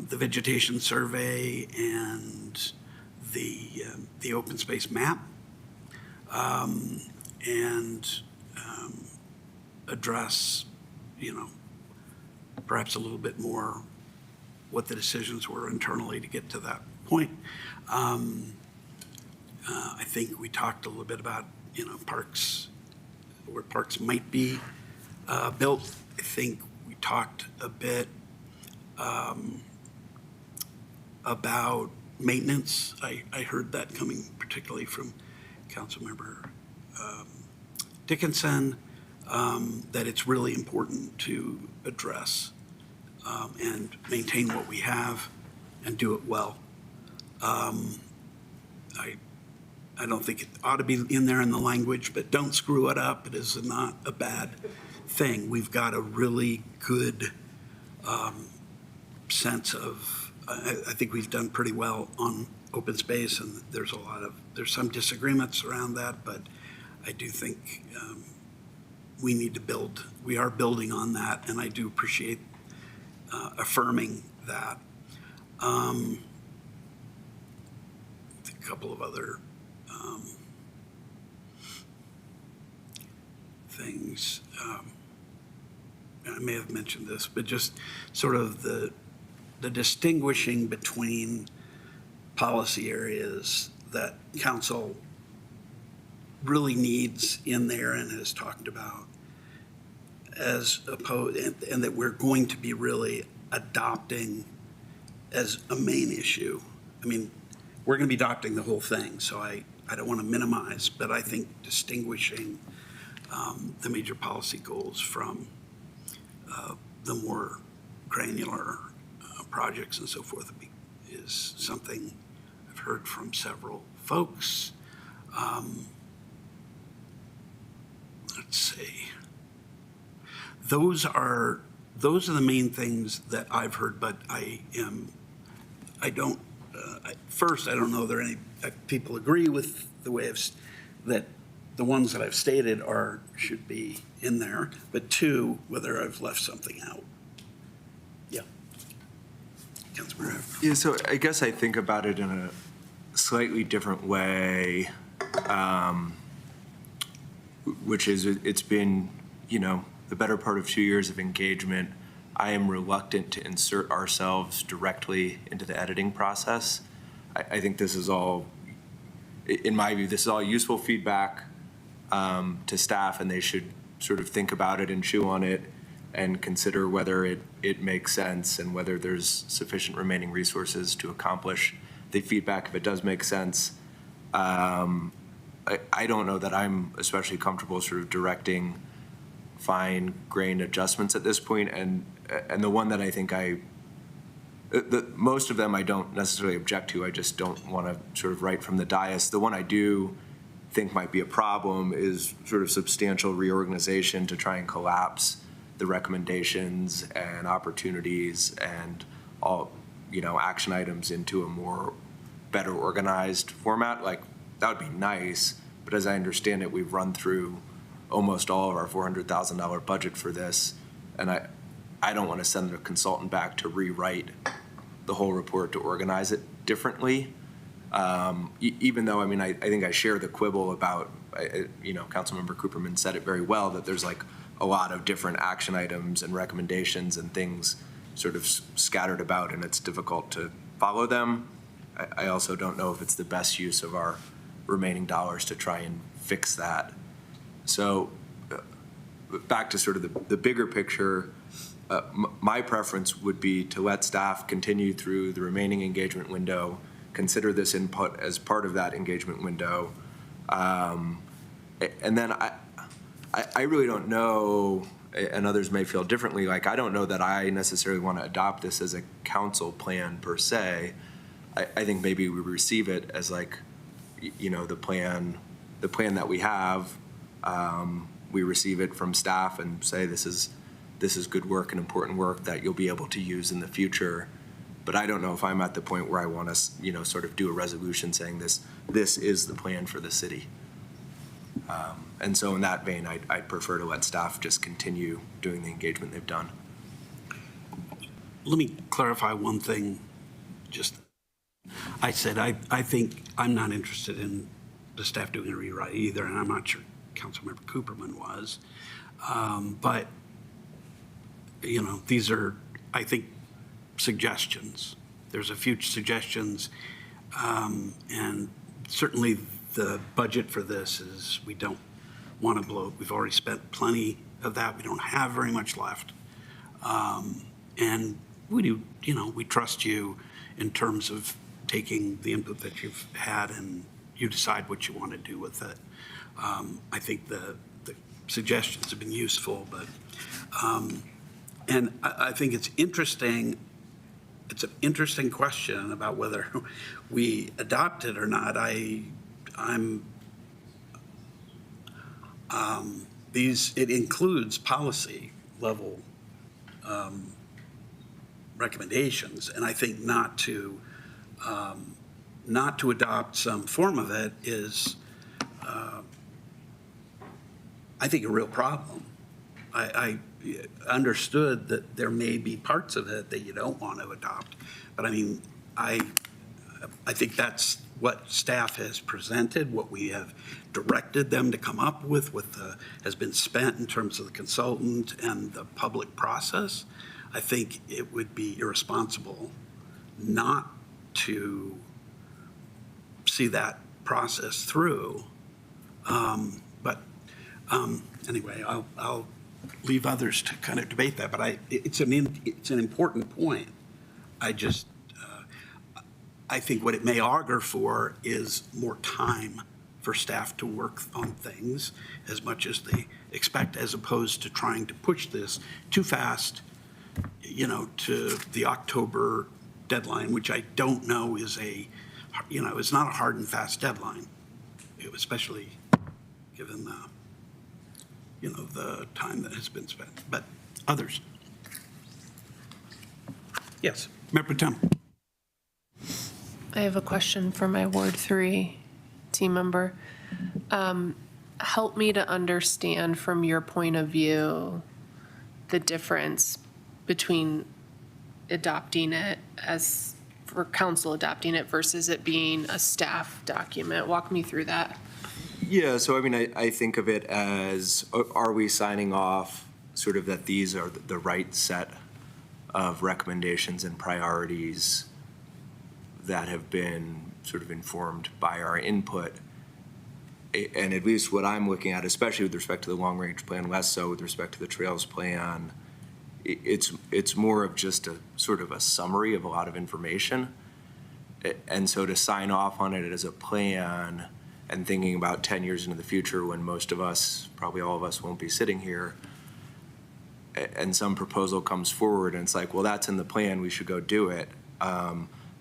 the vegetation survey and the open space map, and address, perhaps a little bit more what the decisions were internally to get to that point. I think we talked a little bit about, parks, where parks might be built. I think we talked a bit about maintenance. I heard that coming particularly from Councilmember Dickinson, that it's really important to address and maintain what we have and do it well. I don't think it ought to be in there in the language, but don't screw it up. It is not a bad thing. We've got a really good sense of, I think we've done pretty well on open space, and there's some disagreements around that, but I do think we need to we are building on that, and I do appreciate affirming that. A couple of other things. I may have mentioned this, but just sort of the distinguishing between policy areas that council really needs in there and has talked about, as opposed, and that we're going to be really adopting as a main issue. I mean, we're going to be adopting the whole thing, so I don't want to minimize, but I think distinguishing the major policy goals from the more granular projects and so forth is something I've heard from several folks. Let's see. Those are the main things that I've heard, but first, I don't know there any people agree with the way that the ones that I've stated should be in there, but two, whether I've left something out. Yeah. Councilmember Hefner. Yeah, so I guess I think about it in a slightly different way, which is it's been, the better part of 2 years of engagement. I am reluctant to insert ourselves directly into the editing process. I think this is all, in my view, this is all useful feedback to staff, and they should sort of think about it and chew on it and consider whether it makes sense and whether there's sufficient remaining resources to accomplish the feedback if it does make sense. I don't know that I'm especially comfortable sort of directing fine-grained adjustments at this point, and the one that I think most of them I don't necessarily object to. I just don't want to sort of write from the dais. The one I do think might be a problem is sort of substantial reorganization to try and collapse the recommendations and opportunities and all, action items into a more better organized format. Like, that would be nice, but as I understand it, we've run through almost all of our $400,000 budget for this, and I don't want to send a consultant back to rewrite the whole report to organize it differently. Even though, I think I share the quibble about, Councilmember Cooperman said it very well, that there's like a lot of different action items and recommendations and things sort of scattered about, and it's difficult to follow them. I also don't know if it's the best use of our remaining dollars to try and fix that. So back to sort of the bigger picture, my preference would be to let staff continue through the remaining engagement window, consider this input as part of that engagement window. And then I really don't know, and others may feel differently, like I don't know that I necessarily want to adopt this as a council plan per se. I think maybe we receive it as like, the plan that we have. We receive it from staff and say this is good work and important work that you'll be able to use in the future. But I don't know if I'm at the point where I want to, sort of do a resolution saying this is the plan for the city. And so in that vein, I'd prefer to let staff just continue doing the engagement they've done. Let me clarify one thing. I said I think I'm not interested in the staff doing a rewrite either, and I'm not sure Councilmember Cooperman was. But, these are, I think, suggestions. There's a few suggestions, and certainly the budget for this is we don't want to blow. We've already spent plenty of that. We don't have very much left. And we do, we trust you in terms of taking the input that you've had and you decide what you want to do with it. I think the suggestions have been useful, but, and I think it's interesting. It's an interesting question about whether we adopt it or not. It includes policy level recommendations, and I think not to adopt some form of it is, I think, a real problem. I understood that there may be parts of it that you don't want to adopt, but I think that's what staff has presented, what we have directed them to come up with, what has been spent in terms of the consultant and the public process. I think it would be irresponsible not to see that process through. Anyway, I'll leave others to kind of debate that, but it's an important point. I think what it may augur for is more time for staff to work on things as much as they expect, as opposed to trying to push this too fast to the October deadline, which I don't know is it's not a hard and fast deadline, especially given the time that has been spent. But others? Yes, Mayor Pro Tem. I have a question for my Ward 3 team member. Help me to understand from your point of view the difference between adopting it for council adopting it versus it being a staff document. Walk me through that. Yeah, so I mean, I think of it as, are we signing off sort of that these are the right set of recommendations and priorities that have been sort of informed by our input? And at least what I'm looking at, especially with respect to the long-range plan, less so with respect to the trails plan, it's more of just a sort of a summary of a lot of information. And so to sign off on it as a plan and thinking about 10 years into the future when most of us, probably all of us, won't be sitting here, and some proposal comes forward and it's like, well, that's in the plan, we should go do it.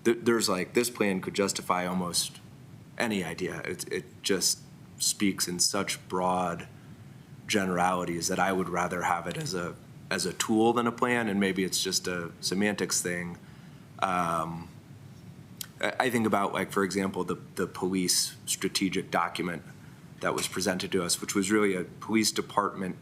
There's like, this plan could justify almost any idea. It just speaks in such broad generalities that I would rather have it as a tool than a plan, and maybe it's just a semantics thing. I think about, like, for example, the police strategic document that was presented to us, which was really a police department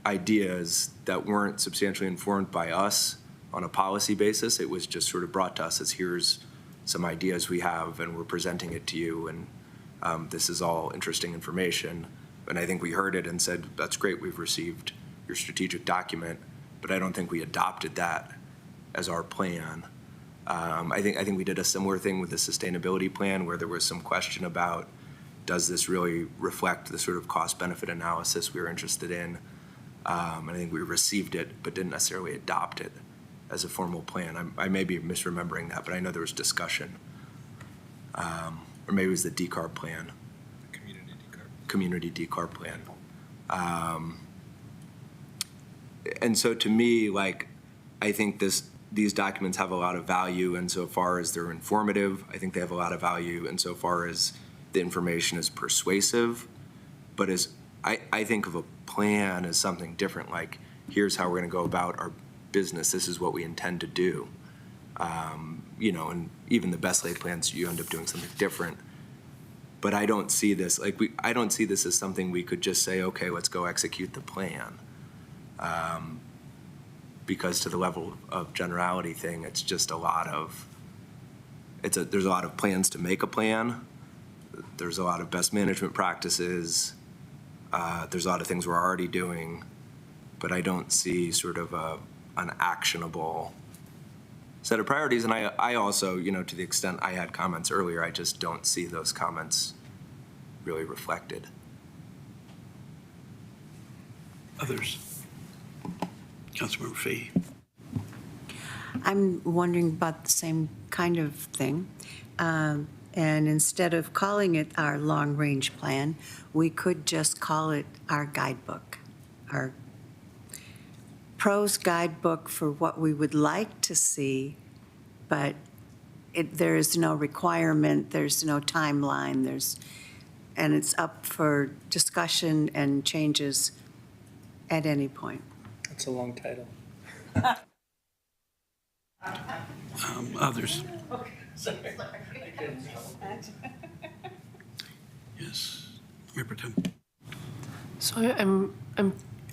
ideas that weren't substantially informed by us on a policy basis. It was just sort of brought to us as, here's some ideas we have and we're presenting it to you, and this is all interesting information. And I think we heard it and said, that's great, we've received your strategic document, but I don't think we adopted that as our plan. I think we did a similar thing with the sustainability plan, where there was some question about, does this really reflect the sort of cost-benefit analysis we were interested in? And I think we received it, but didn't necessarily adopt it as a formal plan. I may be misremembering that, but I know there was discussion. Or maybe it was the decarb plan. Community decarb plan. And so to me, like, I think these documents have a lot of value insofar as they're informative. I think they have a lot of value insofar as the information is persuasive. But I think of a plan as something different, like, here's how we're going to go about our business. This is what we intend to do. And even the best laid plans, you end up doing something different. But I don't see this, I don't see this as something we could just say, okay, let's go execute the plan. Because to the level of generality thing, it's just there's a lot of plans to make a plan. There's a lot of best management practices. There's a lot of things we're already doing, but I don't see sort of an actionable set of priorities. And I also, to the extent I had comments earlier, I just don't see those comments really reflected. Others? Councilmember Fahey. I'm wondering about the same kind of thing. And instead of calling it our long-range plan, we could just call it our guidebook, our pros guidebook for what we would like to see, but there is no requirement, there's no timeline, and it's up for discussion and changes at any point. That's a long title. Others? Yes, Mayor Pro Tem. So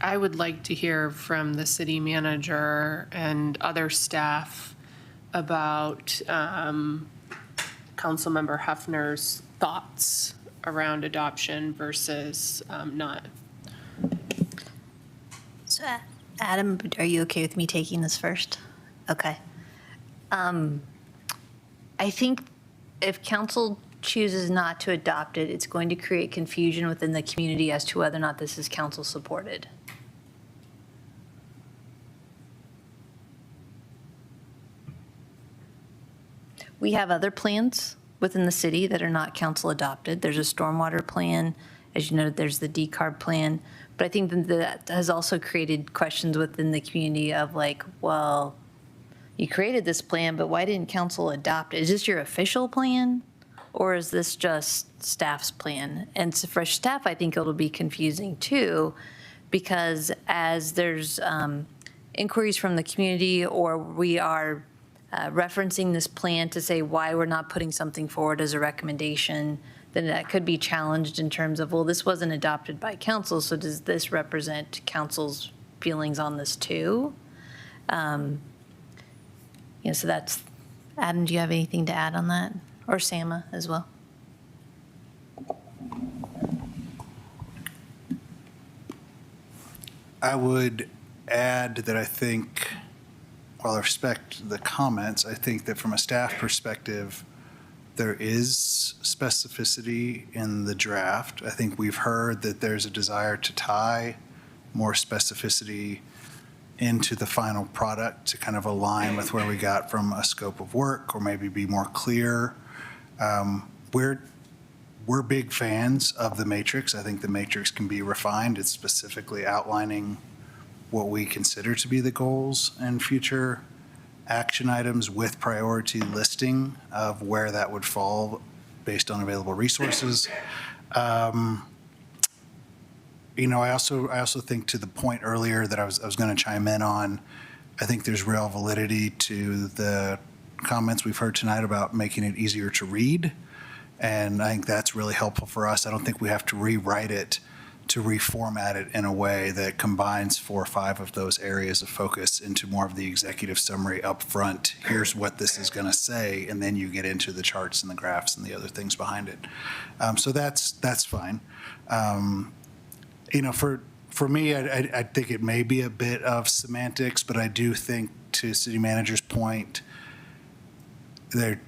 I would like to hear from the city manager and other staff about Councilmember Hefner's thoughts around adoption versus not. So, Adam, are you okay with me taking this first? Okay. I think if council chooses not to adopt it, it's going to create confusion within the community as to whether or not this is council supported. We have other plans within the city that are not council adopted. There's a stormwater plan as you noted, there's the decarb plan. But I think that has also created questions within the community of like, well, you created this plan, but why didn't council adopt it? Is this your official plan? Or is this just staff's plan? And so for staff, I think it'll be confusing too, because as there's inquiries from the community, or we are referencing this plan to say why we're not putting something forward as a recommendation, then that could be challenged in terms of, well, this wasn't adopted by council, so does this represent council's feelings on this too? So that's, Adam, do you have anything to add on that? Or Sama as well? I would add that I think, while I respect the comments, I think that from a staff perspective, there is specificity in the draft. I think we've heard that there's a desire to tie more specificity into the final product to kind of align with where we got from a scope of work, or maybe be more clear. We're big fans of the matrix. I think the matrix can be refined. It's specifically outlining what we consider to be the goals and future action items with priority listing of where that would fall based on available resources. I also think, to the point earlier that I was going to chime in on, I think there's real validity to the comments we've heard tonight about making it easier to read. And I think that's really helpful for us. I don't think we have to rewrite it to reformat it in a way that combines 4 or 5 of those areas of focus into more of the executive summary up front. Here's what this is going to say, and then you get into the charts and the graphs and the other things behind it. So that's fine. For me, I think it may be a bit of semantics, but I do think, to city manager's point, there,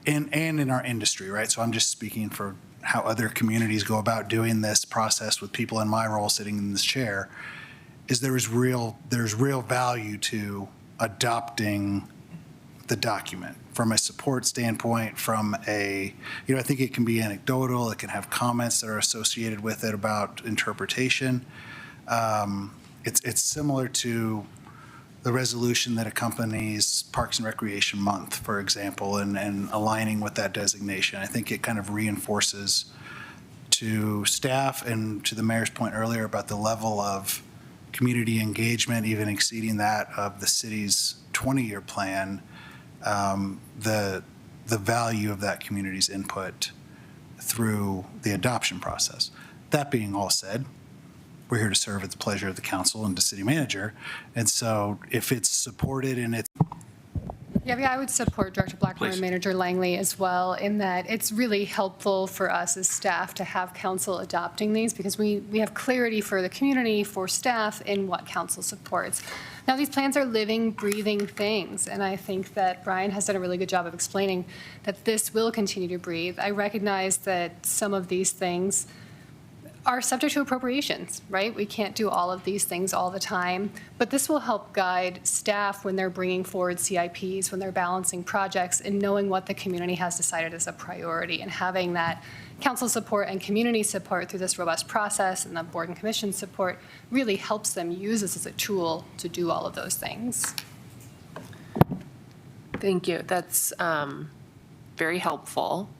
and in our industry, right? So I'm just speaking for how other communities go about doing this process with people in my role sitting in this chair, is there's real value to adopting the document from a support standpoint, from I think it can be anecdotal, it can have comments that are associated with it about interpretation. It's similar to the resolution that accompanies Parks and Recreation Month, for example, and aligning with that designation. I think it kind of reinforces to staff and to the mayor's point earlier about the level of community engagement, even exceeding that of the city's 20-year plan, the value of that community's input through the adoption process. That being all said, we're here to serve at the pleasure of the council and the city manager. And so if it's supported and it's... Yeah, I would support Director Blackmore and Manager Langley as well, in that it's really helpful for us as staff to have council adopting these, because we have clarity for the community, for staff, in what council supports. Now, these plans are living, breathing things, and I think that Brian has done a really good job of explaining that this will continue to breathe. I recognize that some of these things are subject to appropriations, right? We can't do all of these things all the time, but this will help guide staff when they're bringing forward CIPs, when they're balancing projects, and knowing what the community has decided is a priority, and having that council support and community support through this robust process, and the board and commission support really helps them use this as a tool to do all of those things. Thank you. That's very helpful.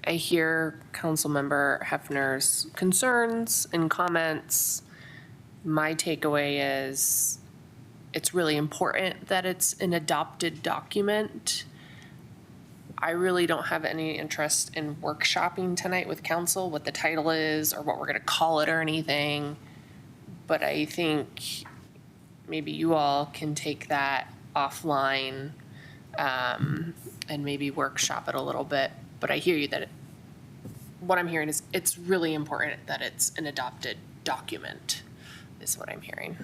I hear Councilmember Hefner's concerns and comments. My takeaway is it's really important that it's an adopted document. I really don't have any interest in workshopping tonight with council what the title is or what we're going to call it or anything. But I think maybe you all can take that offline and maybe workshop it a little bit. But I hear you that what I'm hearing is it's really important that it's an adopted document, is what I'm hearing.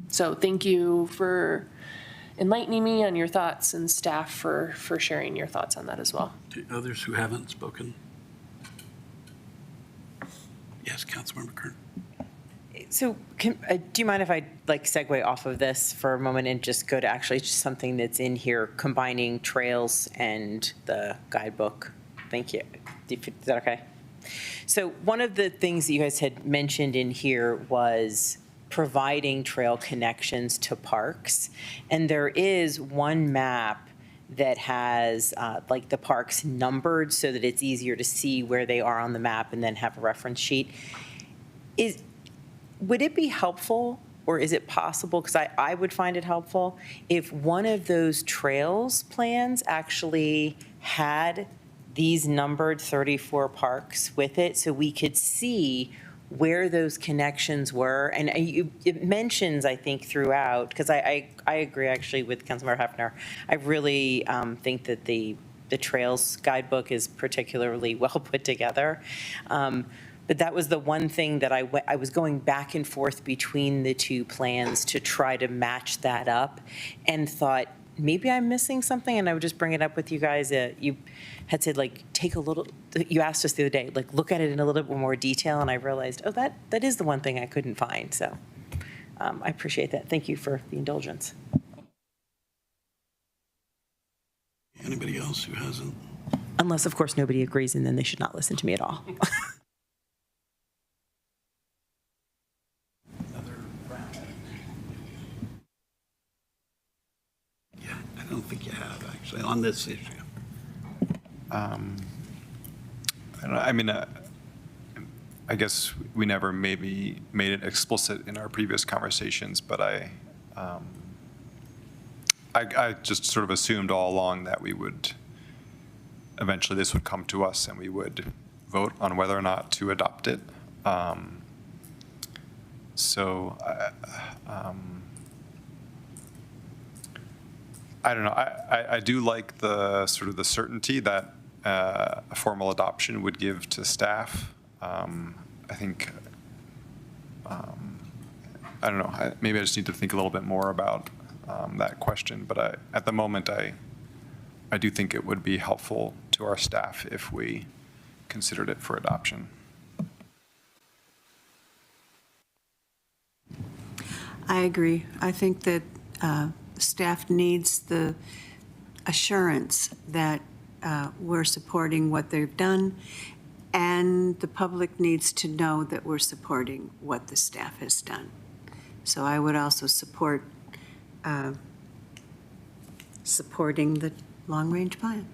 So thank you for enlightening me on your thoughts, and staff for sharing your thoughts on that as well. To others who haven't spoken. Yes, Councilmember Kern. So do you mind if I segue off of this for a moment and just go to actually just something that's in here, combining trails and the guidebook? Thank you. Is that okay? So one of the things that you guys had mentioned in here was providing trail connections to parks. And there is one map that has like the parks numbered so that it's easier to see where they are on the map and then have a reference sheet. Would it be helpful, or is it possible, because I would find it helpful, if one of those trails plans actually had these numbered 34 parks with it, so we could see where those connections were? And it mentions, I think, throughout, because I agree actually with Councilmember Hefner. I really think that the Trails guidebook is particularly well put together. But that was the one thing that I was going back and forth between the two plans to try to match that up, and thought, maybe I'm missing something, and I would just bring it up with you guys. You had said, like, you asked us the other day, like, look at it in a little bit more detail, and I realized, oh, that is the one thing I couldn't find. So I appreciate that. Thank you for the indulgence. Anybody else who hasn't? Unless, of course, nobody agrees, and then they should not listen to me at all. I don't think you have, actually, on this issue. I don't know, I mean, I guess we never maybe made it explicit in our previous conversations, but I just sort of assumed all along that we would, eventually this would come to us and we would vote on whether or not to adopt it. So I don't know. I do like the sort of the certainty that a formal adoption would give to staff. I think, I don't know, maybe I just need to think a little bit more about that question. But at the moment, I do think it would be helpful to our staff if we considered it for adoption. I agree. I think that staff needs the assurance that we're supporting what they've done, and the public needs to know that we're supporting what the staff has done. So I would also support supporting the long-range plan.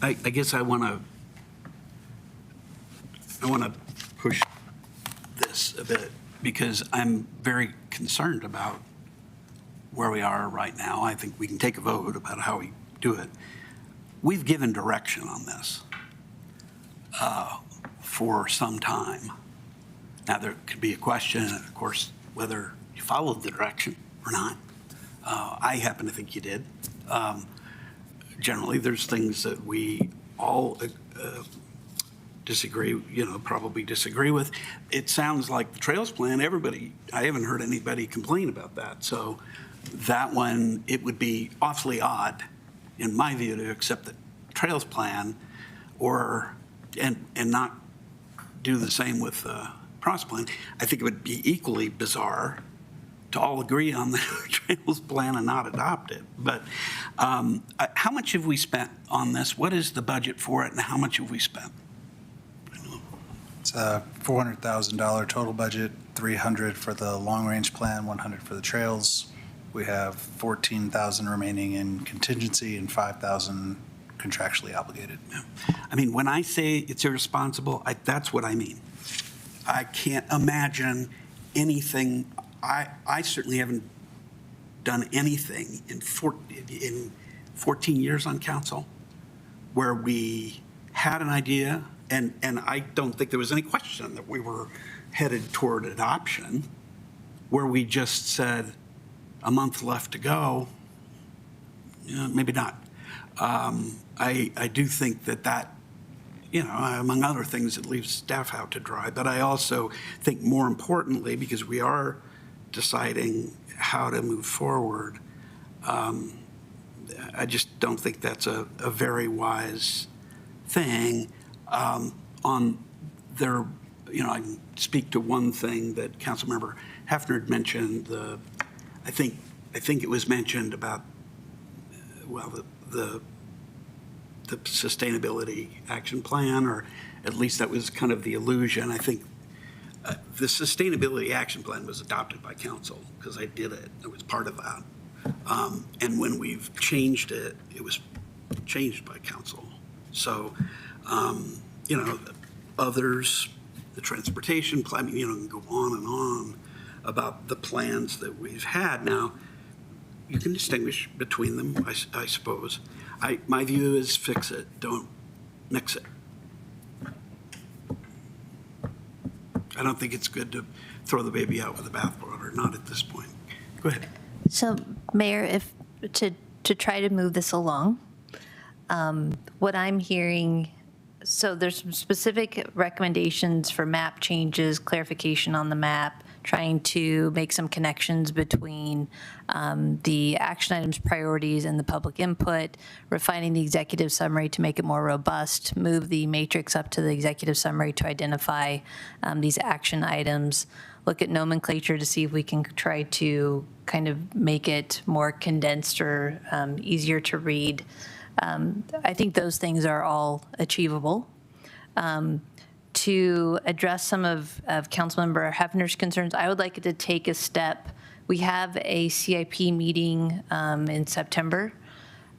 I guess I want to push this a bit, because I'm very concerned about where we are right now. I think we can take a vote about how we do it. We've given direction on this for some time. Now, there could be a question, of course, whether you followed the direction or not. I happen to think you did. Generally, there's things that we all probably disagree with. It sounds like the Trails plan, I haven't heard anybody complain about that. So that one, it would be awfully odd, in my view, to accept the Trails plan and not do the same with the Pross plan. I think it would be equally bizarre to all agree on the Trails plan and not adopt it. But how much have we spent on this? What is the budget for it, and how much have we spent? It's a $400,000 total budget, $300 for the long-range plan, $100 for the trails. We have $14,000 remaining in contingency and $5,000 contractually obligated. Yeah. I mean, when I say it's irresponsible, that's what I mean. I can't imagine anything. I certainly haven't done anything in 14 years on council where we had an idea, and I don't think there was any question that we were headed toward adoption, where we just said a month left to go. Maybe not. I do think that among other things, it leaves staff out to dry. But I also think, more importantly, because we are deciding how to move forward, I just don't think that's a very wise thing. I can speak to one thing that Councilmember Hefner had mentioned. I think it was mentioned about, the sustainability action plan, or at least that was kind of the illusion. I think the sustainability action plan was adopted by council because I did it. I was part of that. And when we've changed it, it was changed by council. So, others, the transportation plan, can go on and on about the plans that we've had. Now, you can distinguish between them, I suppose. My view is fix it, don't mix it. I don't think it's good to throw the baby out with the bathwater, not at this point. Go ahead. So, Mayor, if to try to move this along, what I'm hearing, so there's some specific recommendations for map changes, clarification on the map, trying to make some connections between the action items priorities and the public input, refining the executive summary to make it more robust, move the matrix up to the executive summary to identify these action items, look at nomenclature to see if we can try to kind of make it more condensed or easier to read. I think those things are all achievable. To address some of Councilmember Hefner's concerns, I would like it to take a step. We have a CIP meeting in September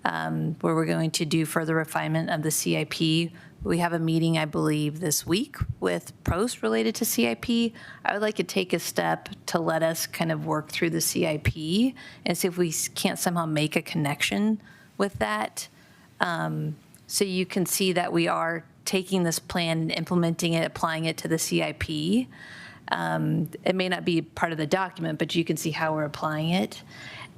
where we're going to do further refinement of the CIP. We have a meeting, I believe, this week with Prost related to CIP. I would like to take a step to let us kind of work through the CIP and see if we can't somehow make a connection with that. So you can see that we are taking this plan and implementing it, applying it to the CIP. It may not be part of the document, but you can see how we're applying it.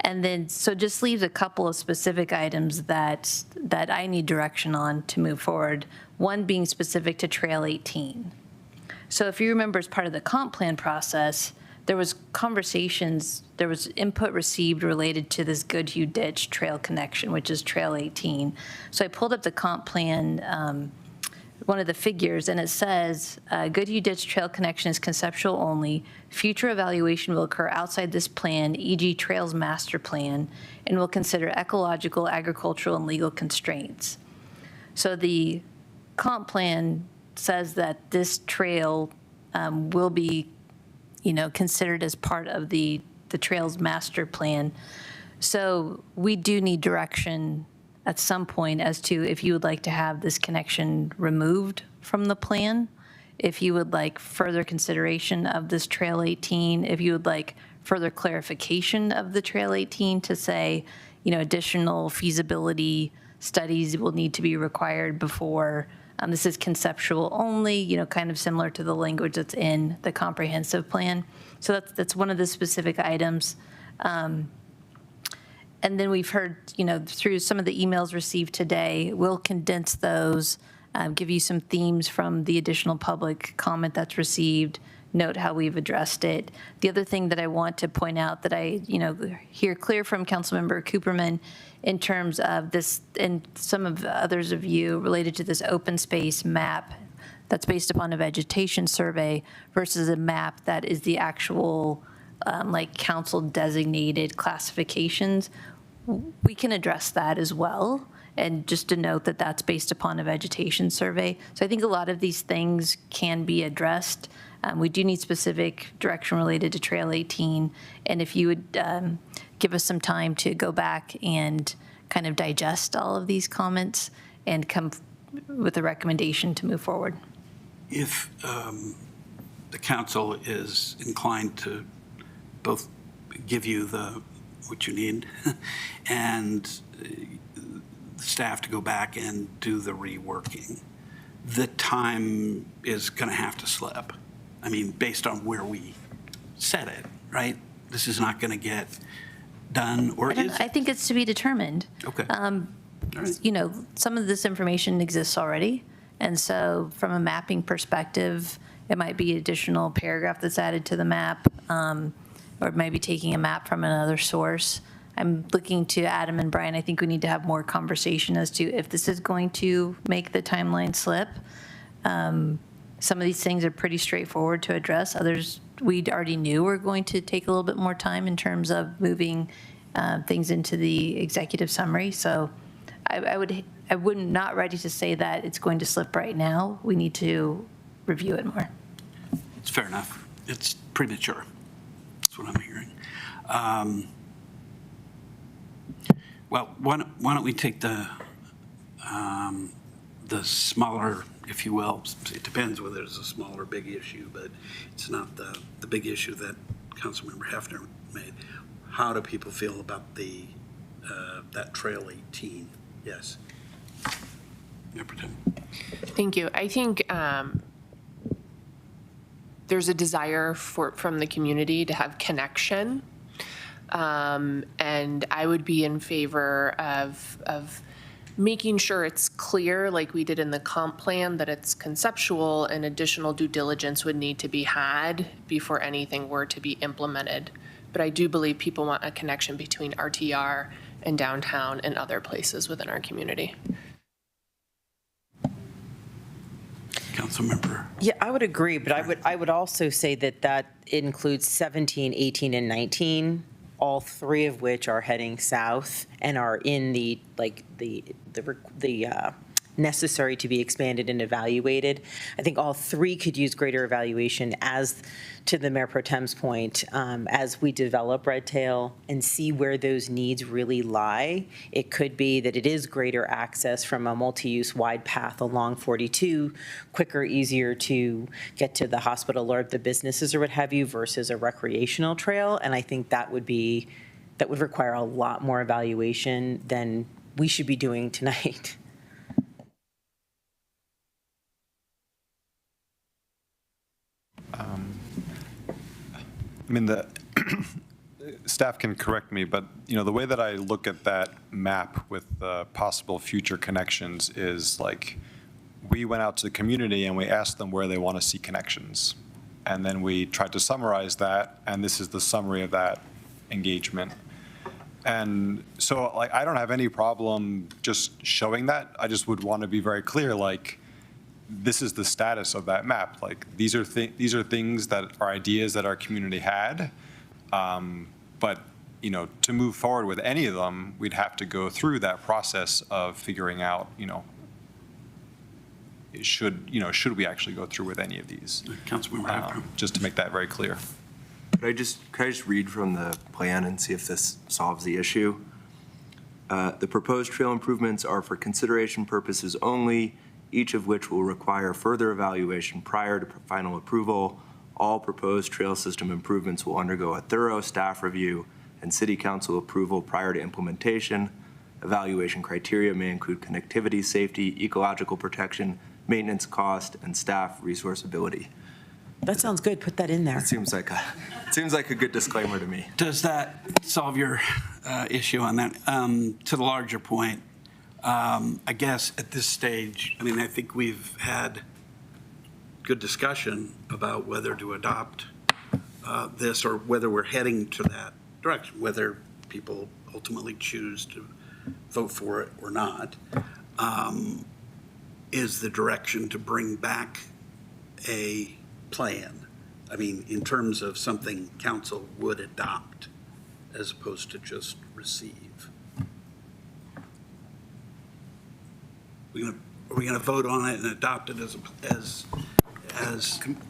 And then, so just leaves a couple of specific items that I need direction on to move forward, one being specific to Trail 18. So if you remember, as part of the comp plan process, there was conversations, there was input received related to this Goodhue Ditch Trail connection, which is Trail 18. So I pulled up the comp plan, one of the figures, and it says, Goodhue Ditch Trail connection is conceptual only. Future evaluation will occur outside this plan, e.g. Trails Master Plan, and will consider ecological, agricultural, and legal constraints. So the comp plan says that this trail will be, considered as part of the Trails Master Plan. So we do need direction at some point as to if you would like to have this connection removed from the plan, if you would like further consideration of this Trail 18, if you would like further clarification of the Trail 18 to say, additional feasibility studies will need to be required before this is conceptual only, kind of similar to the language that's in the comprehensive plan. So that's one of the specific items. And then we've heard, through some of the emails received today, we'll condense those, give you some themes from the additional public comment that's received, note how we've addressed it. The other thing that I want to point out that I, hear clear from Councilmember Cooperman in terms of this, and some of the others of you related to this open space map that's based upon a vegetation survey versus a map that is the actual council designated classifications. We can address that as well. And just to note that that's based upon a vegetation survey. So I think a lot of these things can be addressed. We do need specific direction related to Trail 18. And if you would give us some time to go back and kind of digest all of these comments and come with a recommendation to move forward. If the council is inclined to both give you what you need and staff to go back and do the reworking, the time is going to have to slip. I mean, based on where we set it, right? This is not going to get done, or is I think it's to be determined. Okay. Some of this information exists already. And so from a mapping perspective, it might be additional paragraph that's added to the map, or it might be taking a map from another source. I'm looking to Adam and Brian. I think we need to have more conversation as to if this is going to make the timeline slip. Some of these things are pretty straightforward to address. Others we already knew were going to take a little bit more time in terms of moving things into the executive summary. So I wouldn't not ready to say that it's going to slip right now. We need to review it more. It's fair enough. It's premature. That's what I'm hearing. Well, why don't we take the smaller, if you will, it depends whether it's a small or big issue, but it's not the big issue that Councilmember Hefner made. How do people feel about the that Trail 18? Yes. Member Tim. Thank you. I think there's a desire from the community to have connection. And I would be in favor of making sure it's clear, like we did in the comp plan, that it's conceptual and additional due diligence would need to be had before anything were to be implemented. But I do believe people want a connection between RTR and downtown and other places within our community. Councilmember. Yeah, I would agree, but I would also say that includes 17, 18, and 19, all three of which are heading south and are in the necessary to be expanded and evaluated. I think all three could use greater evaluation, as to the Mayor Pro Tem's point, as we develop Red Tail and see where those needs really lie. It could be that it is greater access from a multi-use wide path along 42, quicker, easier to get to the hospital or the businesses or what have you, versus a recreational trail. And I think that would require a lot more evaluation than we should be doing tonight. I mean, the staff can correct me, but, you know, the way that I look at that map with the possible future connections is like, we went out to the community and we asked them where they want to see connections. And then we tried to summarize that, and this is the summary of that engagement. And so, like, I don't have any problem just showing that. I just would want to be very clear, like, this is the status of that map. Like, these are things that are ideas that our community had. But, you know, to move forward with any of them, we'd have to go through that process of figuring out, you know, should we actually go through with any of these? Councilmember, just to make that very clear. Could I just read from the plan and see if this solves the issue? The proposed trail improvements are for consideration purposes only, each of which will require further evaluation prior to final approval. All proposed trail system improvements will undergo a thorough staff review and city council approval prior to implementation. Evaluation criteria may include connectivity, safety, ecological protection, maintenance cost, and staff resource ability. That sounds good. Put that in there. It seems like a good disclaimer to me. Does that solve your issue on that? To the larger point, I guess at this stage, I mean, I think we've had good discussion about whether to adopt this or whether we're heading to that direction, whether people ultimately choose to vote for it or not. Is the direction to bring back a plan? I mean, in terms of something council would adopt as opposed to just receive. Are we going to vote on it and adopt it as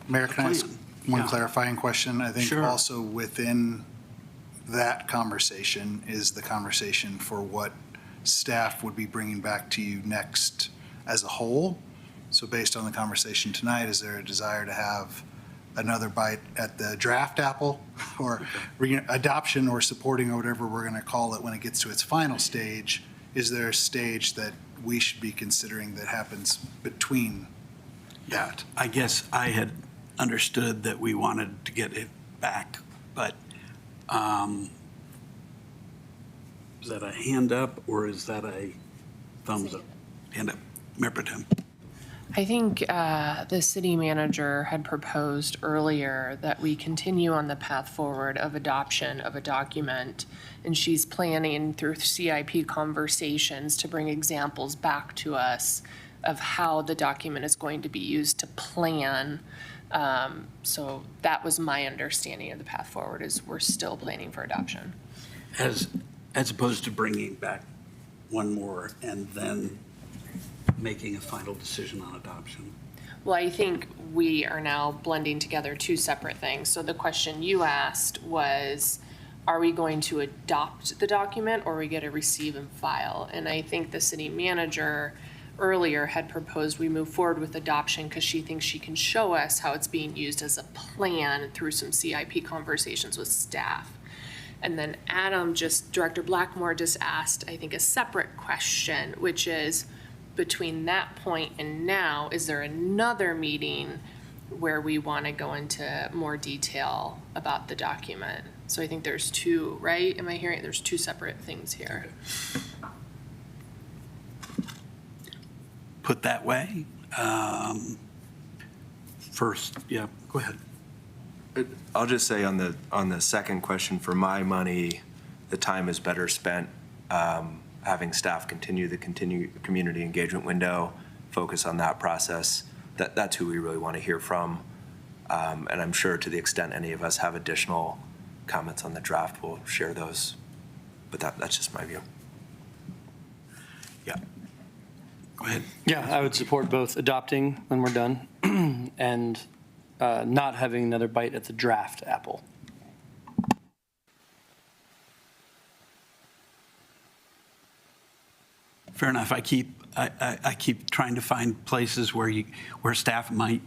Mayor, can I ask one Yeah. clarifying question? I think Sure. also within that conversation is the conversation for what staff would be bringing back to you next as a whole. So based on the conversation tonight, is there a desire to have another bite at the draft apple, or adoption or supporting or whatever we're going to call it when it gets to its final stage? Is there a stage that we should be considering that happens between that? I guess I had understood that we wanted to get it back, but is that a hand up or is that a thumbs up? Hand up. Mayor Pro Tem. I think the city manager had proposed earlier that we continue on the path forward of adoption of a document, and she's planning through CIP conversations to bring examples back to us of how the document is going to be used to plan. So that was my understanding of the path forward, is we're still planning for adoption. As opposed to bringing back one more and then making a final decision on adoption? Well, I think we are now blending together two separate things. So the question you asked was, are we going to adopt the document or are we going to receive and file? And I think the city manager earlier had proposed we move forward with adoption because she thinks she can show us how it's being used as a plan through some CIP conversations with staff. And then Director Blackmore just asked, I think, a separate question, which is, between that point and now, is there another meeting where we want to go into more detail about the document? So I think there's two, right? Am I hearing there's two separate things here? Put that way. First, yeah, go ahead. I'll just say on the second question, for my money, the time is better spent having staff continue the community engagement window, focus on that process. That's who we really want to hear from. And I'm sure to the extent any of us have additional comments on the draft, we'll share those. But that's just my view. Yeah. Go ahead. Yeah, I would support both adopting when we're done and not having another bite at the draft apple. Fair enough. I keep trying to find places where staff might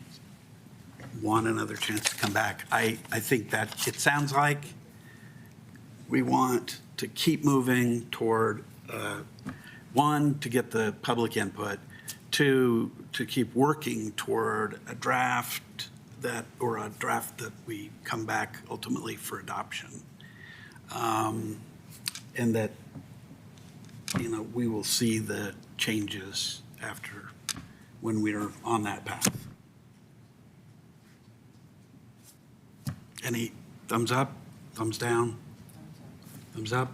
want another chance to come back. I think that it sounds like we want to keep moving toward, one, to get the public input, two, to keep working toward a draft that we come back ultimately for adoption. And that, we will see the changes after, when we're on that path. Any thumbs up, thumbs down, thumbs up?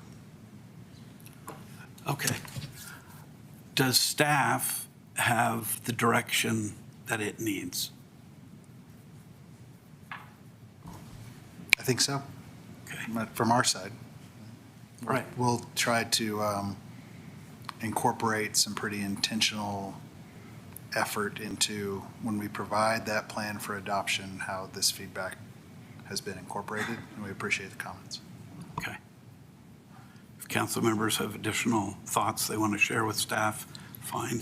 Okay. Does staff have the direction that it needs? I think so. Okay. From our side. Right. We'll try to incorporate some pretty intentional effort into, when we provide that plan for adoption, how this feedback has been incorporated, and we appreciate the comments. Okay. If council members have additional thoughts they want to share with staff, fine.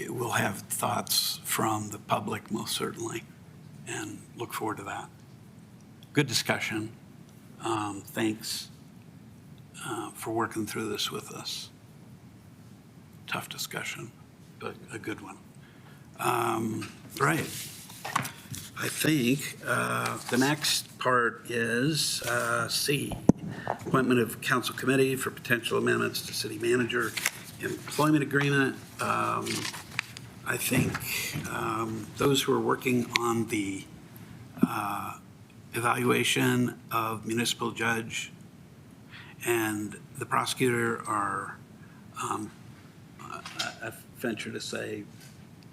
We'll have thoughts from the public, most certainly, and look forward to that. Good discussion. Thanks for working through this with us. Tough discussion, but a good one. Right. I think the next part is C, appointment of council committee for potential amendments to city manager employment agreement. I think those who are working on the evaluation of municipal judge and the prosecutor are, I venture to say,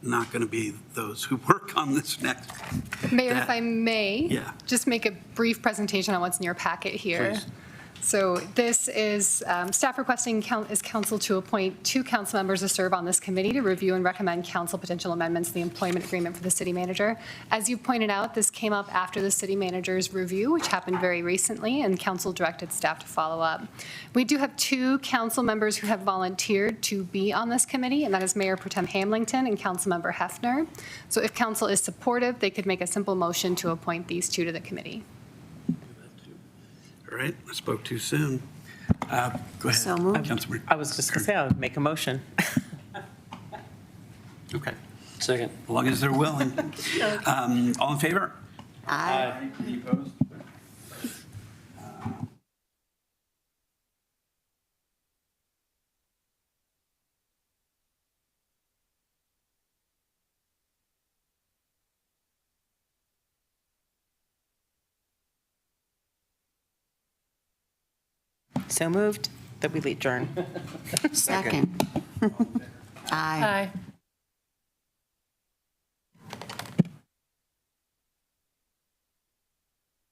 not going to be those who work on this next. Mayor, if I may, Yeah. just make a brief presentation on what's in your packet here. Please. So this is staff requesting council to appoint 2 council members to serve on this committee to review and recommend council potential amendments to the employment agreement for the city manager. As you pointed out, this came up after the city manager's review, which happened very recently, and council directed staff to follow up. We do have 2 council members who have volunteered to be on this committee, and that is Mayor Pro Tem Hamilton and Councilmember Hefner. So if council is supportive, they could make a simple motion to appoint these 2 to the committee. All right, I spoke too soon. Go ahead. So moved. Councilman. I was just going to say, I would make a motion. Okay, Second. as long as they're willing. All in favor? Aye. Any opposed? So moved that we adjourn. Second. Aye.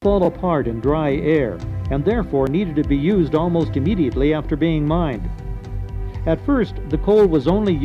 Fall apart in dry air and therefore needed to be used almost immediately after being mined. At first, the coal was only used